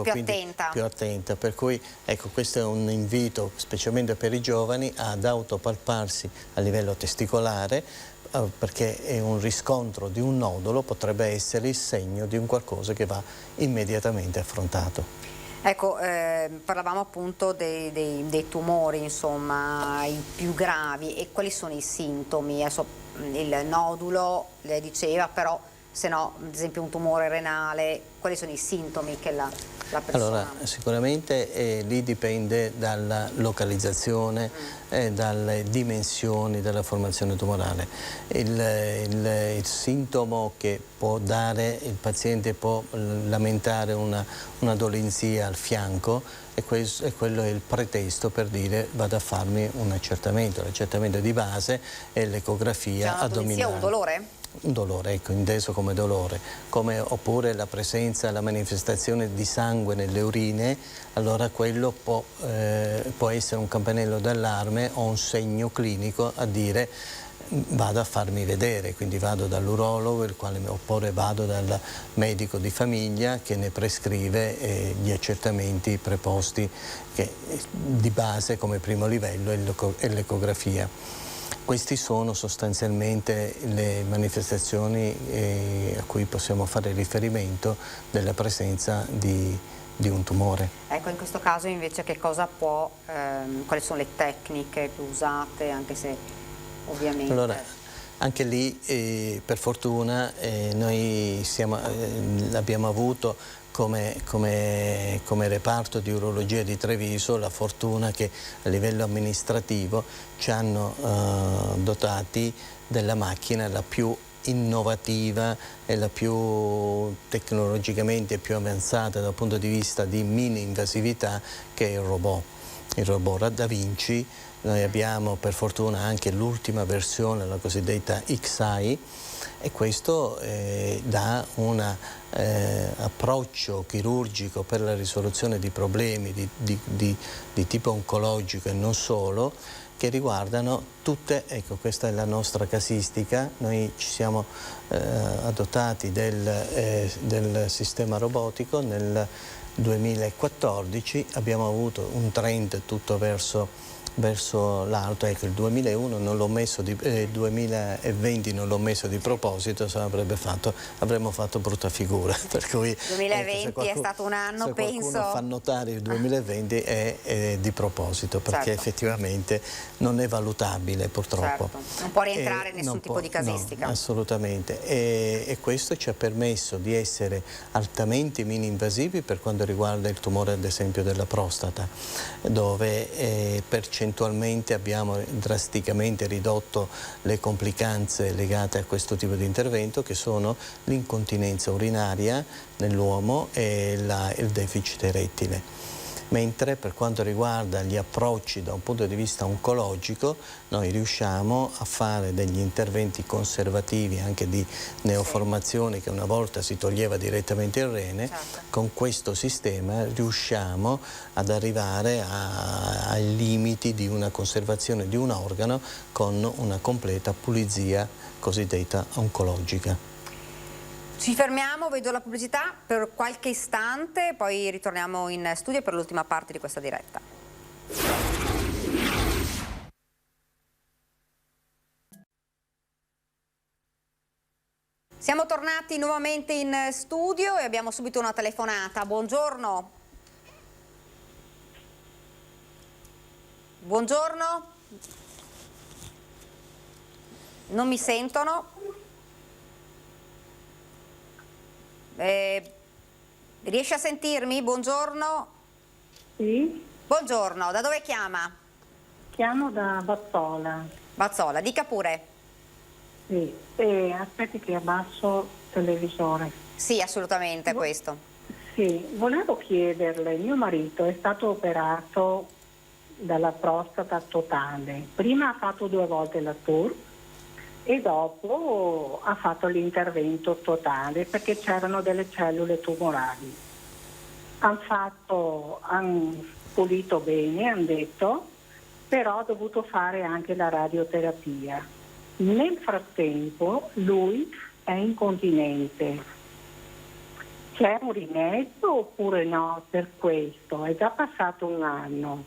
più attenta, per cui ecco, questo è un invito specialmente per i giovani ad autopalparsi a livello testicolare, perché è un riscontro di un nodulo, potrebbe essere il segno di un qualcosa che va immediatamente affrontato. Ecco, parlavamo appunto dei tumori, insomma, i più gravi, e quali sono i sintomi? Adesso, il nodulo, lei diceva, però se no, ad esempio un tumore renale, quali sono i sintomi che la persona... Allora, sicuramente lì dipende dalla localizzazione, dalle dimensioni della formazione tumorale. Il sintomo che può dare, il paziente può lamentare una dolenzia al fianco, e quello è il pretesto per dire vado a farmi un accertamento. L'accertamento di base è l'ecografia addominale. Un dolore? Un dolore, ecco, inteso come dolore, oppure la presenza, la manifestazione di sangue nelle urine, allora quello può essere un campanello d'allarme o un segno clinico a dire vado a farmi vedere, quindi vado dall'urologo, oppure vado dal medico di famiglia che ne prescrive gli accertamenti preposti, che di base come primo livello è l'ecografia. Questi sono sostanzialmente le manifestazioni a cui possiamo fare riferimento della presenza di un tumore. Ecco, in questo caso invece che cosa quali sono le tecniche più usate, anche se ovviamente... Allora, anche lì per fortuna noi abbiamo avuto come reparto di urologia di Treviso la fortuna che a livello amministrativo ci hanno dotati della macchina la più innovativa e la più tecnologicamente più avanzata dal punto di vista di mini invasività, che è il robot Da Vinci. Noi abbiamo per fortuna anche l'ultima versione, la cosiddetta XI, e questo dà un approccio chirurgico per la risoluzione di problemi di tipo oncologico e non solo, che riguardano tutte, ecco, questa è la nostra casistica. Noi ci siamo 2014, abbiamo avuto un trend tutto verso l'alto. Ecco, il 2001 non l'ho messo 2020 non l'ho messo di proposito, se no avremmo fatto brutta figura. Per cui, 2020 è stato un anno, se penso. Se qualcuno fa notare il 2020 è di proposito, perché effettivamente non è valutabile, purtroppo. Certo. Non può rientrare in nessun tipo di casistica. No, assolutamente. E questo ci ha permesso di essere altamente mini-invasivi per quanto riguarda il tumore, ad esempio, della prostata, dove percentualmente abbiamo drasticamente ridotto le complicanze legate a questo tipo di intervento, che sono l'incontinenza urinaria nell'uomo e il deficit erettile. Mentre per quanto riguarda gli approcci da un punto di vista oncologico, noi riusciamo a fare degli interventi conservativi anche di neoformazione, che una volta si toglieva direttamente il rene. Con questo sistema riusciamo ad arrivare ai limiti di una conservazione di un organo con una completa pulizia cosiddetta oncologica. Ci fermiamo, vedo la pubblicità per qualche istante, poi ritorniamo in studio per l'ultima parte di questa diretta. Siamo tornati nuovamente in studio e abbiamo subito una telefonata. Buongiorno. Buongiorno. Non mi sentono. Riesce a sentirmi? Buongiorno. Sì. Buongiorno, da dove chiama? Chiamo da Bazzola. Bazzola, dica pure. Sì, aspetti che abbasso il televisore. Sì, assolutamente questo. Sì, volevo chiederle, mio marito è stato operato dalla prostata totale. Prima ha fatto 2 volte la TUR e dopo ha fatto l'intervento totale perché c'erano delle cellule tumorali. Hanno pulito bene, hanno detto, però ha dovuto fare anche la radioterapia. Nel frattempo lui è incontinente. C'è un rimedio oppure no per questo? È già passato un anno,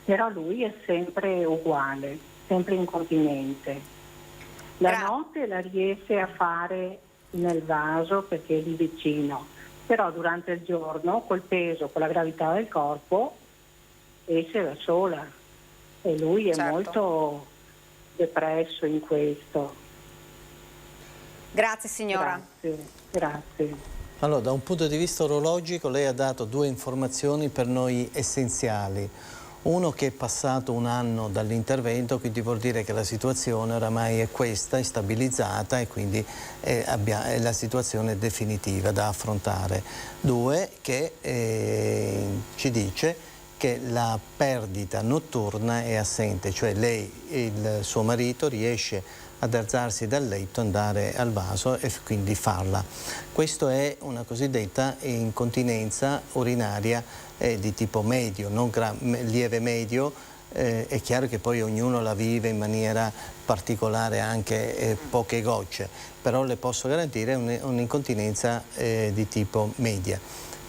però lui è sempre uguale, sempre incontinente. La notte la riesce a fare nel vaso perché è lì vicino, però durante il giorno col peso, con la gravità del corpo, esce da sola e lui è molto depresso in questo. Grazie signora. Grazie. Allora, da un punto di vista orologico lei ha dato 2 informazioni per noi essenziali. Uno, che è passato un anno dall'intervento, quindi vuol dire che la situazione oramai è questa, è stabilizzata e quindi la situazione è definitiva da affrontare. 2, che ci dice che la perdita notturna è assente, cioè lei, il suo marito, riesce ad alzarsi dal letto, andare al vaso e quindi farla. Questo è una cosiddetta incontinenza urinaria di tipo medio, non lieve medio. È chiaro che poi ognuno la vive in maniera particolare, anche poche gocce, però le posso garantire un'incontinenza di tipo media.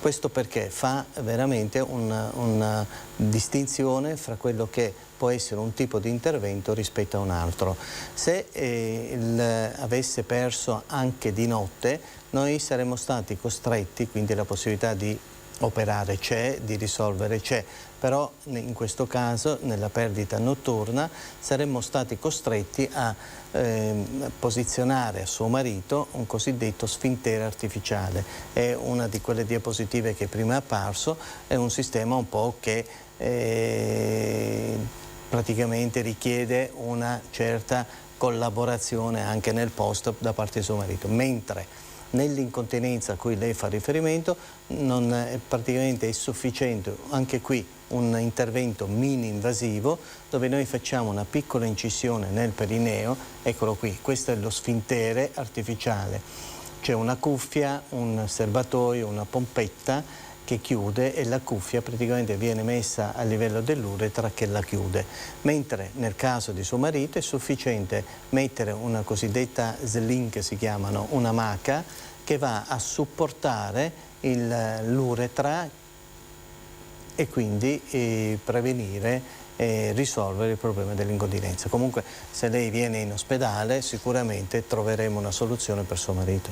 Questo perché fa veramente una distinzione fra quello che può essere un tipo di intervento rispetto a un altro. Se avesse perso anche di notte, noi saremmo stati costretti, quindi la possibilità di operare c'è, di risolvere c'è, però in questo caso, nella perdita notturna, saremmo stati costretti a posizionare a suo marito un cosiddetto sfintere artificiale. È una di quelle diapositive che prima è apparso, è un sistema un po' che praticamente richiede una certa collaborazione anche nel post da parte di suo marito, mentre nell'incontinenza a cui lei fa riferimento praticamente è sufficiente anche qui un intervento mini-invasivo dove noi facciamo una piccola incisione nel perineo, eccolo qui, questo è lo sfintere artificiale, c'è una cuffia, un serbatoio, una pompetta che chiude e la cuffia praticamente viene messa a livello dell'uretra che la chiude, mentre nel caso di suo marito è sufficiente mettere una cosiddetta sling, che si chiamano, una maca che va a supportare l'uretra e quindi prevenire e risolvere il problema dell'incontinenza. Comunque se lei viene in ospedale sicuramente troveremo una soluzione per suo marito.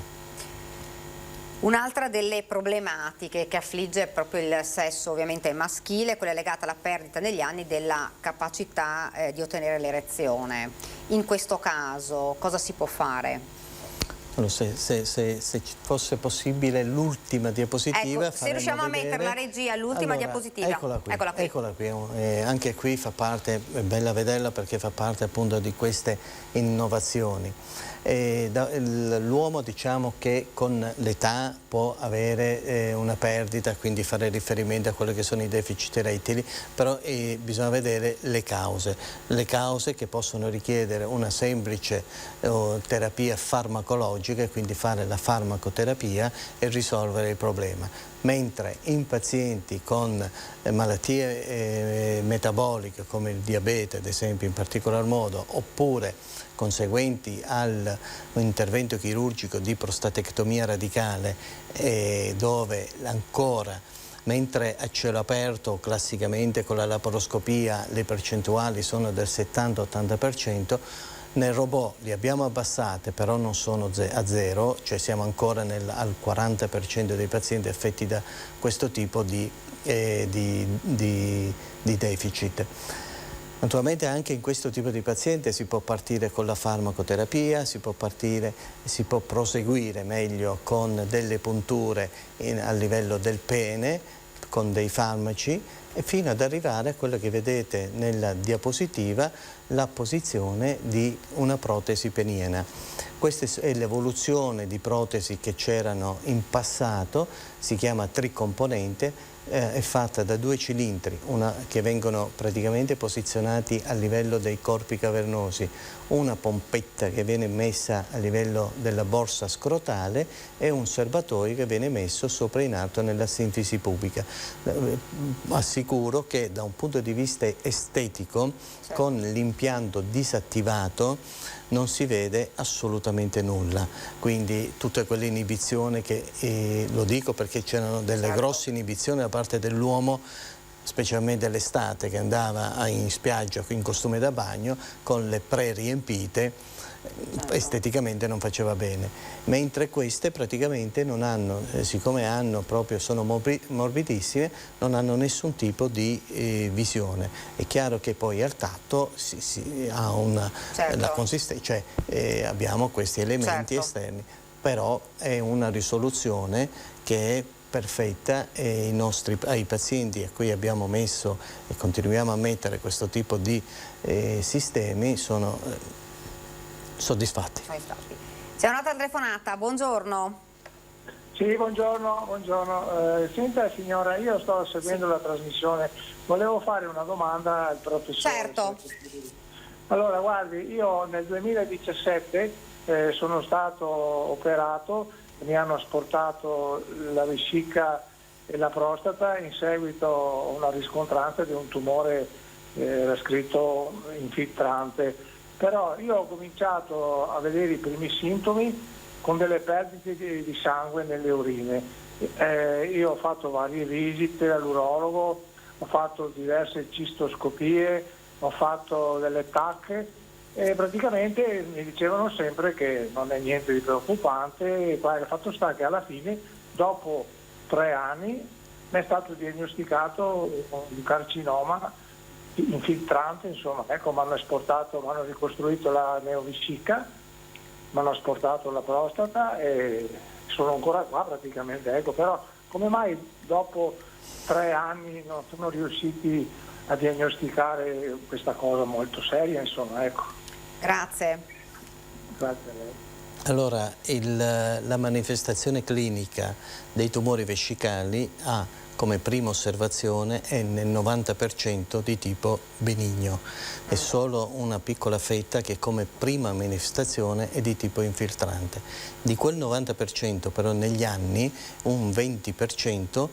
Un'altra delle problematiche che affligge proprio il sesso ovviamente maschile è quella legata alla perdita negli anni della capacità di ottenere l'erezione. In questo caso cosa si può fare? Allora, se fosse possibile l'ultima diapositiva, ecco, se riusciamo a mettere la regia l'ultima diapositiva. Eccola qui. Anche qui fa parte, è bella vederla perché fa parte appunto di queste innovazioni. L'uomo, diciamo che con l'età può avere una perdita, quindi fare riferimento a quelli che sono i deficit erettili, però bisogna vedere le cause che possono richiedere una semplice terapia farmacologica e quindi fare la farmacoterapia e risolvere il problema. Mentre in pazienti con malattie metaboliche come il diabete, ad esempio, in particolar modo, oppure conseguenti all'intervento chirurgico di prostatectomia radicale, dove ancora, mentre a cielo aperto classicamente con la laparoscopia le percentuali sono del 70-80%, nel robot li abbiamo abbassate, però non sono a zero, cioè siamo ancora al 40% dei pazienti affetti da questo tipo di deficit. Naturalmente anche in questo tipo di paziente si può partire con la farmacoterapia, si può proseguire meglio con delle punture a livello del pene, con dei farmaci, e fino ad arrivare a quello che vedete nella diapositiva, la posizione di una protesi peniena. Questa è l'evoluzione di protesi che c'erano in passato, si chiama tricomponente, è fatta da 2 cilindri che vengono praticamente posizionati a livello dei corpi cavernosi, una pompetta che viene messa a livello della borsa scrotale e un serbatoio che viene messo sopra in alto nella sintesi pubica. Assicuro che da un punto di vista estetico, con l'impianto disattivato, non si vede assolutamente nulla, quindi tutte quelle inibizioni che, lo dico perché c'erano delle grosse inibizioni da parte dell'uomo, specialmente l'estate, che andava in spiaggia in costume da bagno con le pre-riempite, esteticamente non faceva bene, mentre queste praticamente non hanno, siccome sono morbidissime, non hanno nessun tipo di visione. È chiaro che poi al tatto ha la consistenza, cioè abbiamo questi elementi esterni, però è una risoluzione che è perfetta e ai pazienti a cui abbiamo messo e continuiamo a mettere questo tipo di sistemi sono soddisfatti. C'è un'altra telefonata, buongiorno. Sì, buongiorno. Senta signora, io sto seguendo la trasmissione, volevo fare una domanda al professore. Certo. Allora, guardi, io nel 2017 sono stato operato, mi hanno asportato la vescica e la prostata in seguito a una riscontranza di un tumore, era scritto infiltrante. Però io ho cominciato a vedere i primi sintomi con delle perdite di sangue nelle urine. Io ho fatto varie visite all'urologo, ho fatto diverse cistoscopie, ho fatto delle TAC e praticamente mi dicevano sempre che non è niente di preoccupante. Il fatto sta che alla fine, dopo 3 anni, mi è stato diagnosticato un carcinoma infiltrante, insomma, ecco, mi hanno ricostruito la neovescica, mi hanno asportato la prostata e sono ancora qua praticamente, ecco, però come mai dopo 3 anni non sono riusciti a diagnosticare questa cosa molto seria, insomma, ecco. Grazie. Grazie a lei. Allora, la manifestazione clinica dei tumori vescicali ha come prima osservazione è nel 90% di tipo benigno, è solo una piccola fetta che come prima manifestazione è di tipo infiltrante. Di quel 90% però negli anni un 20%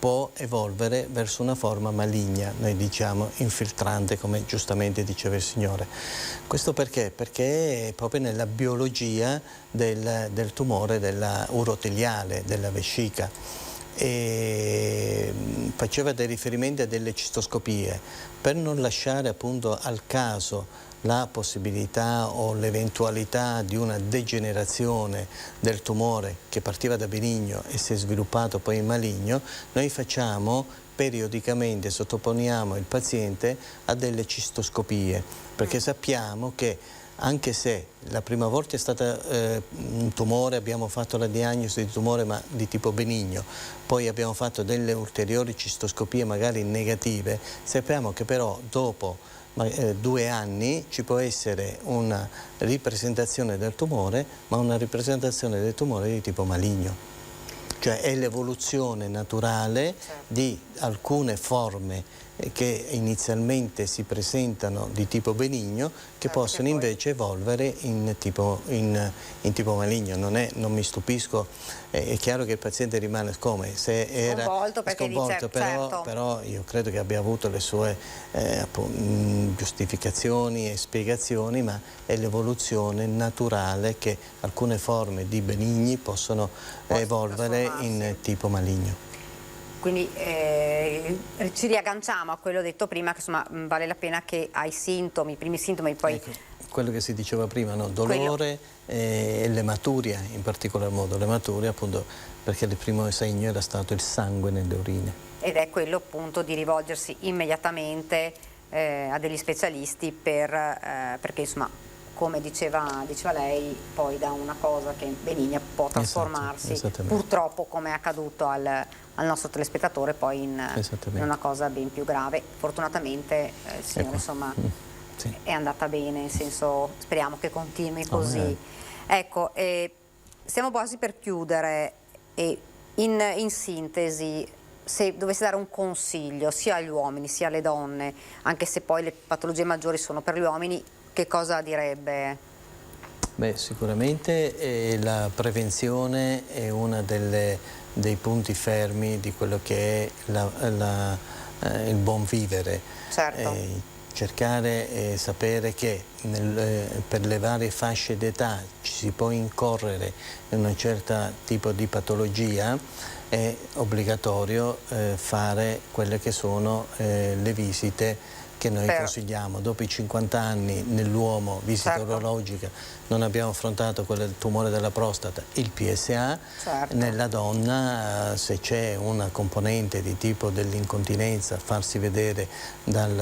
può evolvere verso una forma maligna, noi diciamo infiltrante, come giustamente diceva il Signore. Questo perché? Perché è proprio nella biologia del tumore uroteliale, della vescica. E faceva dei riferimenti a delle cistoscopie per non lasciare appunto al caso la possibilità o l'eventualità di una degenerazione del tumore che partiva da benigno e si è sviluppato poi in maligno. Noi facciamo periodicamente, sottoponiamo il paziente a delle cistoscopie, perché sappiamo che anche se la prima volta è stata un tumore, abbiamo fatto la diagnosi di tumore ma di tipo benigno, poi abbiamo fatto delle ulteriori cistoscopie magari negative, sappiamo che però dopo 2 anni ci può essere una ripresentazione del tumore, ma una ripresentazione del tumore di tipo maligno. Cioè è l'evoluzione naturale di alcune forme che inizialmente si presentano di tipo benigno, che possono invece evolvere in tipo maligno. Non mi stupisco, è chiaro che il paziente rimane come se era sconvolto, però io credo che abbia avuto le sue giustificazioni e spiegazioni, ma è l'evoluzione naturale che alcune forme di benigni possono evolvere in tipo maligno. Quindi ci riagganciamo a quello detto prima, che insomma vale la pena che ai sintomi, i primi sintomi, poi... Ecco, quello che si diceva prima, no? Dolore e l'ematuria, in particolar modo l'ematuria appunto perché il primo segno era stato il sangue nelle urine. Ed è quello appunto di rivolgersi immediatamente a degli specialisti perché insomma, come diceva lei, poi da una cosa che è benigna può trasformarsi, purtroppo come è accaduto al nostro telespettatore, poi in una cosa ben più grave. Fortunatamente il Signore insomma è andata bene, nel senso speriamo che continui così. Ecco, stiamo quasi per chiudere e in sintesi, se dovesse dare un consiglio sia agli uomini sia alle donne, anche se poi le patologie maggiori sono per gli uomini, che cosa direbbe? Beh, sicuramente la prevenzione è uno dei punti fermi di quello che è il buon vivere. Certo. Cercare e sapere che per le varie fasce d'età ci si può incorrere in un certo tipo di patologia, è obbligatorio fare quelle che sono le visite che noi consigliamo. Dopo i 50 anni nell'uomo, visita urologica, non abbiamo affrontato quello del tumore della prostata, il PSA. Nella donna, se c'è una componente di tipo dell'incontinenza, farsi vedere dal